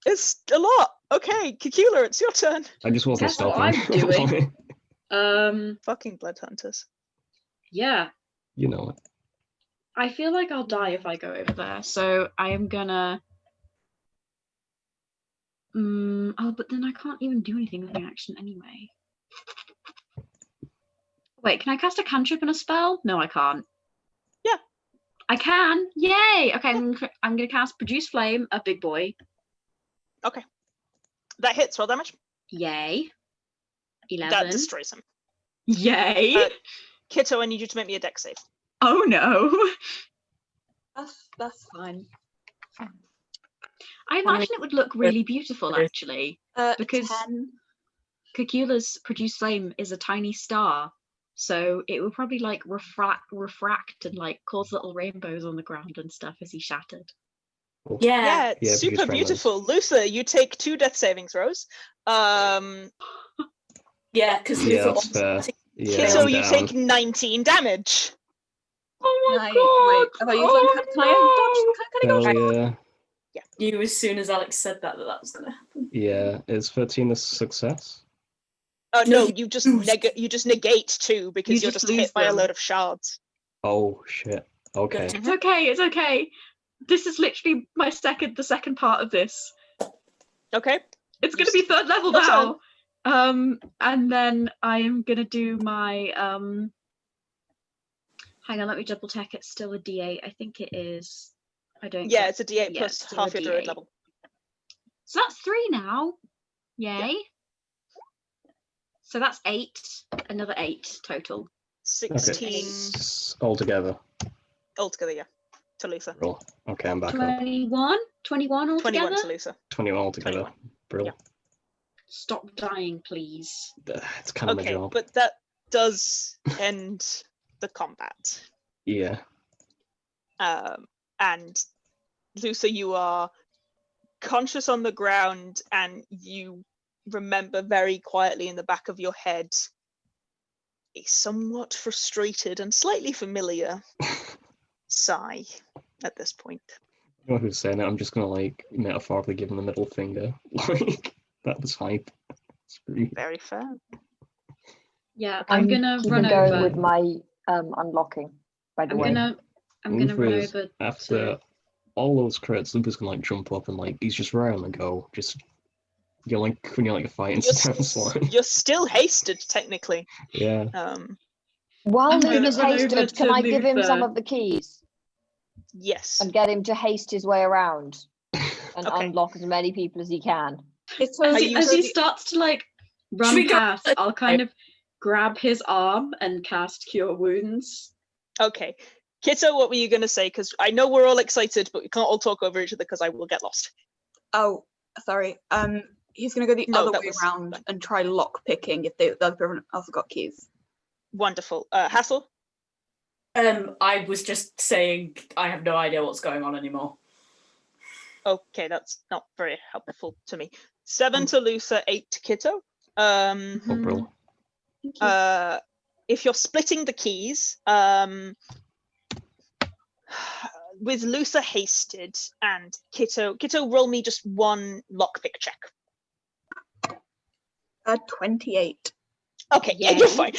it's a lot. Okay, Cacula, it's your turn. I just wasn't Guess what stopping. I'm doing? Fucking blood hunters. Yeah. You know it. I feel like I'll die if I go over there, so I am gonna. Oh, but then I can't even do anything with my action anyway. Wait, can I cast a cantrip and a spell? No, I can't. Yeah. I can. Yay! Okay, I'm gonna cast Produce Flame, a big boy. Okay. That hits. Roll damage. Yay. 11. That destroys him. Yay. Kitto, I need you to make me a dex save. Oh no. That's fine. I imagine it would look really beautiful actually, because 10. Cacula's Produce Flame is a tiny star, so it would probably like refract and like cause little rainbows on the ground and stuff as he shattered. Yeah. Yeah, super produce rainbows. beautiful. Luther, you take 2 death saving throws. Yeah, because Yeah, Luther that's fair. Yeah, Kitto, I'm you down. take 19 damage. Oh my Wait, god! have I used one? Can I dodge? Can I Hell dodge? yeah. knew as soon as Aleks said that was going to happen. Yeah. Is 13 a success? Oh No, no, you just negate 2 because You you're just just hit lose by a them. load of shards. Oh shit. Okay. It's okay, it's okay. This is literally the second part of this. Okay. It's gonna be 3rd level Your now. And then I am gonna do my hang on, let me double check. It's still a D8. I think it is. I don't Yeah, get- it's a D8 yeah, plus it's still a half your druid D8. level. So that's 3 now. Yay. So that's 8. Another 8 total. 16 Altogether. altogether, yeah. To Luther. Roll. Okay, I'm back up. 21? 21 altogether? 21 to Luther. 21 altogether. 21. Brilliant. Stop dying, please. It's kind of my Okay, job. but that does end the combat. Yeah. And Luther, you are conscious on the ground, and you remember very quietly in the back of your head a somewhat frustrated and slightly familiar sigh at this point. You know who's saying it? I'm just gonna like metaphorically give him the middle finger. Like that was hype. Very fair. Yeah, I'm gonna keeping run going over. with my unlocking, by the I'm way. gonna I'm gonna run Luther's- over after to. all those crits, Luther's gonna like jump up and like he's just right on the go. Just you're like when you're like a fighting stance line. You're still hasted technically. Yeah. While I'm gonna Luke is run over hasted, can to I give him some Luther. of the keys Yes. and get him to haste his way around and Okay. unlock as many people as he can? It's How so you- As he starts to like run we go- past, I'll kind of grab his arm and cast Cure Wounds. Okay. Kitto, what were you going to say? Because I know we're all excited, but we can't all talk over each other because I will get lost. Oh, sorry. He's gonna go the No, other that way was around fine. and try lock picking if the other person also got keys. Wonderful. Hathor? I was just saying I have no idea what's going on anymore. Okay, that's not very helpful to me. 7 to Luther, 8 to Kitto. Oh, bro. If you're splitting the keys, with Luther hasted and Kitto, roll me just one lockpick check. 28. Okay, yeah, you're fine.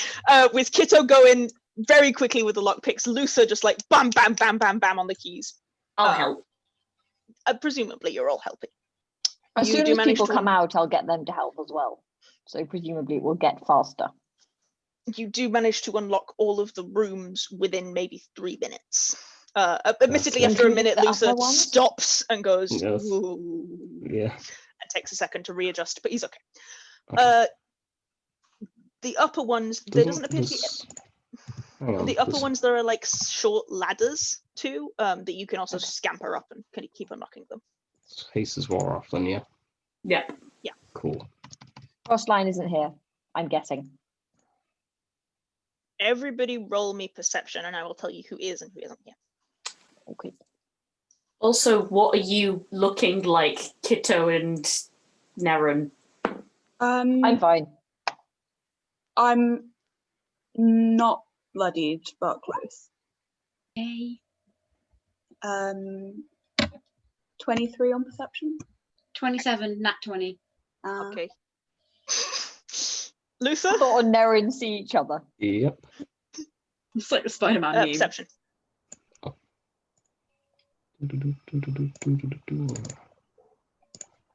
With Kitto going very quickly with the lockpicks, Luther just like bam, bam, bam, bam, bam on the keys. I'll help. Presumably, you're all helping. As You soon do as manage people to come out, I'll get them to help as well. So presumably it will get faster. You do manage to unlock all of the rooms within maybe 3 minutes. Admittedly, That's after a including minute, the Luther upper ones? stops and goes, Yes. "Ooh," Yeah. and takes a second to readjust, but he's okay. Okay. The upper ones, there doesn't appear to be. Hang on. The upper there's- ones, there are like short ladders too, that you can also scamper up and kind of keep unlocking them. Haste is wore off then, yeah. Yep. Cool. Crossline isn't here, I'm guessing. Everybody roll me perception, and I will tell you who is and who isn't here. Okay. Also, what are you looking like, Kitto and Nerin? I'm fine. I'm not bloodied, but close. Yay. 23 on perception. 27, nat 20. Okay. Luther, Thought and Nerin see each other. Yep. It's like the Spider-Man meme. perception.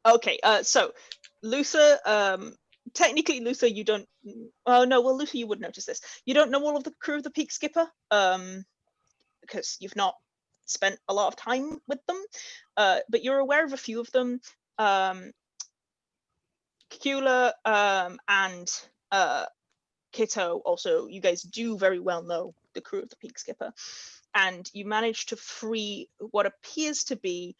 Okay, so Luther, technically Luther, you don't. Oh no, well Luther, you would notice this. You don't know all of the crew of the Peak Skipper, because you've not spent a lot of time with them. But you're aware of a few of them. Cacula and Kitto, also, you guys do very well know the crew of the Peak Skipper, and you managed to free what appears to be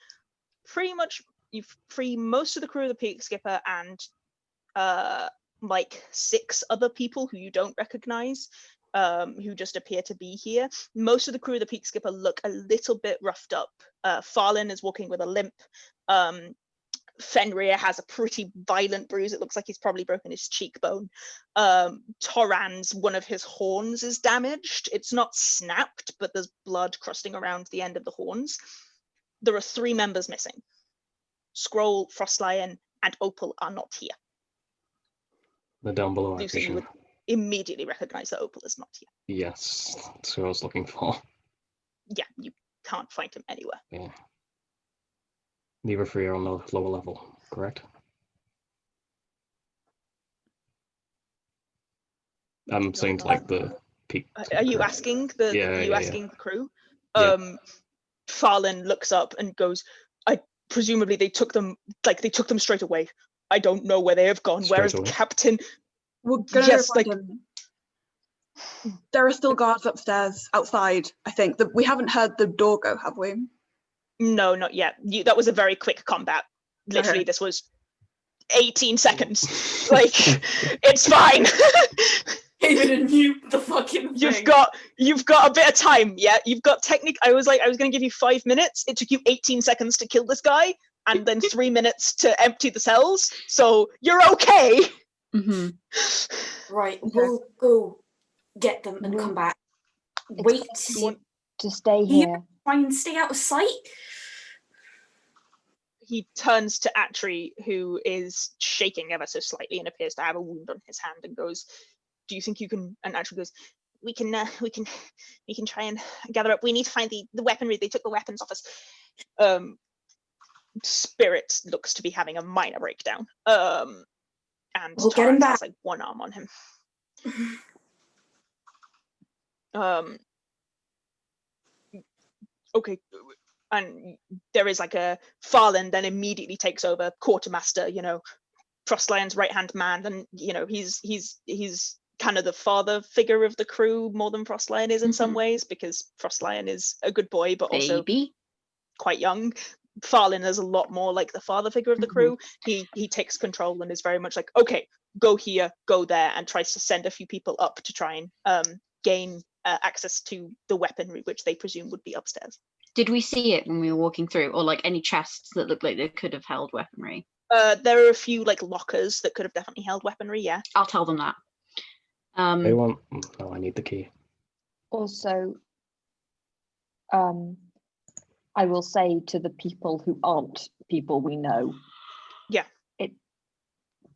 pretty much. You free most of the crew of the Peak Skipper and like 6 other people who you don't recognize, who just appear to be here. Most of the crew of the Peak Skipper look a little bit roughed up. Farlin is walking with a limp. Fenrir has a pretty violent bruise. It looks like he's probably broken his cheekbone. Toran's, one of his horns is damaged. It's not snapped, but there's blood crusting around the end of the horns. There are 3 members missing. Scroll, Frostlion, and Opal are not here. They're down below, I Lucy, you presume. would immediately recognize that Opal is not here. Yes, that's who I was looking for. Yeah, you can't find him anywhere. Yeah. Neither three are on the lower level, correct? I'm saying to like the peak. Are you asking the Yeah, asking the crew? Yeah. Farlin looks up and goes, I presumably they took them straight away. I don't know where they have gone. Where Straight is the away? captain? We're gonna Yes, go find him. There are still guards upstairs, outside, I think. We haven't heard the door go, have we? No, not yet. That was a very quick combat. Literally, Okay. this was 18 seconds. Like, it's fine. Even a nuke the fucking You've thing. got a bit of time. Yeah, you've got technique. I was going to give you 5 minutes. It took you 18 seconds to kill this guy, and then 3 minutes to empty the cells. So you're okay. Mm-hmm. Right, we'll go get them and come back. Wait. To stay Yeah. here. Try and stay out of sight. He turns to Atri, who is shaking ever so slightly and appears to have a wound on his hand, and goes, do you think you can? And Atri goes, try and gather up. We need to find the weaponry. They took the weapons off us. Spirit looks to be having a minor breakdown. And We'll get him Tarax back. has like one arm on him. Okay, and there is like a Farland then immediately takes over, quartermaster, Frostlion's right-hand man, and he's kind of the father figure of the crew more than Frostlion is in some ways, because Frostlion is a good boy but also quite young. Farland is a lot more like the father figure of the crew. He takes control and is very much like, okay, go here, go there, and tries to send a few people up to try and gain access to the weaponry, which they presume would be upstairs. Did we see it when we were walking through, or like any chests that looked like they could have held weaponry? There are a few like lockers that could have definitely held weaponry. Yeah, I'll tell them that. They want. No, I need the key. Also, I will say to the people who aren't people we know. Yeah.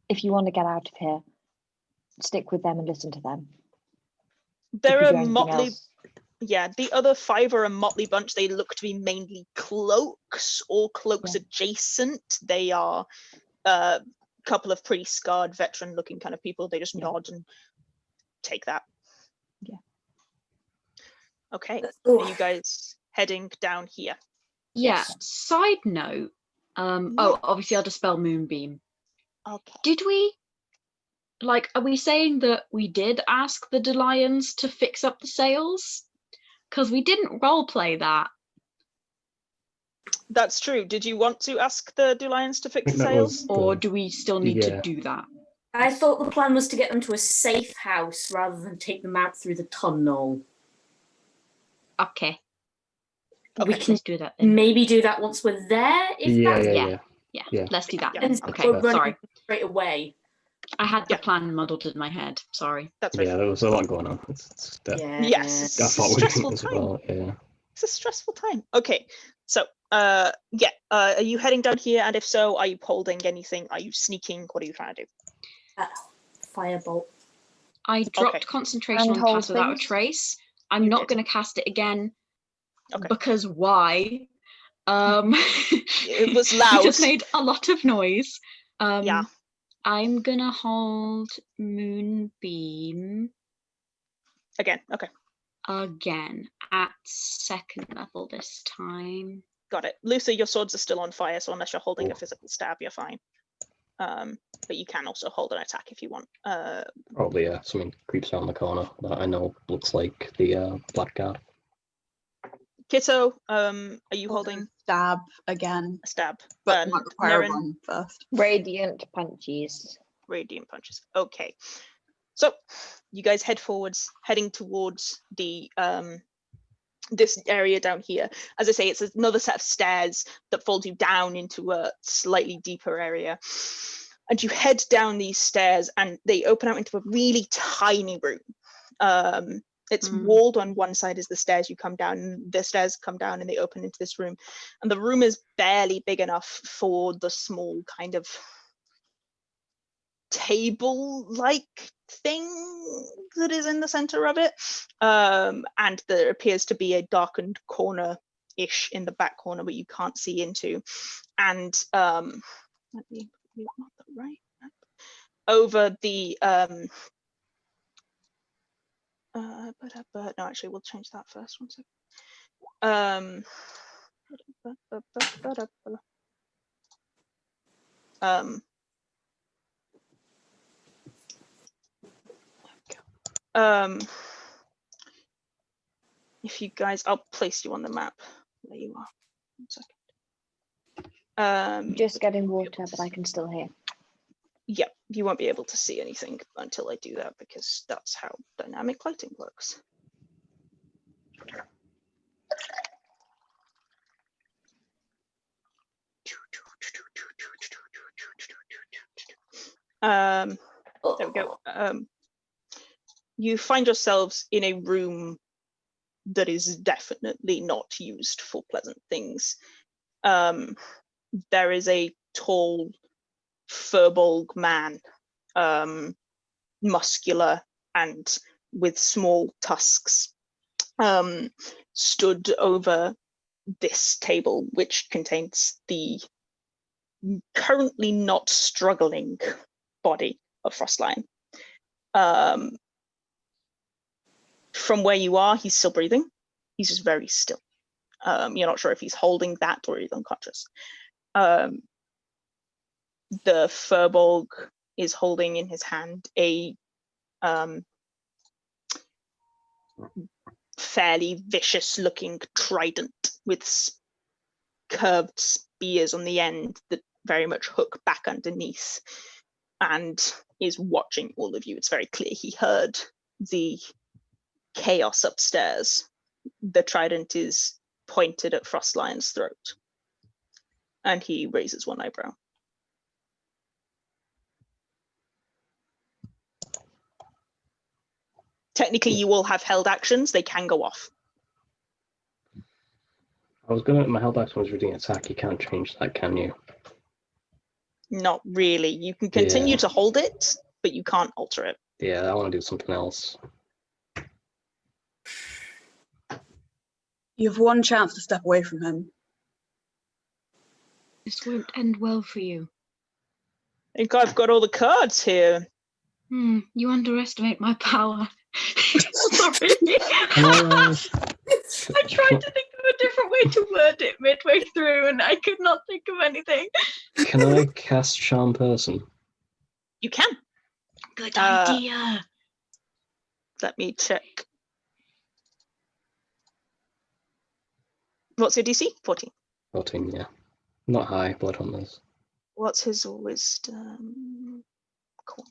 If you want to get out of here, stick with them and listen to them. They're If you a do anything motley. else- Yeah, the other 5 are a motley bunch. They look to be mainly cloaks or cloaks adjacent. They are a couple of pretty scarred, veteran-looking kind of people. They just nod and take that. Yeah. Okay, Ooh. are you guys heading down here? Yeah. Yes. Side note. Obviously I'll dispel Moonbeam. Okay. Did we? Like, are we saying that we did ask the Delions to fix up the sails? Because we didn't roleplay that. That's true. Did you want to ask the Delions to fix the That sails? was Or the- do we still need to yeah. do that? I thought the plan was to get them to a safe house rather than take them out through the tunnel. Okay, We Okay. can let's do that then. maybe do that once we're there. If that's Yeah, let's do that Yeah, then. and Okay, we're running sorry. straight away. I had the Yeah. plan muddled in my head. Sorry. That's right. Yeah, there was a lot going on. It's that, Yes, it's I a thought we stressful didn't as time. well. Yeah. It's a stressful time. Okay, so are you heading down here? And if so, are you holding anything? Are you sneaking? What are you trying to do? Firebolt. I dropped Okay. concentration on Handhold cast without a things? trace. I'm You not did. going to cast it again Okay. because why? It was We loud. just made a lot of noise. Yeah. I'm gonna hold Moonbeam Again. Okay, again at 2nd level this time. got it. Luther, your swords are still on fire, so unless you're holding a Oh. physical stab, you're fine. But you can also hold an attack if you want. Probably something creeps around the corner that I know looks like the black guard. Kitto, are you I'll go holding stab again, a stab? but And might require a Nerin, run first. Radiant punches. radiant punches. Okay, so you guys head forwards, heading towards the this area down here. As I say, it's another set of stairs that folds you down into a slightly deeper area, and you head down these stairs and they open out into a really tiny room. It's walled on one side as the stairs you come down, and the stairs come down and they open into this room, and the room is barely big enough for the small kind of table-like thing that is in the center of it, and there appears to be a darkened corner-ish in the back corner where you can't see into, and let me not the right over the no, actually we'll change that first. 1 second. If you guys, I'll place you on the map. There you are. 1 second. Just getting water, but I can still hear. Yep, you won't be able to see anything until I do that because that's how dynamic lighting works. There we go. You find yourselves in a room that is definitely not used for pleasant things. There is a tall, furbolg man, muscular and with small tusks stood over this table, which contains the currently not struggling body of Frostlion. From where you are, he's still breathing. He's just very still. You're not sure if he's holding that or he's unconscious. The Furbolg is holding in his hand a fairly vicious-looking trident with curved spears on the end that very much hook back underneath, and is watching all of you. It's very clear he heard the chaos upstairs. The trident is pointed at Frostlion's throat, and he raises one eyebrow. Technically, you all have held actions. They can go off. My held action was reading attack. You can't change that, can you? Not really. You can continue to hold it, but you can't alter it. Yeah, I want to do something else. You have one chance to step away from him. This won't end well for you. I think I've got all the cards here. You underestimate my power. Sorry. Can I tried to think of a different way to word it midway through and I could not think of anything. Can I cast Charm Person? You can. Good idea. Let me check. What's your DC? 14. 14, yeah. Not high, Bloodhunters. What's his wisdom? Cool.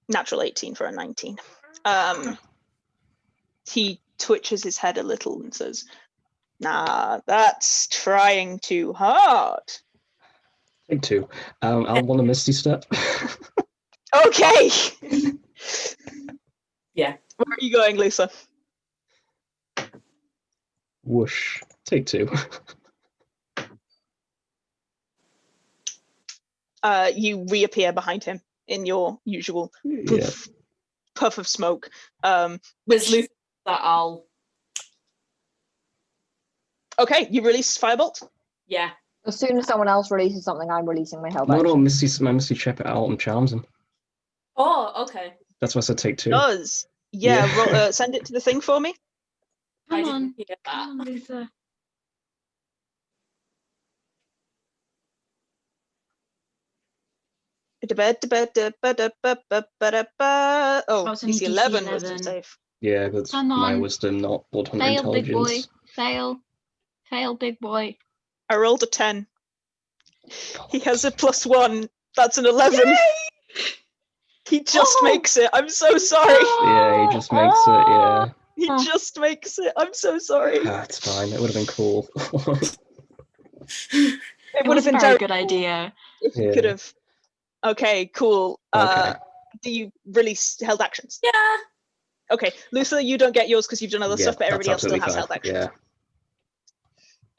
Natural 18 for a 19. He twitches his head a little and says, "Nah, that's trying too hard." Take 2. I'll want a Misty Step. Okay. Yeah. Where are you going, Lisa? Whoosh. Take 2. You reappear behind him in your usual puff of smoke. With Luth that I'll... Okay, you release Firebolt? Yeah. As soon as someone else releases something, I'm releasing my held No, action. my Misty Step it out and charms him. Oh, okay. That's why I said take 2. Does. Yeah, send it to the thing for me. I Come on. didn't hear that. Come on, Luther. Oh, What's only DC DC 11 wisdom 11? save. Yeah, that's Come my on. wisdom, not Bloodhunter Fail, big boy. intelligence. Fail. Fail, big boy. I rolled a 10. He has a +1. That's an 11. Yay! He just makes it. I'm so sorry. Yeah, he just makes it, yeah. He just makes it. I'm so sorry. It's fine. It would have been cool. It It would was have a been very very good idea. if you could have. Okay, cool. Okay. Do you release held actions? Yeah. Okay, Luther, you don't get yours because you've done other stuff, but everybody else still has held actions. Yeah.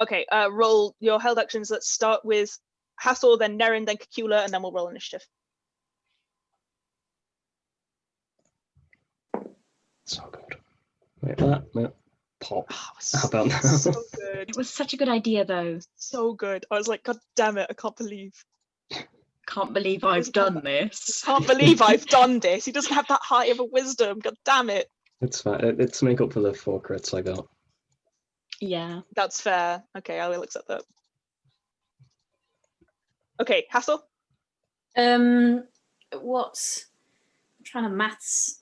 Okay, roll your held actions. Let's start with Hathor, then Nerin, then Cacula, and then we'll roll initiative. So good. Wait, that. Pop. Oh, How about that? so good. It was such a good idea, though. So good. I was like, God damn it, I can't believe. Can't believe I've done this. Can't believe I've done this. He doesn't have that high of a wisdom. God damn it. It's fine. It's to make up for the 4 crits I got. Yeah. That's fair. Okay, I will accept that. Okay, Hathor? What's... I'm trying to maths.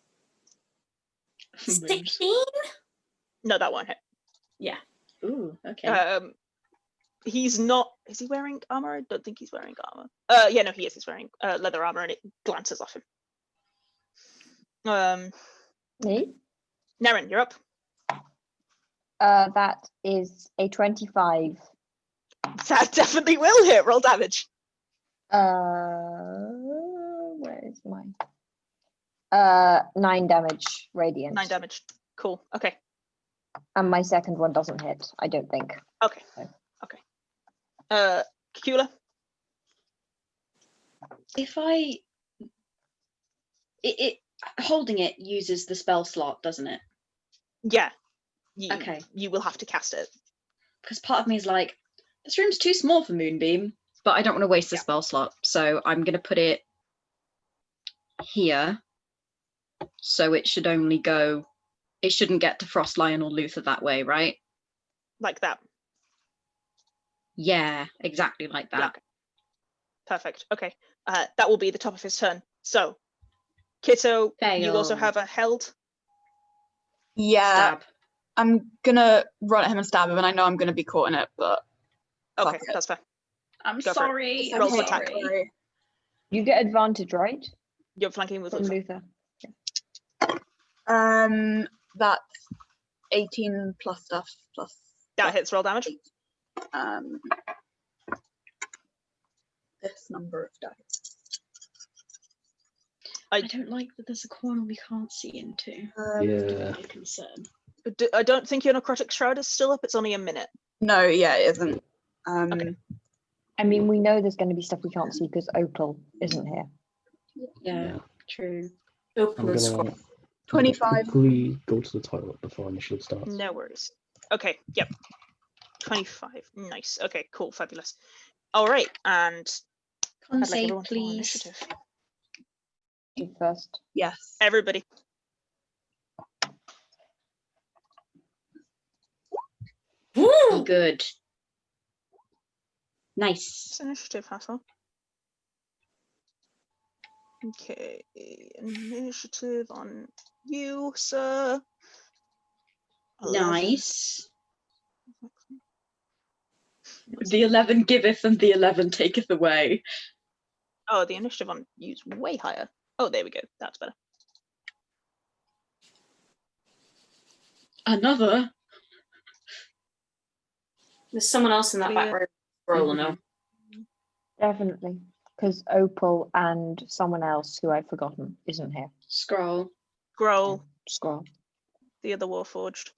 16? No, that won't hit. Yeah. Ooh, okay. He's not. Is he wearing armor? I don't think he's wearing armor. Yeah, no, he is. He's wearing leather armor, and it glances off him. Me? Nerin, you're up. That is a 25. That definitely will hit. Roll damage. Where is mine? 9 damage, radiant. 9 damage. Cool. Okay. And my second one doesn't hit, I don't think. Okay. So. Okay. Cacula? If I... holding it uses the spell slot, doesn't it? Yeah. Okay. You will have to cast it. Because part of me is like, this room's too small for Moonbeam, but I don't want to waste the spell slot, so I'm going to put it here. So it should only go, it shouldn't get to Frost Lion or Luther that way, right? Like that. Yeah, exactly like that. Yeah, okay. Perfect. Okay. That will be the top of his turn. So, Kitto, you also Fail. have a held. Yeah, Stab. I'm gonna run at him and stab him, and I know I'm gonna be caught in it, but Okay, fuck it. that's fair. I'm Go for it. sorry. It's I'm Roll for okay, attack. sorry. sorry. You get advantage, right? You're flanking with From Luther. Luther. That's 18 plus stuff plus. That stuff. hits. Roll damage. This number of dice. I don't like that there's a corner we can't see into. Yeah. A concern. I don't think your necrotic shroud is still up. It's only a minute. No, yeah, it isn't. Okay. I mean, we know there's going to be stuff we can't see because Opal isn't here. Yeah, true. Open I'm and gonna scroll. 25. quickly go to the toilet before initiative starts. No worries. Okay. Yep. 25. Nice. Okay. Cool. Fabulous. All right. And Con I'd like save, everyone to roll please. initiative. You first. Yes. Everybody. Be good. Nice. It's initiative, Hathor. Okay. Initiative on you, sir. 11. Nice. The 11 giveth and the 11 taketh away. Oh, the initiative on you is way higher. Oh, there we go. That's better. Another. There's someone else in that back row scrolling now. Definitely. Because Opal and someone else who I've forgotten isn't here. Scroll. Growl, Scroll. the other Warforged.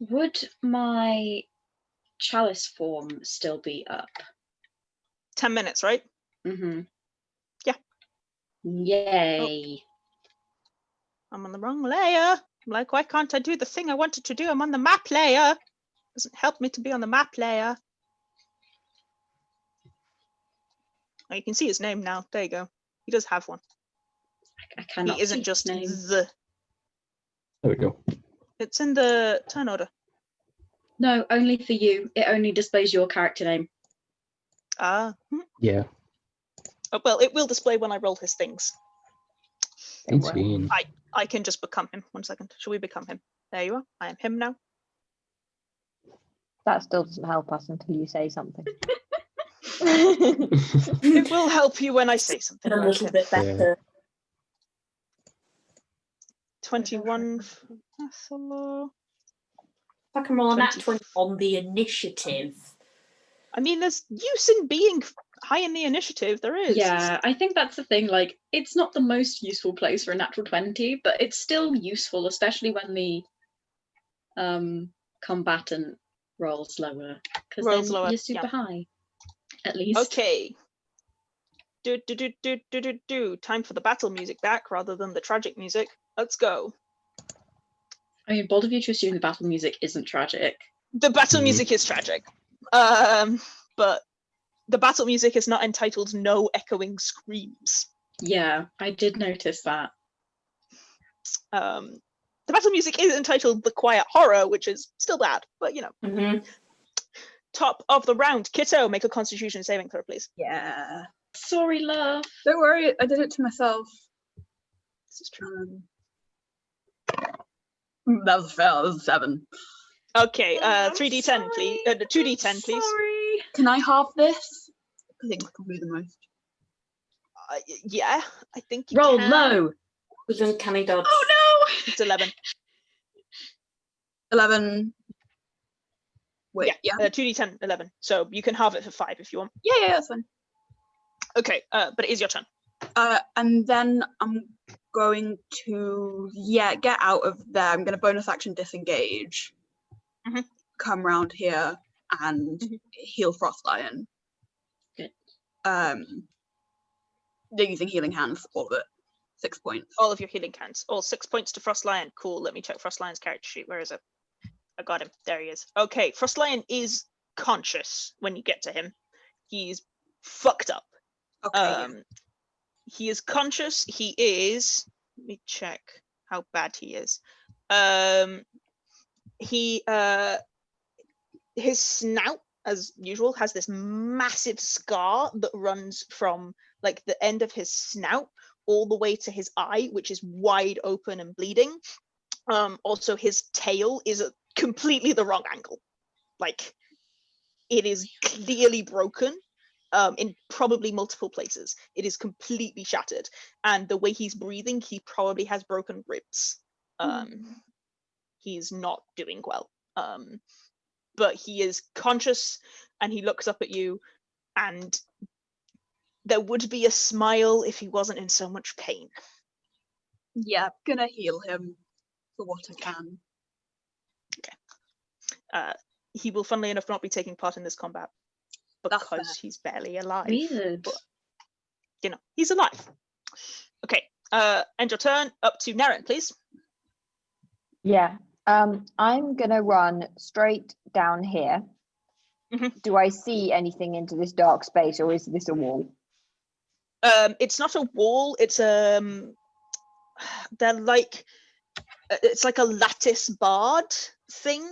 Would my chalice form still be up? 10 minutes, right? Mm-hmm. Yeah. Yay. I'm on the wrong layer. I'm like, why can't I do the thing I wanted to do? I'm on the map layer. Doesn't help me to be on the map layer. Oh, you can see his name now. There you go. He does have one. I cannot He isn't see just his name. the. There we go. It's in the turn order. No, only for you. It only displays your character name. Ah. Yeah. Oh, well, it will display when I roll his things. 18. I can just become him. 1 second. Shall we become him? There you are. I am him now. That still doesn't help us until you say something. It will help you when I say something. A right, little Kim? bit better. 21 for Hathor. If I can roll a nat 20. 20 on the initiative. I mean, there's use in being high in the initiative. There is. Yeah, I think that's the thing. Like, it's not the most useful place for a natural 20, but it's still useful, especially when the combatant rolls lower. Because Rolls then lower, you're super yeah. high, at least. Okay. Do. Time for the battle music back rather than the tragic music. Let's go. I mean, bold of you to assume the battle music isn't tragic. The battle Mhm. music is tragic. But the battle music is not entitled No Echoing Screams. Yeah, I did notice that. The battle music is entitled The Quiet Horror, which is still bad, but you know. Mm-hmm. Top of the round. Kitto, make a constitution saving throw, please. Yeah. Sorry, love. Don't worry, I did it to myself. This is true. That was fair, that was 7. Okay, I'm 3d10, please. 2d10, please. Sorry. Can I halve this? I think I can do the most. Yeah, I think you Roll can. low. With uncanny dodge. Oh no! It's 11. 11. Wait, yeah. 2d10, 11. So you can halve it for 5 if you want. Yeah, that's fine. Okay, but it is your turn. And then I'm going to, get out of there. I'm going to bonus action disengage. Mhm. Come round here and heal Frost Lion. They're using healing hands, all of it. 6 points. All of your healing hands. All 6 points to Frost Lion. Cool. Let me check Frost Lion's character sheet. Where is it? I got him. There he is. Okay. Frost Lion is conscious when you get to him. He's fucked up. Okay. He is conscious. He is. Let me check how bad he is. His snout, as usual, has this massive scar that runs from like the end of his snout all the way to his eye, which is wide open and bleeding. Also, his tail is at completely the wrong angle. Like, it is clearly broken in probably multiple places. It is completely shattered. And the way he's breathing, he probably has broken ribs. He's not doing well. But he is conscious and he looks up at you, and there would be a smile if he wasn't in so much pain. Yeah, gonna heal him for what I can. Okay. He will, funnily enough, not be taking part in this combat because he's barely alive. Weird. But, you know, he's alive. Okay. End your turn. Up to Nerin, please. Yeah. I'm gonna run straight down here. Mhm. Do I see anything into this dark space, or is this a wall? It's not a wall. It's they're like it's like a lattice barred thing,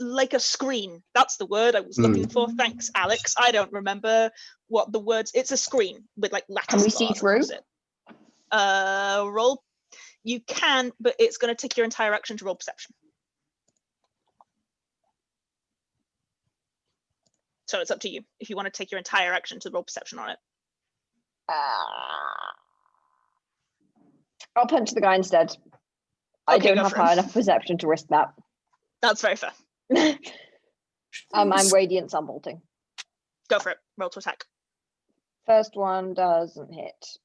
like a screen. That's the word I was looking for. Thanks, Aleks. I don't remember what the words. It's a screen with like lattice. Can we see bars through? across it. Roll. You can, but it's going to take your entire action to roll perception. So it's up to you if you want to take your entire action to roll perception on it. I'll punch the guy instead. I Okay, don't go have for him. high enough perception to risk that. That's very fair. I'm radiant sunbolting. Go for it. Roll to attack. First one doesn't hit.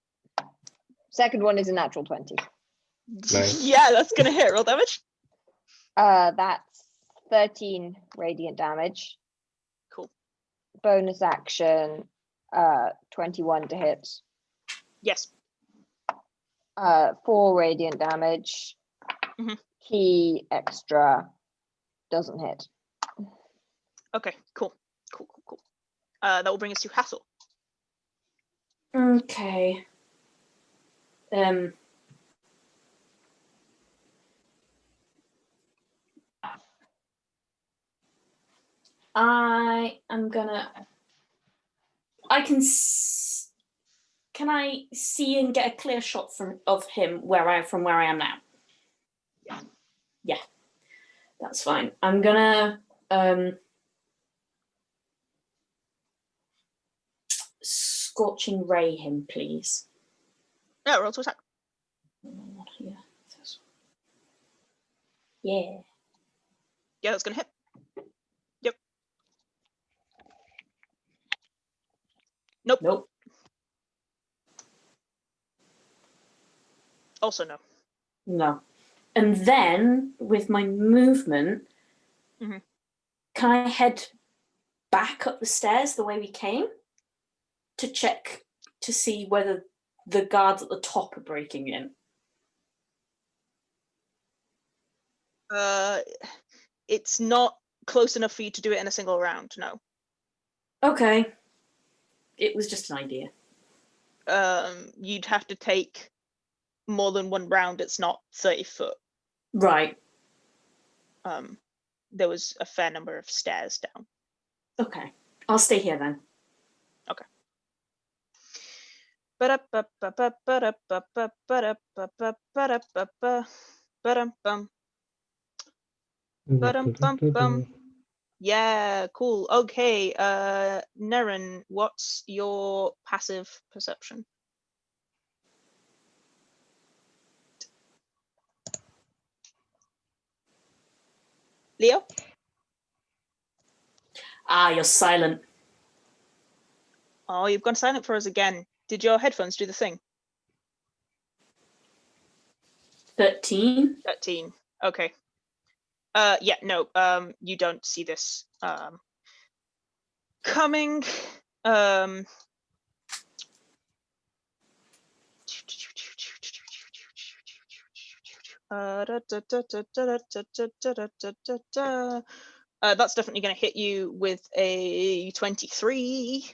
Second one is a natural 20. Nice. Yeah, that's going to hit. Roll damage. That's 13 radiant damage. Cool. Bonus action, 21 to hit. Yes. 4 radiant damage. Mhm. Key extra doesn't hit. Okay, cool. Cool. That will bring us to Hathor. Okay. I am gonna. Can I see and get a clear shot of him from where I am now? Yeah. That's fine. I'm gonna scorching ray him, please. Yeah, roll to attack. Yeah. Yeah, that's going to hit. Yep. Nope. Also no. No. And then with my movement, Mhm. can I head back up the stairs the way we came to check to see whether the guards at the top are breaking in? It's not close enough for you to do it in a single round, no. Okay. It was just an idea. You'd have to take more than one round. It's not 30 foot. Right. There was a fair number of stairs down. Okay. I'll stay here then. Okay. Yeah, cool. Okay, Nerin, what's your passive perception? Leo? Ah, you're silent. Oh, you've gone silent for us again. Did your headphones do the thing? 13. 13. Okay. Yeah, no, you don't see this coming. That's definitely going to hit you with a 23.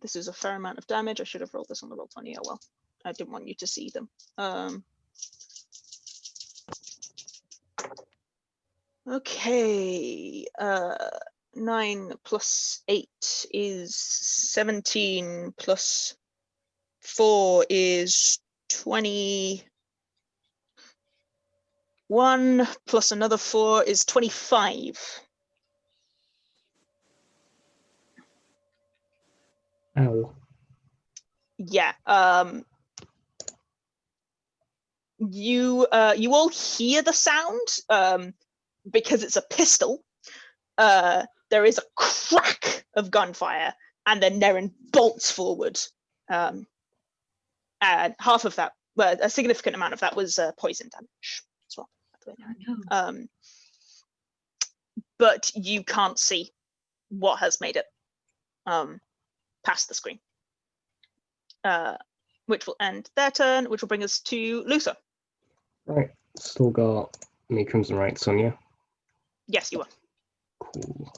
This is a fair amount of damage. I should have rolled this on the roll 20. Oh well, I didn't want you to see them. Okay, 9 plus 8 is 17 plus 4 is 21 plus another 4 is 25. Ow. Yeah, you all hear the sound because it's a pistol. There is a crack of gunfire, and then Nerin bolts forward. And half of that, well, a significant amount of that was poison damage as well. But you can't see what has made it past the screen. Which will end their turn, which will bring us to Luther. Right. Still got me Crimson Rights on you. Yes, you are. Cool.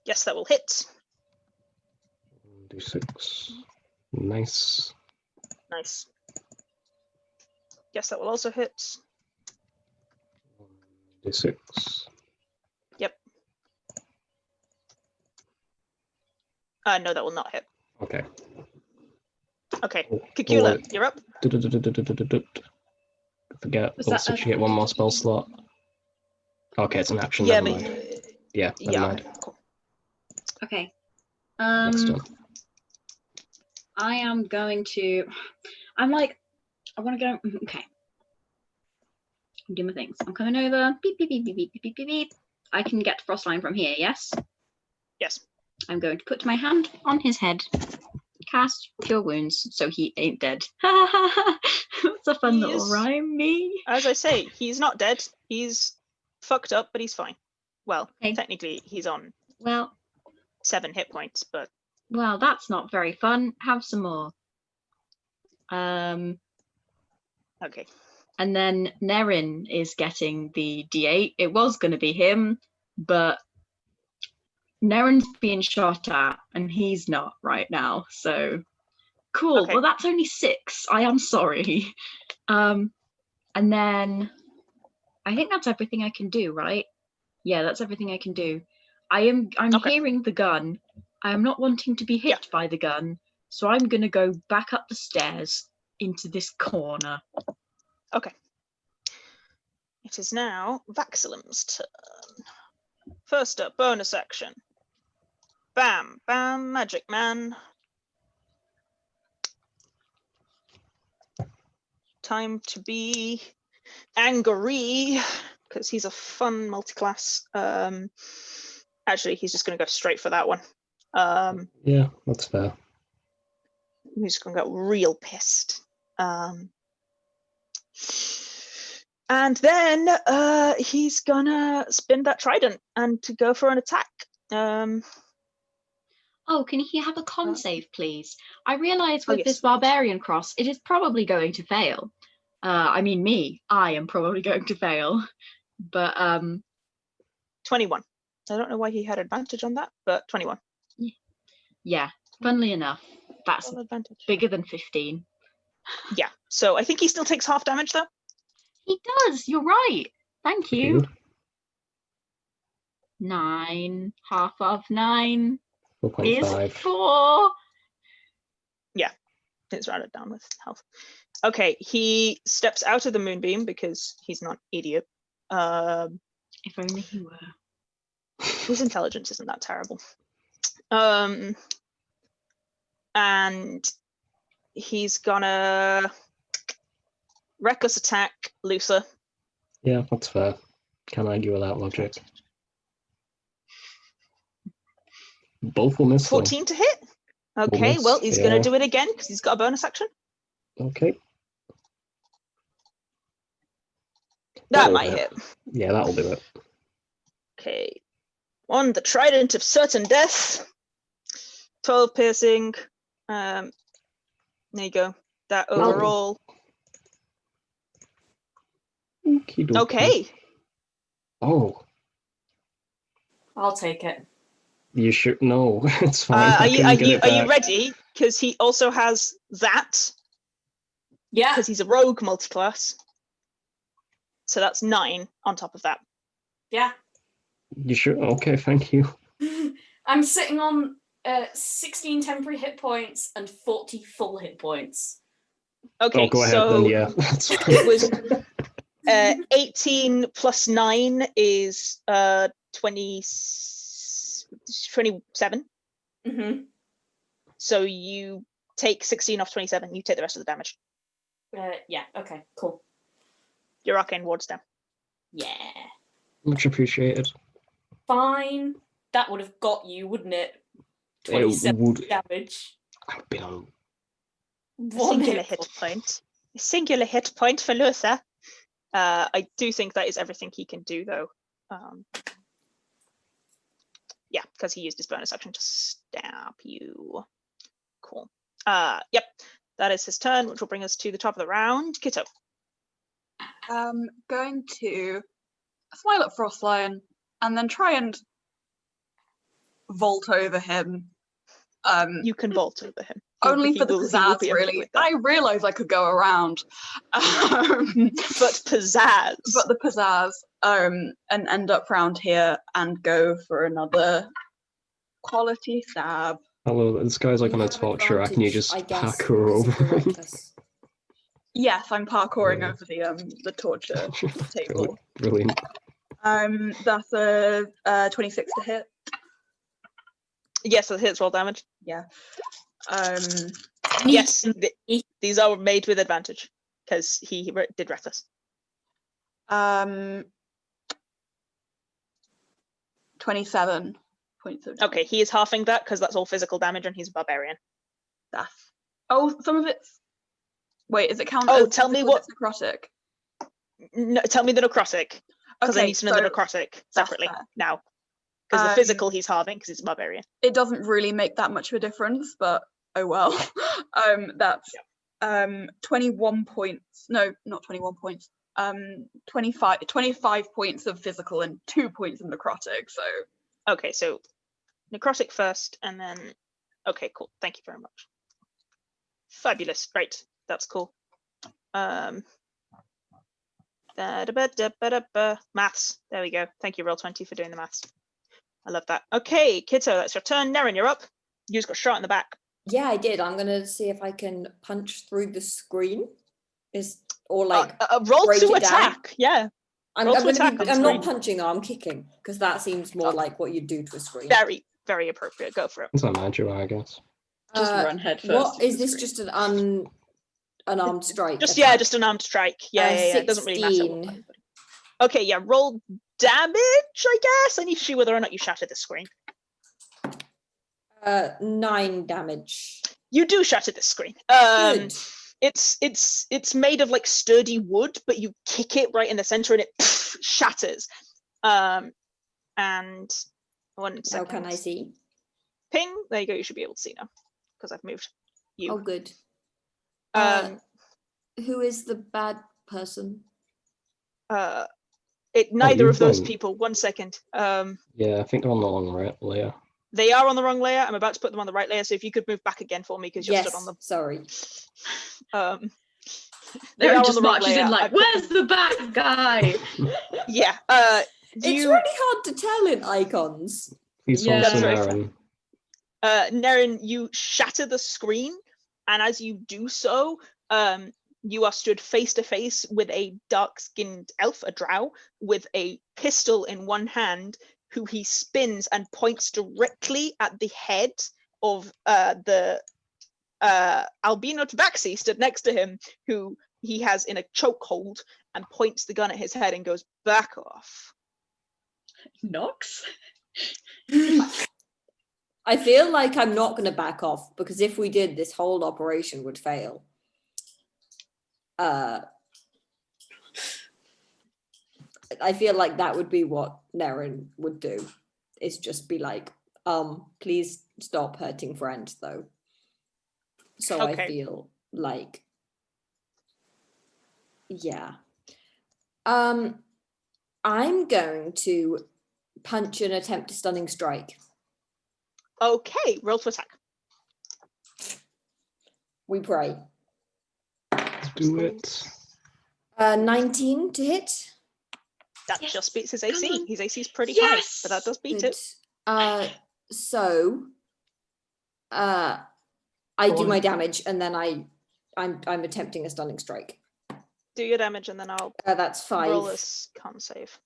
Yes, that will hit. D6. Nice. Nice. Yes, that will also hit. D6. Yep. No, that will not hit. Okay. Okay, Oh, Cacula, oh, you're up. Forget. Was Also, that she get one more spell slot. Okay, it's an action. Yeah, Never but mind. Yeah, never mind. Cool. Okay. Next turn. I am going to. I'm like, I want to go. Okay. I'm doing my things. I'm coming over. Beep beep beep beep beep beep beep beep. I can get to Frostline from here. Yes. Yes. I'm going to put my hand on his head. Cast Cure Wounds, so he ain't dead. That's a fun little rhyme, me. As I say, he's not dead. He's fucked up, but he's fine. Well, Okay. technically, he's on Well, 7 hit points, but well, that's not very fun. Have some more. okay. And then Nerin is getting the D8. It was going to be him, but Nerin's being shot at, and he's not right now. So cool. Okay. Well, that's only 6. I am sorry. And then I think that's everything I can do, right? Yeah, that's everything I can do. I'm Okay. hearing the gun. I am not wanting to be hit by the gun, so I'm gonna go back up the stairs into this corner. Okay. It is now Vaxilum's turn. First up, bonus action. Bam, bam, magic man. Time to be angry, because he's a fun multi-class. Actually, he's just going to go straight for that one. Yeah, that's fair. He's going to go real pissed. And then he's going to spin that trident and to go for an attack. Oh, can he have a con save, please? I realise with yes. this barbarian cross, it is probably going to fail. I mean, I am probably going to fail. But 21. I don't know why he had advantage on that, but 21. Yeah, funnily enough, that's Advantage. bigger than 15. Yeah, so I think he still takes half damage though. He does, you're right. Thank you. Good. 9, half of 9 is 4.5. 4. Yeah, it's rounded down with health. Okay, he steps out of the moonbeam because he's not an idiot. If only he were. His intelligence isn't that terrible. And he's gonna reckless attack Luther. Yeah, that's fair. Can't argue with that logic. Both will miss. 14 to hit. Okay, miss, well, he's gonna do it again because he's got a bonus action. Okay. That might hit. Yeah, that'll do it. Okay. On the trident of certain death. 12 piercing. There you go. That overall. Okey-dokey. Okay. Oh, I'll take it. you should. No, it's fine. Are I you can get it are you back. ready? Because he also has that. Yeah. Because he's a rogue multiclass. So that's 9 on top of that. Yeah. You should. Okay, thank you. I'm sitting on 16 temporary hit points and 40 full hit points. Okay, Oh, go ahead so then. Yeah, that's fine. it was 18 plus 9 is 27. Mm-hmm. So you take 16 off 27. You take the rest of the damage. Yeah. Okay. Cool. Your arcane ward's down. Yeah. Much appreciated. Fine. That would have got you, wouldn't it? It 27 would. damage. I've been on. Singular hit point. A singular hit point for Luther. I do think that is everything he can do, though. Yeah, because he used his bonus action to stab you. Cool. Yep, that is his turn, which will bring us to the top of the round. Kitto. Going to smile at Frostlion and then try and vault over him. You can vault over him. Only for the he will pizzazz, be okay really. with that. I realised I could go around. But pizzazz. But the pizzazz, and end up round here and go for another quality stab. Hello, this guy's like You on a have torch rack and you advantage, just I guess, parkour because of the over him. reckless. Yes, I'm parkouring Yeah. over the torture table. Brilliant. That's a 26 to hit. Yes, that hits roll damage. Yeah. Yes, these are made with advantage because he did reckless. 27 points of damage. Okay, he is halving that because that's all physical damage and he's a barbarian. That's. Oh, some of it's. Wait, is it count? Oh, as tell me physical what- if it's necrotic? No, tell me the necrotic because I Okay, need to know the so necrotic that's separately fair. now. Because the Um, physical he's halving because he's a barbarian. It doesn't really make that much of a difference, but oh well. That's 21 points. No, not 21 points. 25 points of physical and 2 points of necrotic. So Okay, so necrotic first and then okay, cool. Thank you very much. Fabulous. Right, that's cool. Maths. There we go. Thank you, Roll20, for doing the maths. I love that. Okay, Kitto, that's your turn. Nerin, you're up. You just got shot in the back. Yeah, I did. I'm gonna see if I can punch through the screen. Or like roll break to it down. attack. Yeah. roll to attack on the I'm not screen. punching though, I'm kicking. Because that seems more like what you do to a screen. Very, very appropriate. Go for it. It's a magic, I guess. just run head first. What into is the this? screen. Just an unarmed strike? Just attack? just an armed strike. Yeah. It doesn't really matter. 16. Okay, yeah. Roll damage, I guess. I need to see whether or not you shatter the screen. 9 damage. You do shatter the screen. Good. It's made of like sturdy wood, but you kick it right in the center and it shatters. And 1 second. How can I see? Ping. There you go. You should be able to see now because I've moved you. Oh, good. Who is the bad person? Neither of those won. people. 1 second. Yeah, I think they're on the long layer. They are on the wrong layer. I'm about to put them on the right layer. So if you could move back again for me because you're Yes, stood on the. sorry. They Nerin are on just the wrong marches layer. in like, I put where's the bad guy? Yeah. It's really hard to tell in icons. Please Yeah. also That's very Nerin. Nerin, you shatter the screen, and as you do so, you are stood face to face with a dark-skinned elf, a drow, with a pistol in one hand, who he spins and points directly at the head of the albino tabaxi stood next to him, who he has in a chokehold, and points the gun at his head and goes, "Back off." Nox? I feel like I'm not going to back off because if we did, this whole operation would fail. I feel like that would be what Nerin would do, is just be like, please stop hurting friends though. So Okay. I feel like, yeah. I'm going to punch and attempt a stunning strike. Okay, roll to attack. We pray. Do it. 19 to hit. That Yes, just beats his come AC. on. His AC is pretty Yes! high, but that does beat Good. it. So I Go do on. my damage, and then I'm attempting a stunning strike. Do your damage, and then I'll That's 5. roll a con save.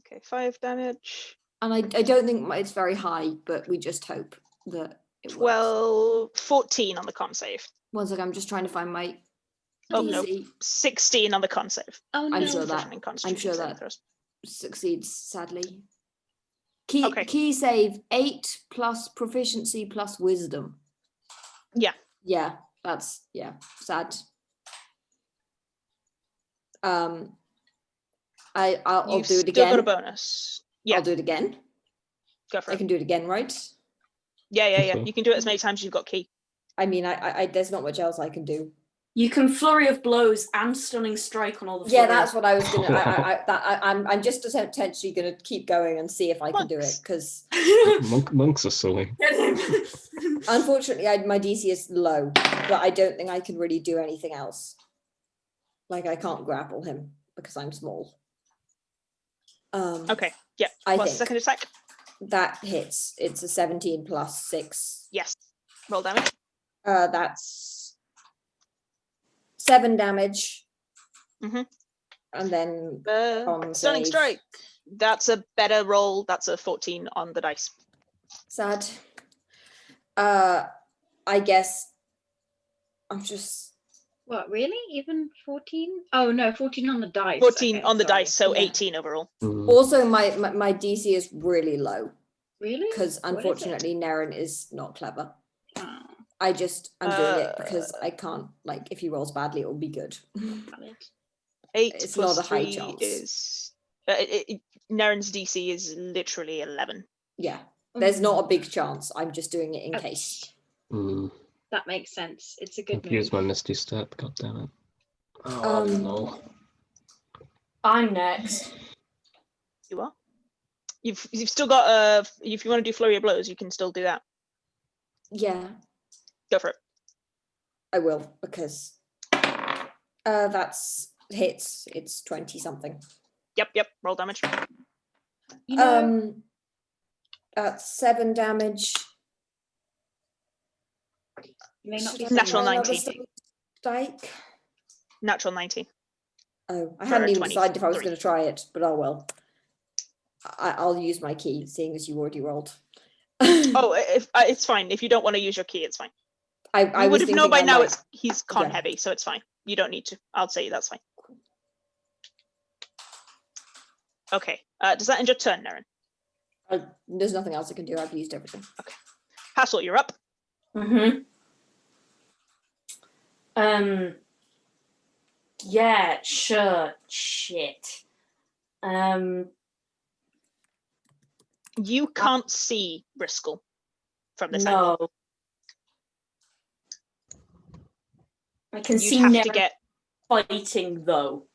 Okay, 5 damage. And I don't think it's very high, but we just hope that it works. 14 on the con save. One second, I'm just trying to find my Oh, no. DC. 16 on the con save. Oh no. I'm sure Proficient that in Constitution saving that throws. succeeds, sadly. Okay. Key save 8 plus proficiency plus wisdom. Yeah. Yeah, that's sad. I'll You've do it still got a again. bonus. Yeah, I'll do it again. go for I it. can do it again, right? Yeah. Okay. You can do it as many times as you've got key. I mean, I there's not much else I can do. You can flurry of blows and stunning strike on all the. Yeah, flurry. that's what I was gonna. I'm just potentially gonna keep going and see if I can do it, because Monks are silly. unfortunately my DC is low, but I don't think I can really do anything else. Like, I can't grapple him because I'm small. Okay, yeah. I What's the think second attack? that hits. It's a 17 plus 6. Yes. Roll damage. That's 7 damage. Mhm. And then Stunning save. strike. That's a better roll. That's a 14 on the dice. Sad. I guess I'm just. What, really? Even 14? Oh no, 14 on the dice. 14 Okay, on the sorry. dice, so Yeah. 18 overall. Mm. Also, my DC is really low Really? because What is it? unfortunately Nerin is not clever. Oh, I'm doing it because I can't, like, if he rolls badly, it will be good. valid. 8 It's plus not a high 3 chance. is... Neren's DC is literally 11. Yeah, there's not a big chance. I'm just doing it in Ouch. case. Mm. That makes sense. It's a good I've used my move. Misty Step, god damn it. Oh no. I'm next. You are? You've still got if you want to do flurry of blows, you can still do that. Yeah, Go for it. I will, because that's hits. It's 20 something. Yep. Roll damage. You know, That's 7 damage. you may not be Should I Natural try another 19. stunning strike? Natural 19. Oh, I For hadn't even 23. decided if I was going to try it, but oh well. I'll use my key, seeing as you already rolled. Oh, it's fine. If you don't want to use your key, it's fine. I You was would have known thinking by I now might- he's con yeah. heavy, so it's fine. You don't need to. I'll say that's fine. Okay. Does that end your turn, Nerin? There's nothing else I can do. I've used everything. Hathor, you're up. Mm-hmm. Yeah, sure. Shit. You can't see Briscoe from this angle. No. I can You'd see have to Nerin get. fighting though.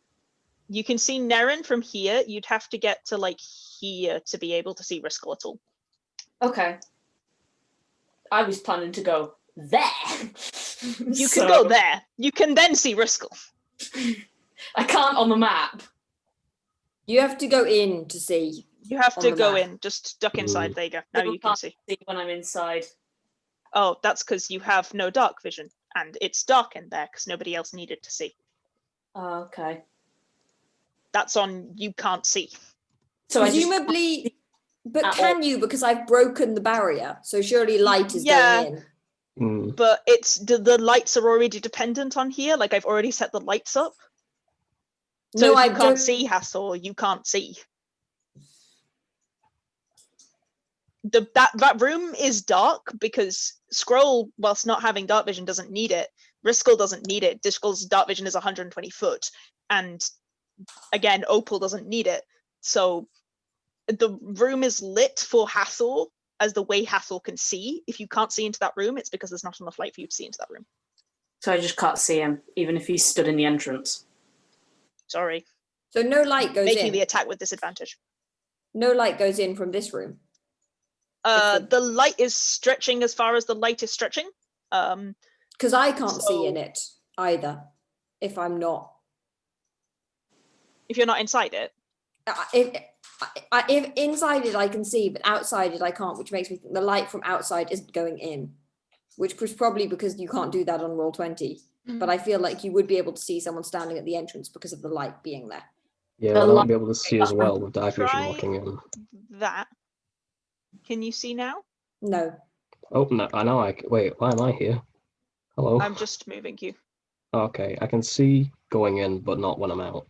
You can see Nerin from here. You'd have to get to like here to be able to see Briscoe at all. Okay. I was planning to go there. You can go there. You can then see Briscoe. I can't on the map. You have to go in to see. You have On to the go map. in. Just duck inside. There you go. Now Still you can can't see. see when I'm inside. Oh, that's because you have no dark vision, and it's dark in there because nobody else needed to see. Oh, okay. That's on you can't see. So Presumably, but at can you? Because I've broken the barrier, so surely light is Yeah. going in. Mm. But it's the lights are already dependent on here. Like I've already set the lights up. So No, if I you can't don't. see Hathor, you can't see. That room is dark because Scroll, whilst not having dark vision, doesn't need it. Driscoll doesn't need it. Driscoll's dark vision is 120 foot, and again, Opal doesn't need it. So the room is lit for Hathor as the way Hathor can see. If you can't see into that room, it's because there's not enough light for you to see into that room. So I just can't see him, even if he's stood in the entrance. Sorry. So no light goes making in. the attack with disadvantage. No light goes in from this room. The light is stretching as far as the light is stretching. Because I can't see in So- it either. If I'm not. If you're not inside it. If inside it I can see, but outside it I can't, which makes me think the light from outside isn't going in, which was probably because you can't do that on roll 20. But I feel like you would be able to see someone standing at the entrance because of the light being there. Yeah, The well, I light- won't be able to see as well with dive vision Try- looking in. That. Can you see now? No. Oh, no, I know. Wait, why am I here? Hello. I'm just moving you. Okay, I can see going in, but not when I'm out.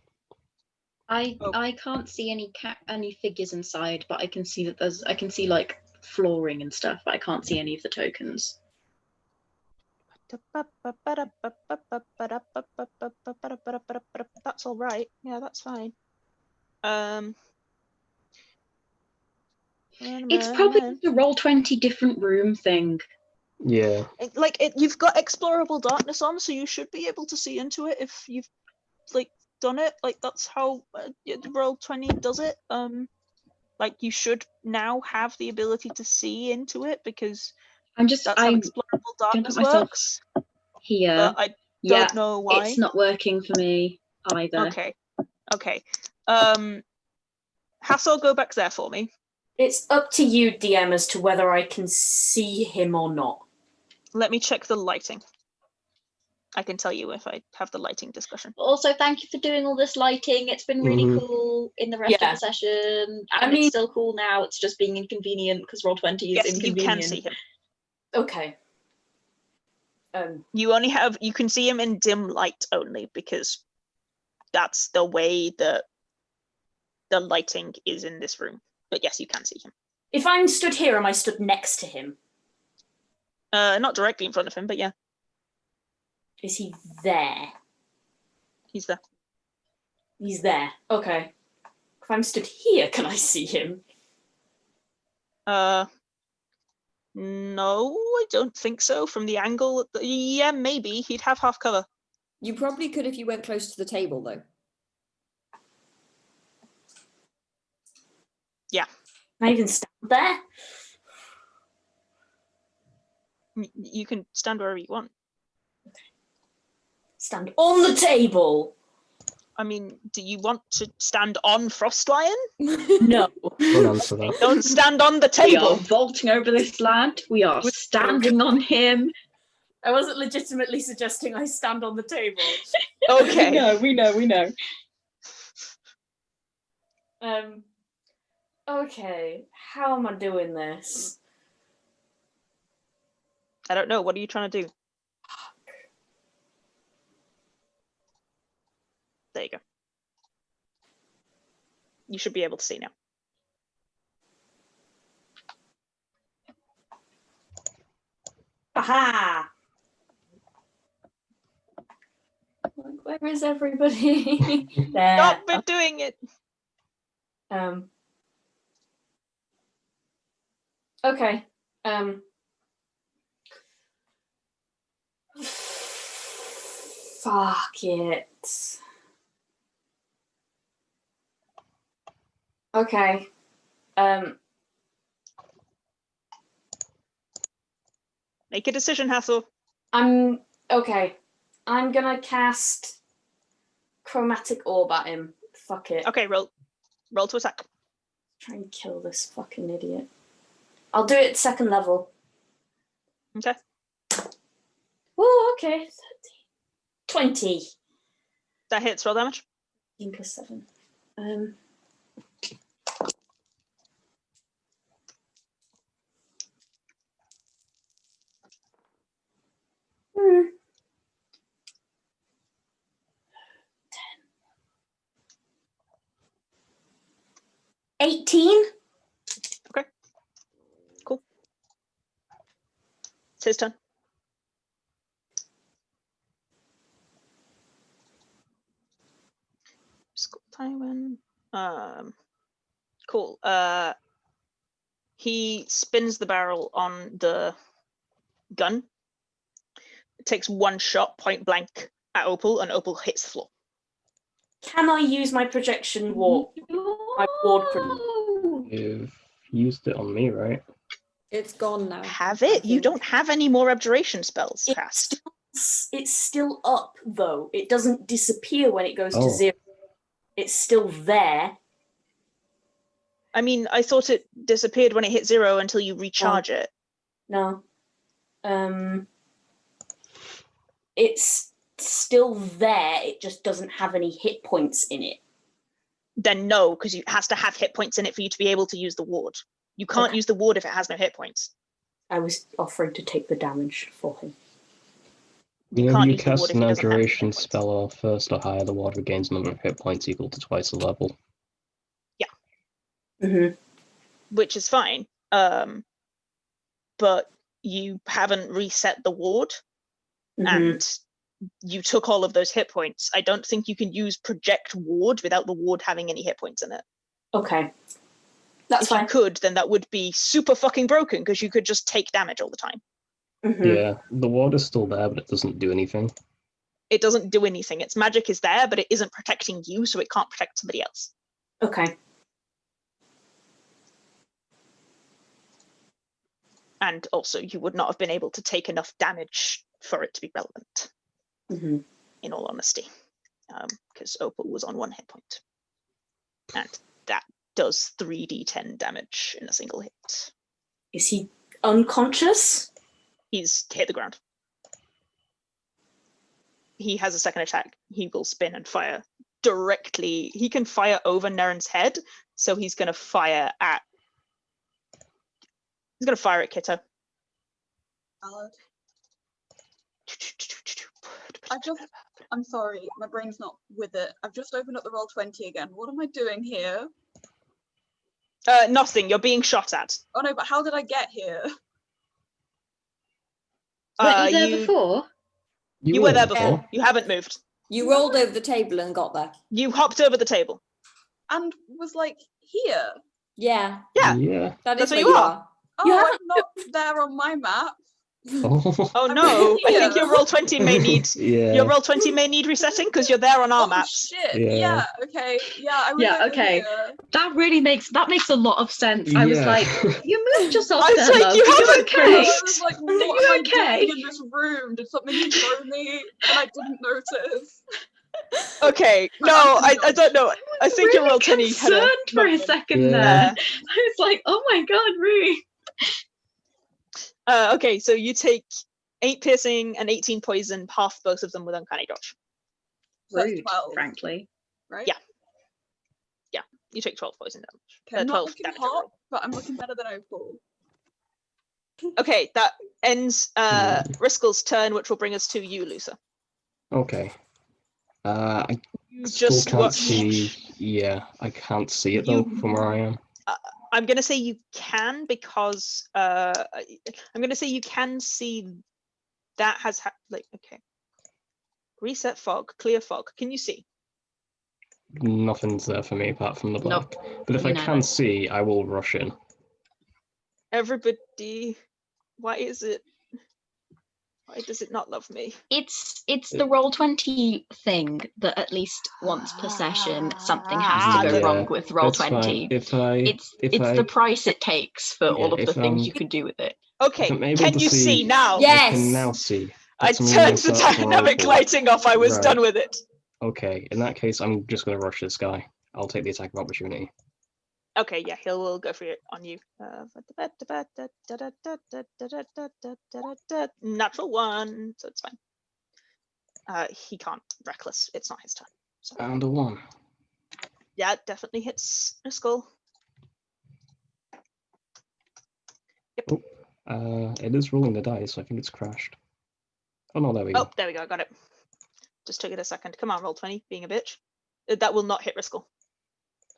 I can't see any figures inside, but I can see that I can see like flooring and stuff, but I can't see any of the tokens. That's all right. Yeah, that's fine. It's probably the roll 20 different room thing. Yeah. You've got explorable darkness on, so you should be able to see into it if you've done it. That's how roll 20 does it. You should now have the ability to see into it because that's how explorable darkness myself works. Here. But I don't know why. It's not working for me either. Okay. Hathor, go back there for me. It's up to you, DM, as to whether I can see him or not. Let me check the lighting. I can tell you if I have the lighting discussion. Also, thank you for doing all this lighting. It's been really cool in the rest of the session. And it's still cool now. It's just being inconvenient because roll 20 is inconvenient. You can see him. Okay. You can see him in dim light only because that's the way that the lighting is in this room. But yes, you can see him. If I'm stood here, am I stood next to him? Not directly in front of him, but yeah. Is he there? He's there. He's there. Okay. If I'm stood here, can I see him? No, I don't think so. From the angle, yeah, maybe he'd have half cover. You probably could if you went close to the table, though. Yeah. Can I even stand there? You can stand wherever you want. Stand on the table. I mean, do you want to stand on Frostlion? No. Don't answer that. Don't stand on the We are table. vaulting over this land. We are standing on him. I wasn't legitimately suggesting I stand on the table. Okay. We know. Okay. How am I doing this? I don't know. What are you trying to do? There you go. You should be able to see now. Aha! Where is everybody? There. Stop doing it. Okay. Fuck it. Okay. Make a decision, Hathor. I'm gonna cast Chromatic Orb at him. Fuck it. Okay, roll to attack. Try and kill this fucking idiot. I'll do it at second level. Okay. Oh, okay. 20. That hits. Roll damage. 15 plus 7. Hmm. 18. Okay. Cool. It's his turn. Tywin. Cool. He spins the barrel on the gun. It takes one shot point blank at Opal, and Opal hits the floor. Can I use my projection warp? My ward pro- You've used it on me, right? It's gone now. Have I it? You think. don't have any more abjuration spells It's cast. It's still up though. It doesn't disappear when it goes to Oh. 0. It's still there. I mean, I thought it disappeared when it hit 0 until you recharge it. No. It's still there. It just doesn't have any hit points in it. Then no, because it has to have hit points in it for you to be able to use the ward. You can't Okay. use the ward if it has no hit points. I was offering to take the damage for him. You Whenever can't you use the ward cast if an it doesn't have any hit abjuration points. spell or first or higher, the ward regains a number of hit points equal to twice the level. Mm-hmm. Which is fine. But you haven't reset the ward, and you took all of those hit points. I don't think you can use project ward without the ward having any hit points in it. Okay. That's If fine. you could, then that would be super fucking broken because you could just take damage all the time. Mhm. Yeah, the ward is still there, but it doesn't do anything. It doesn't do anything. Its magic is there, but it isn't protecting you, so it can't protect somebody else. Okay. And also, you would not have been able to take enough damage for it to be relevant, Mm-hmm. in all honesty, because Opal was on 1 hit point. And that does 3d10 damage in a single hit. Is he unconscious? He's hit the ground. He has a second attack. He will spin and fire directly. He can fire over Nerin's head, so he's going to fire at... He's going to fire at Kitto. I'm sorry, my brain's not with it. I've just opened up the Roll20 again. What am I doing here? Nothing. You're being shot at. Oh no, but how did I get here? Weren't you there You before? you were there before. You haven't moved. You rolled over the table and got there. You hopped over the table. And was like, here? Yeah, Yeah. Yeah. that That's is where where you you are. are. Oh, You I'm not there on my map. Oh. Oh I'm no! I think here. your roll 20 may need Yeah. your roll 20 may need resetting because you're there on our Oh maps. shit! Yeah. Yeah. Okay. Yeah. I was Yeah, over okay. here. That makes a lot of sense. I was Yeah. like, you moved yourself I was there, like, love. you Are you haven't okay? moved. I was like, what you am I okay? doing in this room? Did something throw me and I didn't notice? Okay, no, I don't know. I think your roll 20 had a concerned for a moment second Yeah. there. there. I was like, oh my god, Ruth. Okay, so you take 8 piercing and 18 poison, half both of them with uncanny dodge. So that's Rude, 12, frankly. right? Yeah. You take 12 poison damage. Okay, I'm not 12 looking damage hot, overall. but I'm looking better than Opal. Okay, that ends Riskel's turn, which will bring us to you, Lusa. Okay. I You still just can't watch. see. Yeah, I can't see it though from where I am. I'm gonna say you can because I'm gonna say you can see that has like okay. Reset fog, clear fog. Can you see? Nothing's there for me apart from the Nope. black. But if Me I neither. can see, I will rush in. Everybody, why does it not love me? It's the Roll20 thing that at least once per session something has to go Yeah, wrong with That's Roll20. fine. If It's I the price it takes for all of if the things I'm- you can do with it. Okay, I'm able can to you see now? Yeah. I Yes! can now see. I That's something turned nice the up for dynamic Opal. lighting off. I was Right. done with it. Okay, in that case, I'm just going to rush this guy. I'll take the attack of opportunity. Okay, yeah, he'll go for it on you. Natural 1, so it's fine. He can't reckless. It's not his turn. So And a 1. yeah, it definitely hits a skull. It is rolling the dice, so I think it's crashed. Oh no, there we Oh, go. there we go. Got it. Just took it a second. Come on, roll 20. Being a bitch. That will not hit Riskel.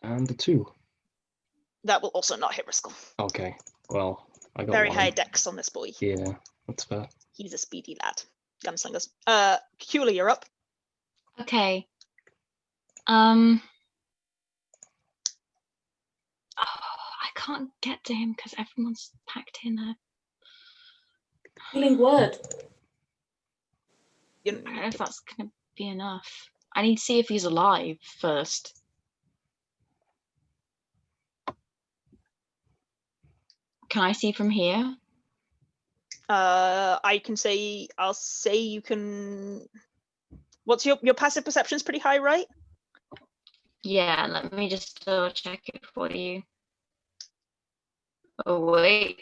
And a 2. That will also not hit Riskel. Okay, well, I got Very 1. high dex on this boy. Yeah, that's fair. He's a speedy lad. Gunslingers. Cacula, you're up. Okay. I can't get to him because everyone's packed in there. Healing word. You I don't know if that's gonna be enough. I need to see if he's alive first. Can I see from here? I can say, I'll say you can. What's your passive perception's pretty high, right? Yeah, let me just double check it for you. Oh wait.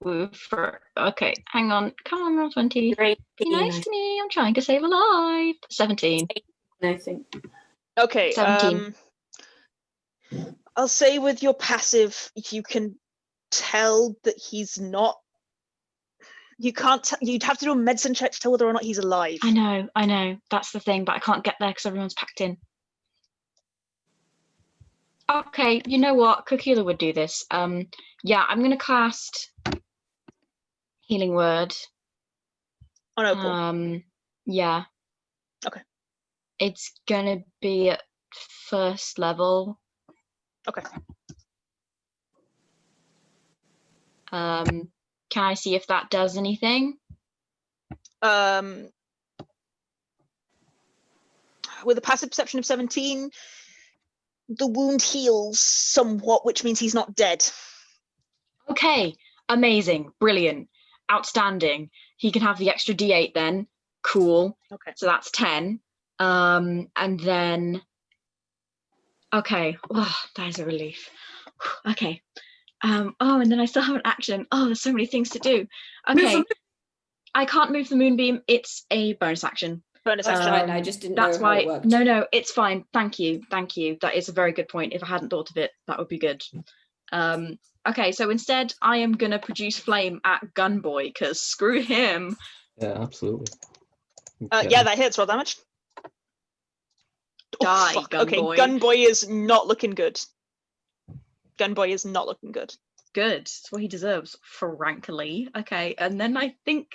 Okay, hang on. Come on, roll 20. Great. Be nice to me. I'm trying to save a life. 17. I think. Okay. 17. I'll say with your passive, you can tell that he's not. You can't. You'd have to do a medicine check to tell whether or not he's alive. I know. That's the thing, but I can't get there because everyone's packed in. Okay, you know what? Cacula would do this. Yeah, I'm gonna cast Healing Word. On Opal. Yeah. Okay. It's gonna be at first level. Okay. Can I see if that does anything? With a passive perception of 17, the wound heals somewhat, which means he's not dead. Okay, amazing, brilliant, outstanding. He can have the extra D8 then. Cool. Okay. So that's 10. And then, okay, oh, that is a relief. Okay. Oh, and then I still have an action. Oh, there's so many things to do. Okay. I can't move the moonbeam. It's a bonus action. Bonus That's action. fine. I just didn't That's know how why. it worked. No, it's fine. Thank you. That is a very good point. If I hadn't thought of it, that would be good. Okay, so instead, I am gonna produce flame at Gunboy because screw him. Yeah, absolutely. Yeah, that hits. Roll damage. Die, fuck. Gunboy. Okay, Gunboy is not looking good. Gunboy is not looking good. Good. That's what he deserves, frankly. Okay, and then I think.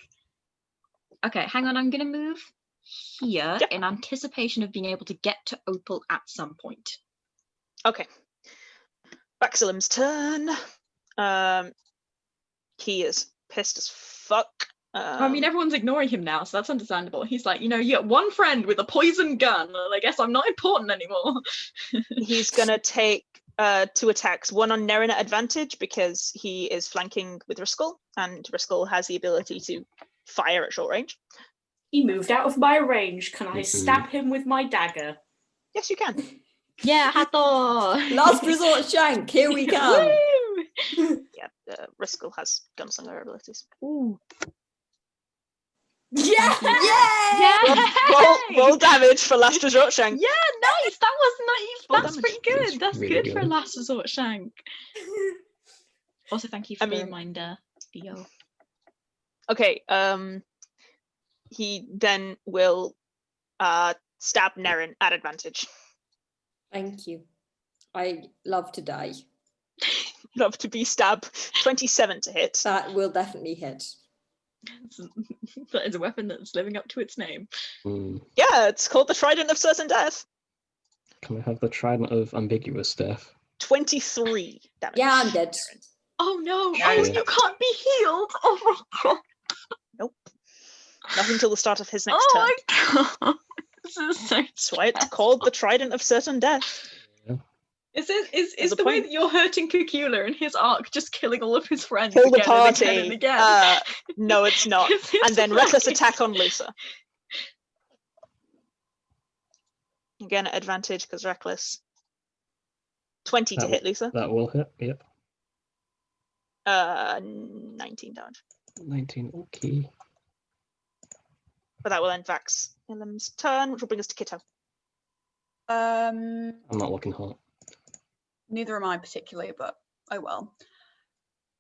Okay, hang on. I'm gonna move here in anticipation of being able to get to Opal at some point. Okay. Baxilim's turn. He is pissed as fuck. I mean, everyone's ignoring him now, so that's understandable. He's like, you know, you got one friend with a poison gun, and I guess I'm not important anymore. He's gonna take 2 attacks. One on Nerin at advantage because he is flanking with Riskel, and Riskel has the ability to fire at short range. He moved out of my range. Can I stab him with my dagger? Yes, you can. Yeah, Hathor! Last resort shank. Here we come. Woo! Yeah, Riskel has gunslinger abilities. Ooh. Yeah! Roll damage for last resort shank. Yeah, nice. That was nice. Full That's damage. pretty good. That's That's really good for a good. last resort shank. Also, thank you for the mean- reminder, Theo. Okay, he then will stab Nerin at advantage. Thank you. I love to die. Love to be stabbed. 27 to hit. That will definitely hit. That is a weapon that's living up to its name. Yeah, it's called the Trident of Certain Death. Can I have the Trident of Ambiguous Death? 23 damage. Yeah, I'm dead. Oh no! Yeah, Oh, yeah. you can't be healed! Oh my god! Nope. Nothing until the start of his next turn. Oh my god! This is so. That's why it's called the Trident of Certain Death. Is There's a the way point. that you're hurting Cacula and his arc just killing all of his friends Kill the again party. and again and again? No, it's not. And then reckless attack on Lusa. Again at advantage because reckless. 20 to hit Lusa. That will hit, yep. 19 damage. 19, okay. But that will end Vaxilum's turn, which will bring us to Kitto. I'm not looking hot. Neither am I particularly, but oh well.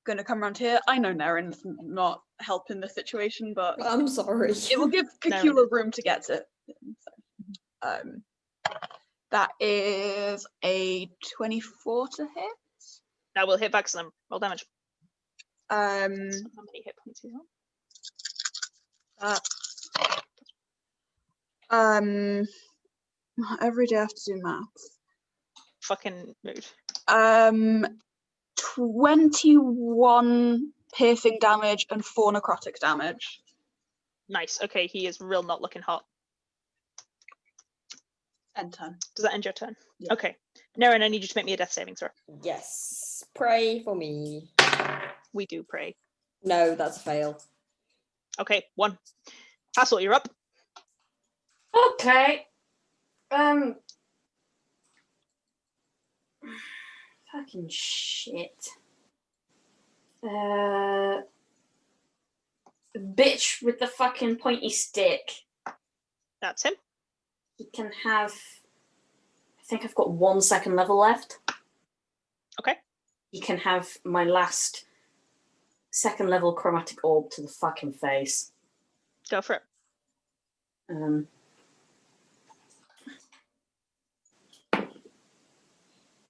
Gonna come around here. I know Nerin's not helping the situation, but I'm sorry. it will give Cacula room to get to him. So, that is a 24 to hit. That will hit Vaxilum. Roll damage. How Um, many hit points is that? Every day I have to do maths. Fucking mood. 21 piercing damage and 4 necrotic damage. Nice. Okay, he is real not looking hot. End turn. Does that end your turn? Yeah. Okay. Nerin, I need you to make me a death saving throw. Yes. Pray for me. We do pray. No, that's a fail. Okay, 1. Hathor, you're up. Okay. Fucking shit. Bitch with the fucking pointy stick. That's him. You can have. I think I've got 1 second level left. Okay. You can have my last second level chromatic orb to the fucking face. Go for it.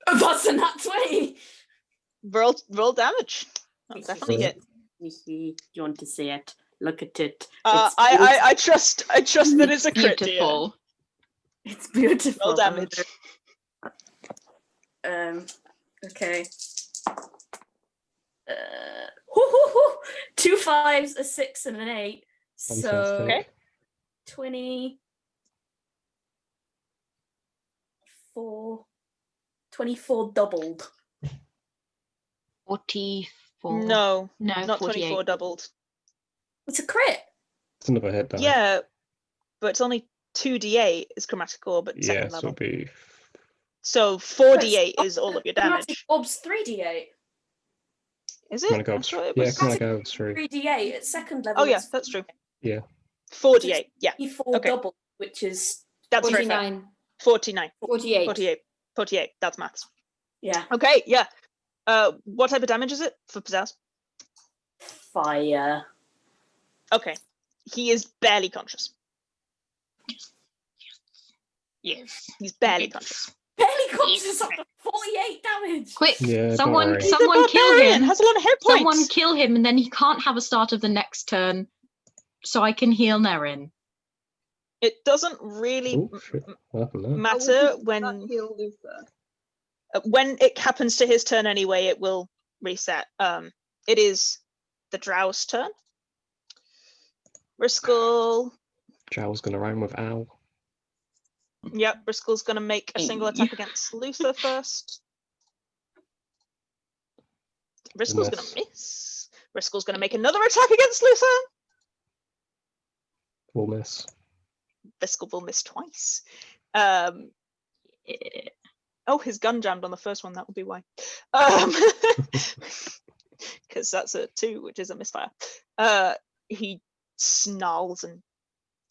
That's a nat 20. Roll damage. That's definitely hit. You want to see it? Look at it. I trust that it's a crit. Dear. Beautiful. It's beautiful. Roll damage. Okay. 2 5s, a 6, and an 8. So Fantastic. Okay. 24 doubled. 44. No, No, not 48. 24 doubled. It's a crit. It's another hit die. Yeah, but it's only 2d8 is chromatic orb at Yeah, second so level. it'll be So 4d8 is all of your Chromatic damage. orb's 3d8. Is Chromatic it? I Orbs. thought it Yeah, was- Chromatic Orbs 3. 3d8 at second level. Oh yeah, it's that's true. Yeah. 4d8. Yeah, 24 Okay. double, which is that's very fair. 49. 49. 48. 48. That's maths. yeah, Okay, yeah. What type of damage is it for Pizzazz? fire. Okay. He is barely conscious. Yes, he's barely conscious. Barely conscious after 48 damage. Quick, Yeah, don't someone worry. He's a kill barbarian, him. has a lot of hit points. Someone kill him, and then he can't have a start of the next turn, so I can heal Nerin. It doesn't really Oh, shit. What happened there? matter That when heal Luther. when it happens to his turn anyway. It will reset. It is the Drow's turn. Briscoe. Jowl's gonna rhyme with owl. Yep, Briscoe's gonna make a single Hey. attack against Luther first. Briscoe's gonna Miss. miss. Briscoe's gonna make another attack against Luther. We'll miss. Briscoe will miss twice. Yeah. Oh, his gun jammed on the first one. That would be why. Because that's a 2, which is a misfire. He snarls and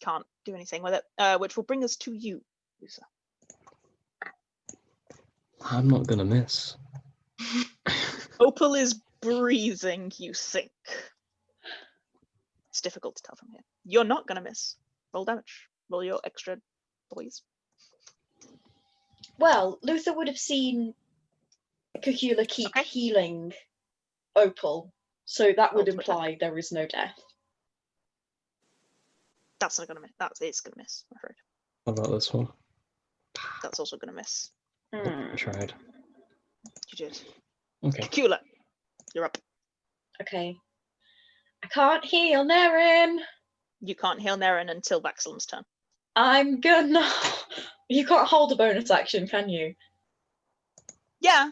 can't do anything with it, which will bring us to you, Luther. I'm not gonna miss. Opal is breathing, you think. It's difficult to tell from here. You're not gonna miss. Roll damage. Roll your extra boys. Well, Luther would have seen Cacula keep Okay. healing Opal, so that would Ultimate imply there is no death. That's not gonna miss. It's gonna miss, I'm afraid. How about this one? That's also gonna miss. I tried. You did. Okay. Cacula, you're up. Okay. I can't heal Nerin. You can't heal Nerin until Vaxilum's turn. I'm gonna. You can't hold a bonus action, can you? Yeah,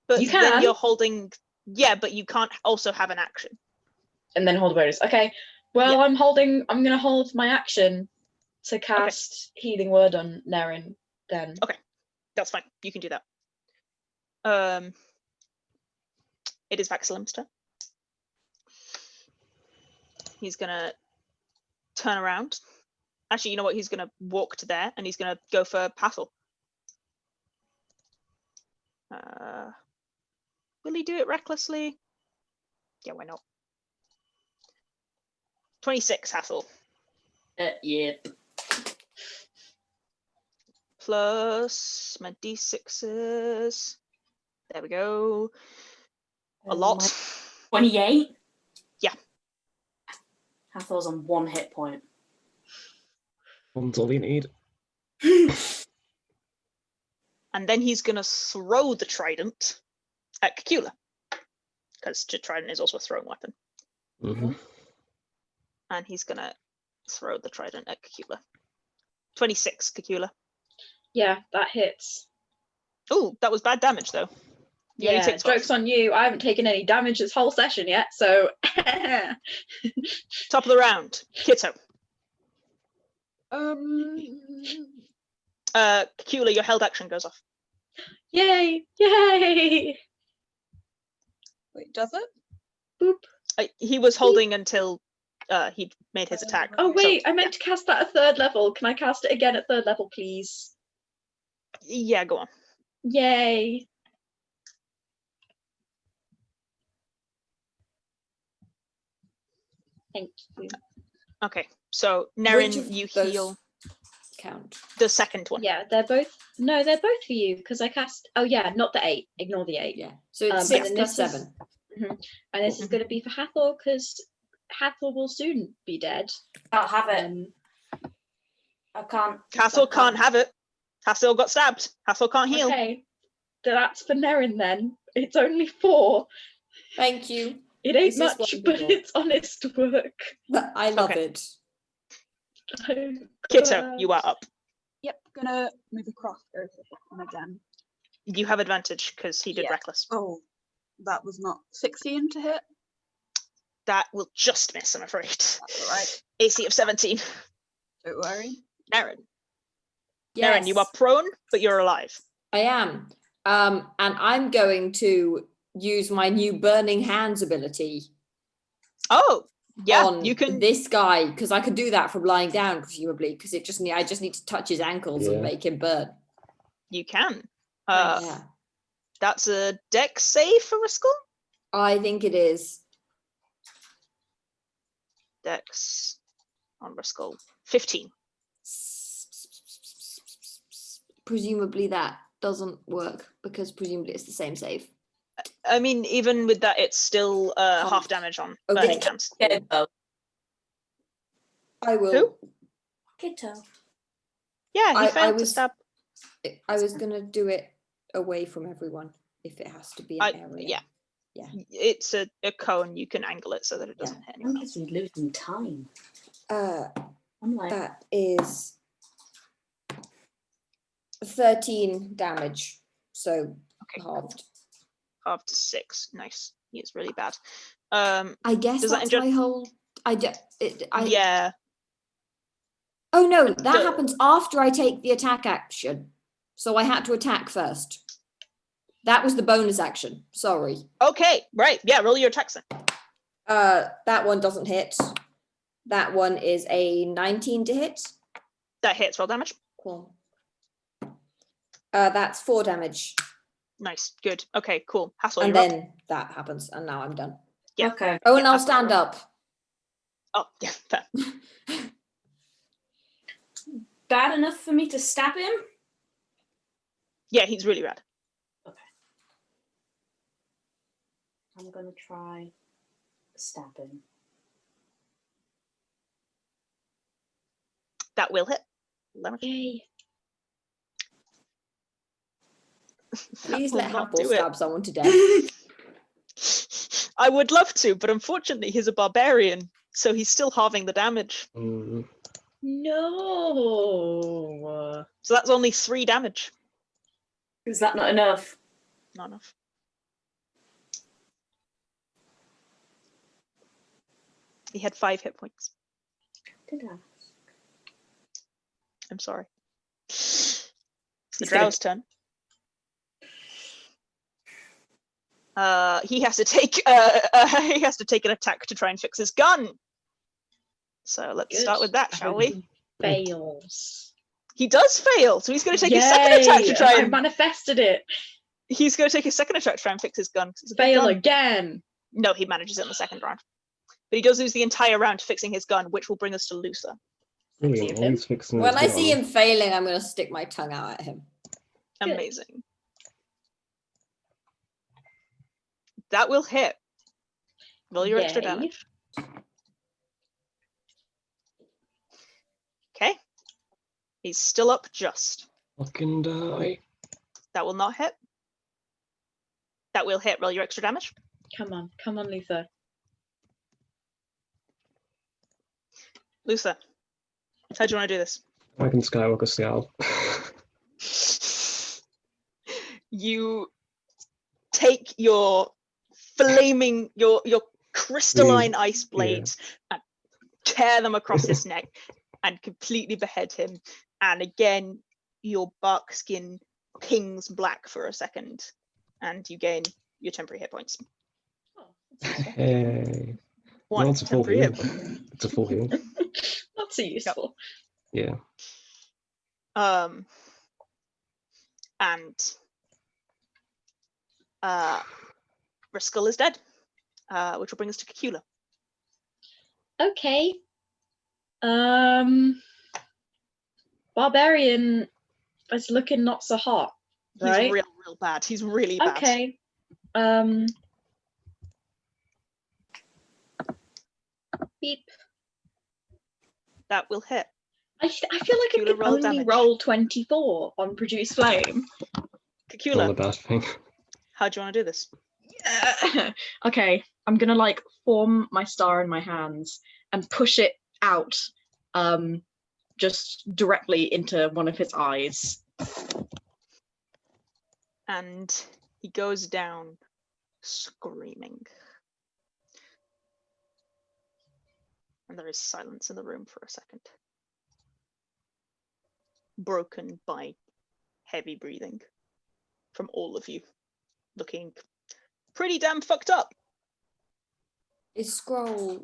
but You then can. you're holding. Yeah, but you can't also have an action. And then hold a bonus. Okay. Well, Yeah. I'm gonna hold my action to cast Healing Word on Nerin then. That's fine. You can do that. It is Vaxilum's turn. He's gonna turn around. Actually, you know what? He's gonna walk to there, and he's gonna go for Hathor. Will he do it recklessly? Yeah, why not? 26, Hathor. Yeah. Plus my d6s. There we go. A lot. 28? Yeah. Hathor's on 1 hit point. One's all you need. And then he's going to throw the trident at Cacula. Because the trident is also a throwing weapon. Mm-hmm. And he's going to throw the trident at Cacula. 26, Cacula. Yeah, that hits. Oh, that was bad damage though. You only Yeah, take 12. joke's on you. I haven't taken any damage this whole session yet, so. Top of the round, Kitto. Cacula, your held action goes off. Yay! Yay! Wait, does it? Boop. He was holding until he made his attack. Oh wait, so, I meant to cast that at 3rd level. Can I cast it again at 3rd level, please? Yeah, go on. Yay! Thank you. Okay, so Which Nerin, of you those heal count? the second one. Yeah, they're both. No, they're both for you because I cast. Oh yeah, not the 8. Ignore the 8. Yeah. So it's and 6 then plus this is- 7. And this is going to be for Hathor because Hathor will soon be dead. I'll have it. I can't. Hathor can't have it. Hathor got stabbed. Hathor can't heal. Okay, that's for Nerin then. It's only 4. Thank you. It ain't This is much, but wonderful. it's honest work. I love Okay. it. Kitto, you are up. Yep, gonna move across, go to the bottom again. You have advantage because he did Yeah. reckless. Oh, that was not 16 to hit. That will just miss, I'm afraid. That's all right. AC of 17. Don't worry. Nerin. Yes, Nerin, you are prone, but you're alive. I am. And I'm going to use my new Burning Hands ability Oh, yeah, on you can. this guy, because I could do that from lying down, presumably, because I just need to touch his ankles and Yeah. make him burn. You can. Yeah. That's a dex save for Riskel. I think it is. Dex on Riskel. 15. Presumably that doesn't work because presumably it's the same save. I mean, even with that, it's still half damage on burning Okay. hands. I will. Who? Kitto. Yeah, he I failed to was- stab. I was gonna do it away from everyone if it has to be an area. Yeah. Yeah. It's a cone. You can angle it so that it doesn't hit anyone I'm else. busy losing time. I'm like, that is 13 damage. So Okay, halved. Half to 6. Nice. He is really bad. I guess Does that that's injure- my whole. Yeah. Oh no, that the- happens after I take the attack action. So I had to attack first. That was the bonus action. Sorry. Okay, right. Yeah, roll your attacks then. That one doesn't hit. That one is a 19 to hit. That hits. Roll damage. Cool. That's 4 damage. Nice. Good. Okay, cool. Hassle, And you're up. then that happens, and now I'm done. Yeah. Okay. Oh, and Yeah, I'll that's stand up. Oh, yeah, fair. Bad enough for me to stab him? Yeah, he's really rad. I'm gonna try stab him. That will hit. Damage. Yay. Please will let not Hathor do it. stab someone to death. I would love to, but unfortunately he's a barbarian, so he's still halving the damage. Mm, No. So that's only 3 damage. Is that not enough? Not enough. He had 5 hit points. Did I? I'm sorry. It's the He's gonna- Drow's turn. He has to take an attack to try and fix his gun. So let's start with that, shall we? Fails. He does fail, so he's going to take his second attack to try I and manifested it. he's going to take his second attack to try and fix his gun. 'cause it's a big Fail gun. again. No, he manages it in the second round. But he does lose the entire round to fixing his gun, which will bring us to Luther. brilliant. While he's fixing When his I see gun, him failing, I'm going to stick my tongue out at him. Good. Amazing. That will hit. Roll your extra Yay. damage. Okay. He's still up just. fucking die. That will not hit. That will hit. Roll your extra damage. Come on, Luther. Luther, how do you want to do this? I can Skywalker Scowl. You take your flaming, your crystalline ice blades and tear them across his neck and completely behead him. And again, your bark skin pings black for a second, and you gain your temporary hit points. Hey. One No, it's a full temporary heal. hit point. It's a full heal. That's useful. Yeah. And Riskull is dead, which will bring us to Cacula. Okay. Barbarian is looking not so hot, right? He's real bad. He's really bad. Okay. Beep. That will hit. I feel like I Cacula, can roll only damage. roll 24 on produce flame. Not the Cacula, best thing. how do you want to do this? Okay, I'm gonna like form my star in my hands and push it out, just directly into one of his eyes. And he goes down screaming. And there is silence in the room for a second, broken by heavy breathing from all of you, looking pretty damn fucked up. Is Scroll.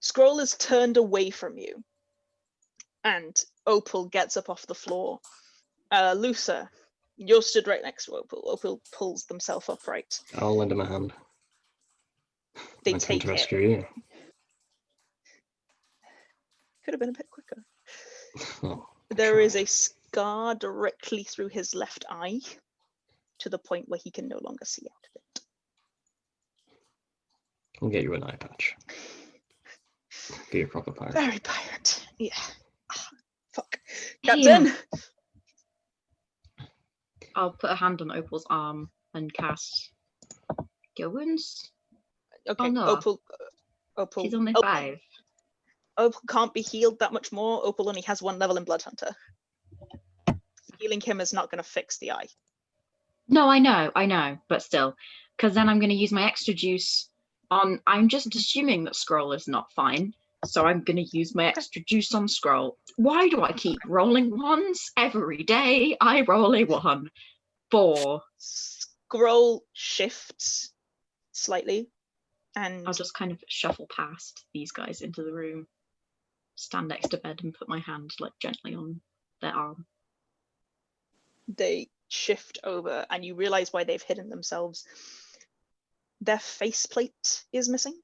Scroll is turned away from you, and Opal gets up off the floor. Lusa, you're stood right next to Opal. Opal pulls themselves upright. I'll lend him a hand. They Nice of him take to it. rescue you. Could have been a bit quicker. Oh, There tried. is a scar directly through his left eye, to the point where he can no longer see out of it. I'll get you an eye patch. Be a proper pirate. Very pirate. Yeah. Fuck. Hey, Captain! I'll put a hand on Opal's arm and cast Cure Wounds. Okay, no. Opal. She's only Opal- 5. Opal can't be healed that much more. Opal only has 1 level in Blood Hunter. Healing him is not going to fix the eye. No, I know, but still. Because then I'm going to use my extra juice on... I'm just assuming that Scroll is not fine. So I'm going to use my extra juice on Scroll. Why do I keep rolling ones? Every day I roll a 1. 4. Scroll shifts slightly, and I'll just kind of shuffle past these guys into the room, stand next to bed and put my hand like gently on their arm. they shift over, and you realize why they've hidden themselves. Their faceplate is missing.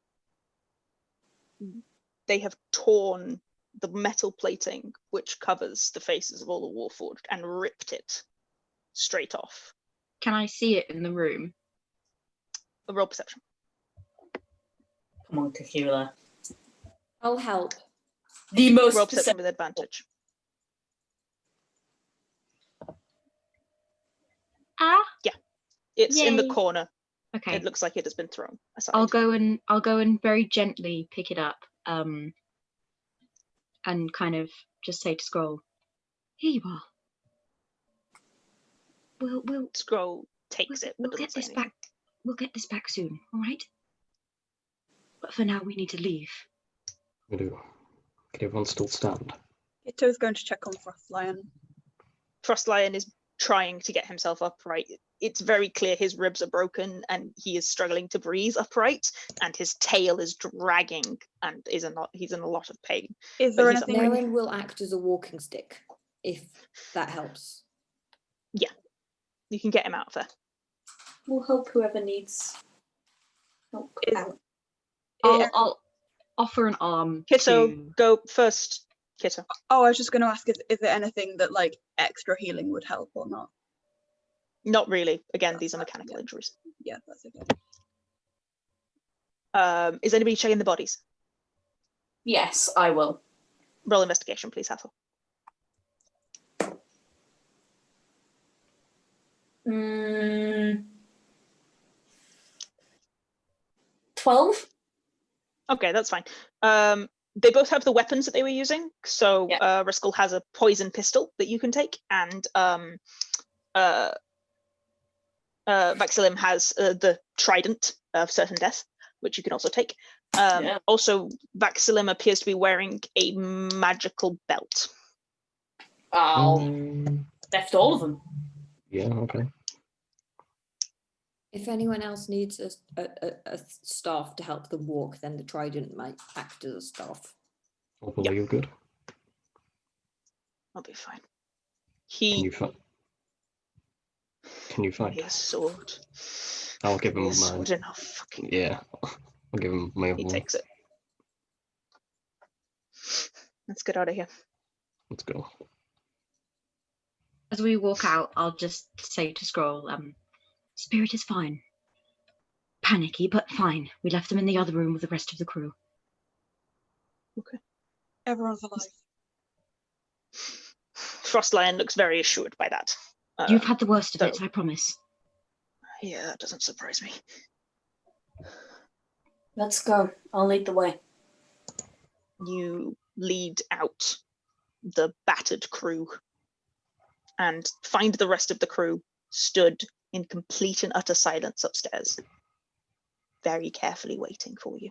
They have torn the metal plating which covers the faces of all the Warforged and ripped it straight off. Can I see it in the room? A roll perception. Come on, Cacula. I'll help. The most Roll perception with advantage. Ah, It's in the Yay. corner. okay. It looks like it has been thrown aside. I'll go and very gently pick it up, and kind of just say to Scroll, "Here you are. We'll Scroll takes it, but we'll get doesn't say this anything. back. We'll get this back soon, all right? But for now, we need to leave." We do. Can everyone still stand? Kitto's going to check on Frostlion. Frostlion is trying to get himself upright. It's very clear his ribs are broken and he is struggling to breathe upright, and his tail is dragging and he's in a lot of pain. Is But there he's anything we Nerin will act as a walking stick, if that helps. You can get him out of there. We'll help whoever needs help Is- out. I'll offer an arm Kitto, to... go first. Kitto. Oh, I was just going to ask, is there anything that like extra healing would help or not? Not really. Again, these are That's mechanical fine, injuries. Yeah, that's okay. Is anybody checking the bodies? Yes, I will. Roll investigation, please, Hathor. 12? Okay, that's fine. they both have the weapons that they were using. So Riskel has a poison pistol that you can take, and Vaxilim has the trident of certain death, which you can also take. Also, Vaxilim appears to be wearing a magical belt. Left all of them. Yeah, okay. If anyone else needs a staff to help them walk, then the trident might act as a staff. Hopefully you're good. I'll be fine. Can you fight? His sword. I'll give him His mine. sword enough. Fucking. Yeah, I'll give him my other He one. takes it. Let's get out of here. Let's go. As we walk out, I'll just say to Scroll, Spirit is fine. Panicky, but fine. We left them in the other room with the rest of the crew. Okay. Everyone's alive. Frostlion looks very assured by that. You've had the worst of it, I promise. Yeah, that doesn't surprise me. Let's go. I'll lead the way. You lead out the battered crew and find the rest of the crew stood in complete and utter silence upstairs, very carefully waiting for you.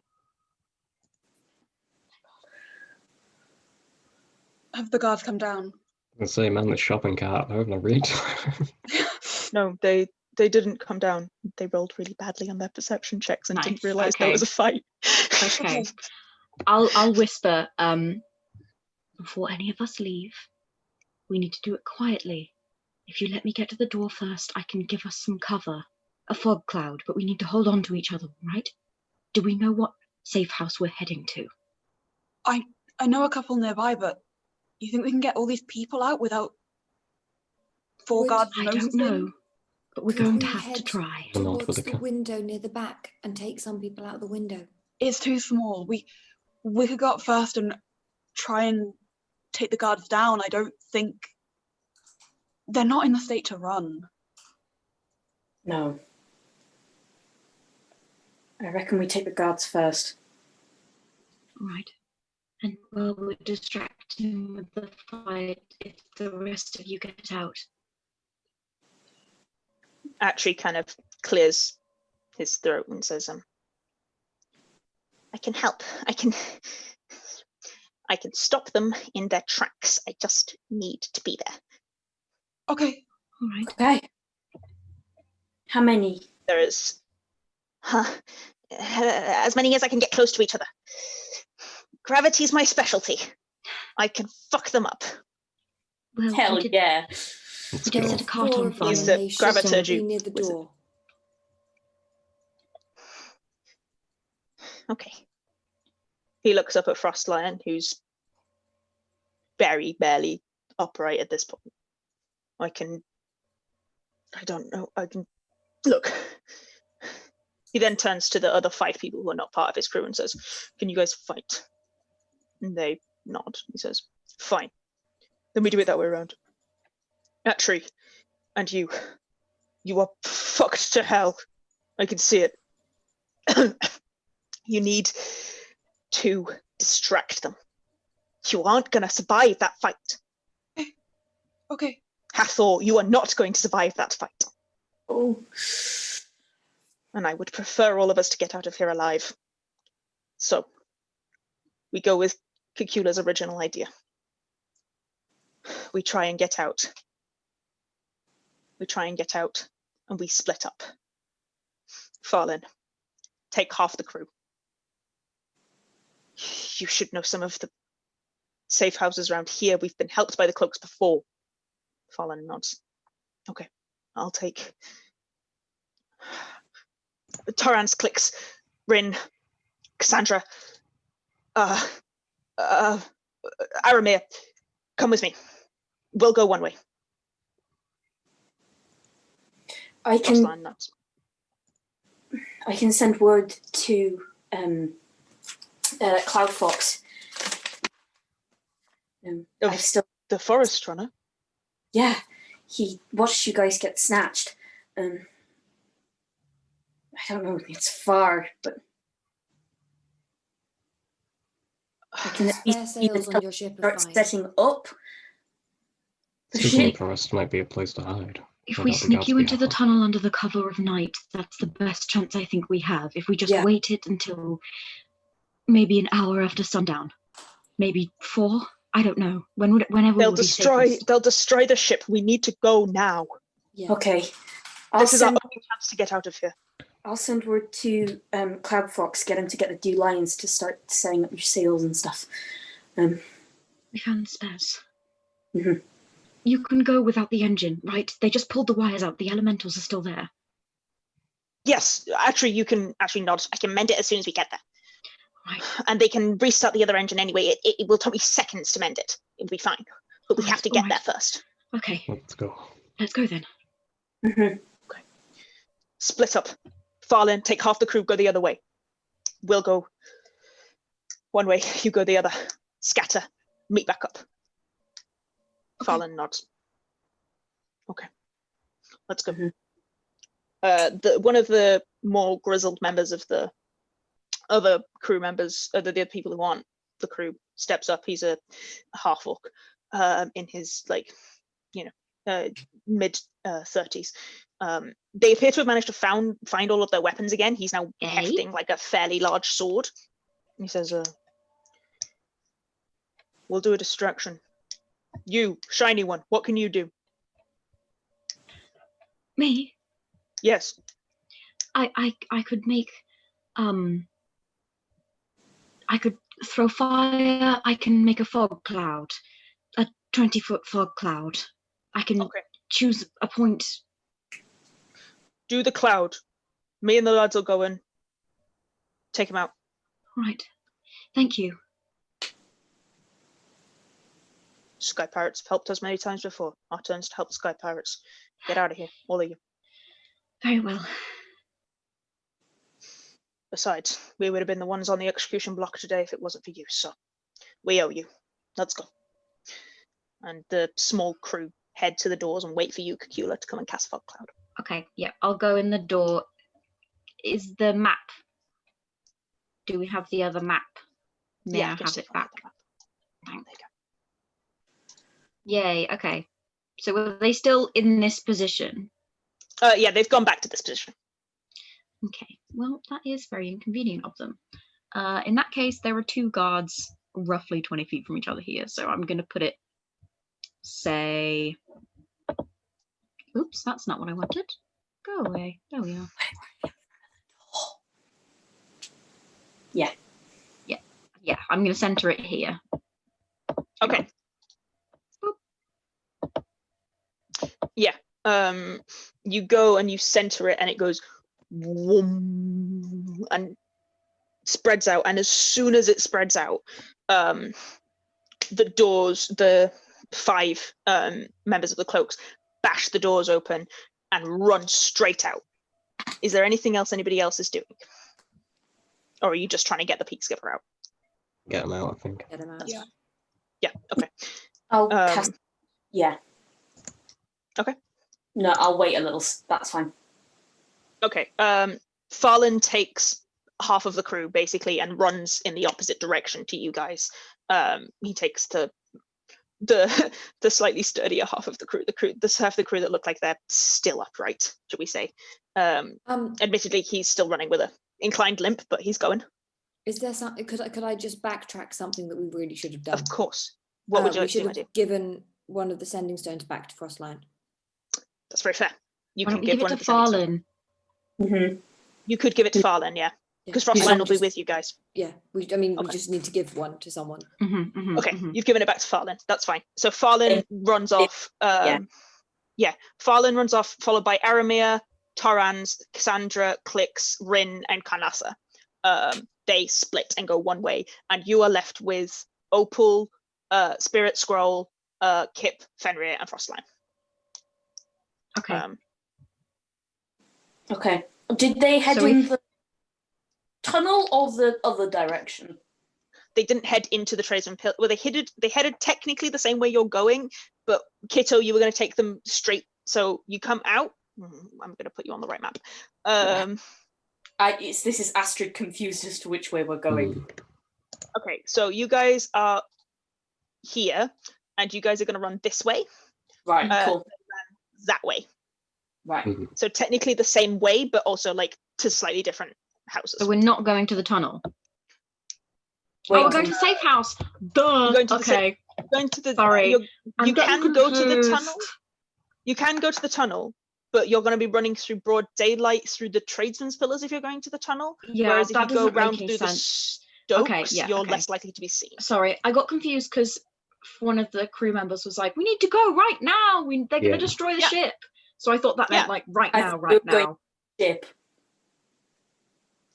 Have the guards come down? I say, man, the shopping cart, they're having a read. No, they didn't come down. They rolled really badly on their perception checks and didn't Nice, realize there was a fight. Okay. I'll whisper, before any of us leave, we need to do it quietly. If you let me get to the door first, I can give us some cover. A fog cloud, but we need to hold on to each other, right? Do we know what safe house we're heading to? I know a couple nearby, but you think we can get all these people out without four guards I noticing? don't know, but we're going to have to try. Towards the window near the back and take some people out the window. It's too small. We could go up first and try and take the guards down. I don't think they're not in the state to run. No. I reckon we take the guards first. Right. And while we're distracting with the fight, if the rest of you get out. Actually kind of clears his throat and says, I can help. I can stop them in their tracks. I just need to be there. Okay. All right. Okay. How many? There is as many as I can get close to each other. Gravity's my specialty. I can fuck them up. Well, Hell yeah. We did set a cart on fire. He's the Be near the wizard. door. Okay. He looks up at Frostlion, who's very barely upright at this point. I can look. He then turns to the other 5 people who are not part of his crew and says, can you guys fight? And they nod. He says, fine. Then we do it that way around. Atri, and you are fucked to hell. I can see it. You need to distract them. You aren't going to survive that fight. Okay. Hathor, you are not going to survive that fight. Oh. And I would prefer all of us to get out of here alive. So, we go with Cacula's original idea. We try and get out. And we split up. Farlin, take half the crew. You should know some of the safe houses around here. We've been helped by the cloaks before. Farlin nods. Okay, I'll take Torrance clicks, Rin, Cassandra, Aramir, come with me. We'll go one way. I can send word to Cloud Fox. The forest runner? Yeah, he watched you guys get snatched. I don't know, it's far, but... I can at Spare least see the sails on your ship are start fine. setting up. The Sleeping ship. forest might be a place to hide. If Without we the sneak guards you be into the Hathor. tunnel under the cover of night, that's the best chance I think we have. If we just Yeah. waited until maybe an hour after sundown, maybe 4, I don't know. Whenever They'll would be destroy. safest. They'll destroy the ship. We need to go now. Yeah. Okay. This is our only chance to get out of here. I'll send word to Cloud Fox, get him to get the Dew Lions to start setting up your sails and stuff. We found spares. Mhm. You can go without the engine, right? They just pulled the wires out. The elementals are still there. Yes, actually, you can actually not. I can mend it as soon as we get there. Right. And they can restart the other engine anyway. It will take me seconds to mend it. It'll be fine. But we Right, have to get alright. there first. Okay, Let's go. let's go then. Mhm. Split up. Farlin, take half the crew, go the other way. We'll go one way, you go the other. Scatter, meet back up. Okay. Farlin nods. Okay, let's go. Mhm. One of the more grizzled members of the other crew members, the other people who aren't the crew, steps up. He's a half-orc in his mid 30s. They appear to have managed to find all of their weapons again. He's now hefting like a fairly large sword. He says, we'll do a distraction. You, shiny one, what can you do? Me? Yes. I could make I could throw fire. I can make a fog cloud, a 20-foot fog cloud. I can Okay. choose a point. Do the cloud. Me and the lads will go in. Take him out. Right. Thank you. Sky Pirates have helped us many times before. Our turns to help the Sky Pirates. Get out of here, all of you. Very well. Besides, we would have been the ones on the execution block today if it wasn't for you, so we owe you. Let's go. And the small crew head to the doors and wait for you, Cacula, to come and cast Fog Cloud. Okay, yeah, I'll go in the door. Is the map? Do we have the other map? May I I can have see it from back? the map. Thanks. Yay, okay. So were they still in this position? Yeah, they've gone back to this position. Okay, well, that is very inconvenient of them. In that case, there are 2 guards roughly 20 feet from each other here, so I'm going to put it, say... Oops, that's not what I wanted. Go away. There we are. Yeah. Yeah, I'm going to center it here. Okay. Yeah. You go and you center it and it goes whoom, and spreads out, and as soon as it spreads out, the doors, the 5 members of the cloaks bash the doors open and run straight out. Is there anything else anybody else is doing? Or are you just trying to get the peak skipper out? Get them out, I think. Get them out. Yeah. Yeah, okay. I'll cast. Yeah. Okay. No, I'll wait a little. That's fine. Okay. Farlin takes half of the crew basically and runs in the opposite direction to you guys. He takes the slightly sturdier half of the crew, this half of the crew that look like they're still upright, should we say. Admittedly, he's still running with a inclined limp, but he's going. Is there something? Could I just backtrack something that we really should have done? Of course. What would you We like to should do, have my dear? given one of the sending stones back to Frostline. That's very fair. You Why can don't we give give one it of to the sending stones. Farlin? Mm-hmm. You could give it to Farlin, yeah. Because Yeah. Frostline will be with you guys. Yeah, we we Okay. just need to give one to someone. Okay, you've given it back to Farlin. That's fine. So Farlin runs off. Farlin runs off, followed by Aramir, Torrans, Cassandra, Clix, Rin, and Karnasa. They split and go one way, and you are left with Opal, Spirit Scroll, Kip, Fenrir, and Frostline. Okay. Okay. Did they head So in the tunnel or the other direction? They didn't head into the tradesman pillar. Well, they headed technically the same way you're going, but Kitto, you were going to take them straight. So you come out. I'm going to put you on the right map. This is Astrid confused as to which way we're going. Okay, so you guys are here, and you guys are going to run this way, Right, cool. that way. Right. Mhm. So technically the same way, but also like to slightly different houses. So we're not going to the tunnel. Wait, Oh, we're going to safe house. Duh. Going to the sa- Okay. Going to the Sorry. you I'm getting can go to the confused. tunnel. You can go to the tunnel, but you're going to be running through broad daylight through the tradesman's pillars if you're going to the tunnel. Yeah, Whereas if that you go doesn't make round any through the sense. stokes, Okay, yeah, you're okay. less likely to be seen. Sorry, I got confused because one of the crew members was like, "We need to go right now. They're Yeah. gonna destroy the Yeah. ship." So I thought that meant Yeah. like right I now, thought right we were going- now. Ship.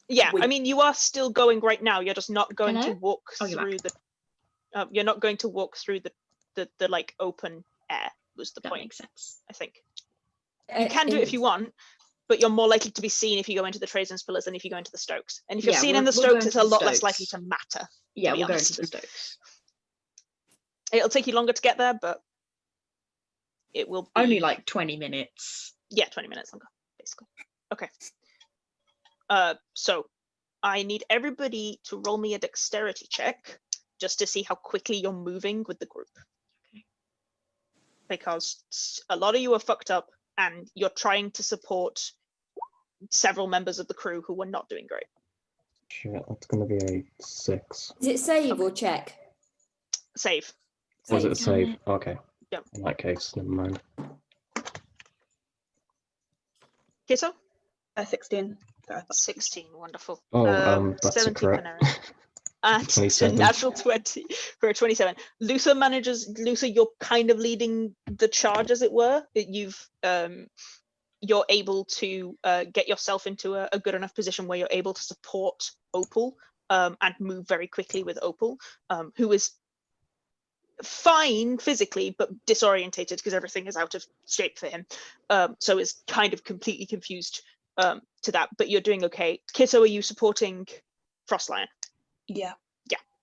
Yeah, I Wait. mean you are still going right now. You're just not going to Hello? walk Oh, you're through the. You're not going to walk through the like open air. Was the That point? makes sense. I think you can do it if in- you want, but you're more likely to be seen if you go into the tradesman's pillars than if you go into the stokes. And if you're Yeah, seen in the we're going stokes, it's to a the lot less likely Stokes. to matter. Yeah, be we're going honest. to the Stokes. It'll take you longer to get there, but it will be Only like 20 minutes. 20 minutes longer, basically. Okay. So I need everybody to roll me a dexterity check just to see how quickly you're moving with the group. Okay. Because a lot of you are fucked up and you're trying to support several members of the crew who were not doing great. Shit, that's gonna be a 6. Is it save or check? Save. Was it a Save. save? Okay. Yep. In that case, never mind. Kitto? 16. 16, wonderful. Oh, that's a 17 for crit. Nerin. And a 27. natural 20 for a 27. Luther, you're kind of leading the charge, as it were. You're able to get yourself into a good enough position where you're able to support Opal and move very quickly with Opal, who is fine physically, but disorientated because everything is out of shape for him. So is kind of completely confused to that, but you're doing okay. Kitto, are you supporting Frostlion? Yeah.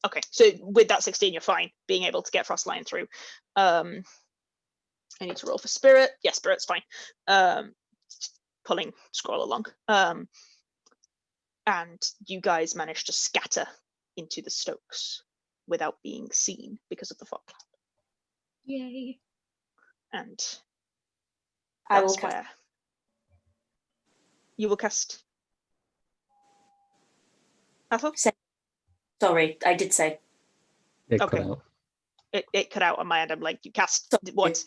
Okay, so with that 16, you're fine being able to get Frostlion through. I need to roll for Spirit. Yeah, Spirit's fine. Pulling scroll along. And you guys manage to scatter into the Stokes without being seen because of the fog cloud. Yay. And I will that's cast. where you will cast Hathor? Sorry, I did say. It Okay. cut out. It cut out on my end. I'm like, you cast Sorry. what?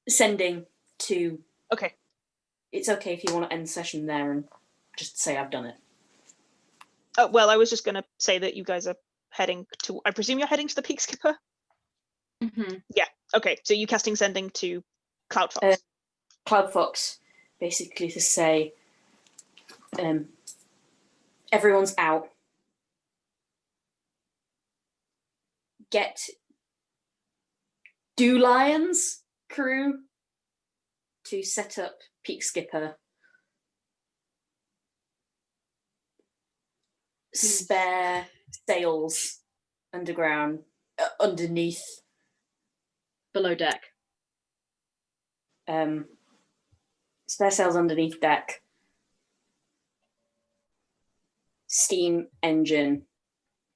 Sending to. Okay. It's okay if you want to end the session there and just say I've done it. Oh, well, I was just going to say that you guys are heading to, I presume you're heading to the Peak Skipper? Mm-hmm. Okay, so you casting sending to Cloud Fox. Cloud Fox, basically to say, everyone's out. Get Do Lions crew to set up Peak Skipper. Spare sails underground, underneath. Below deck. Spare sails underneath deck. Steam engine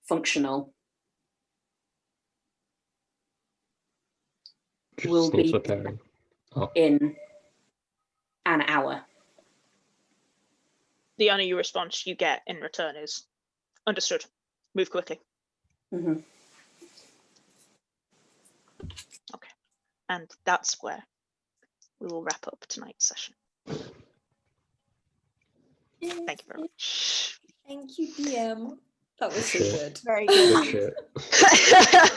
functional. Just will needs be- repairing. Oh, In an hour. The only response you get in return is, understood, move quickly. Mm-hmm. Okay, and that's where we will wrap up tonight's session. Thank you very much. Thank you, DM. That was so Shit. good. Very good good. shit.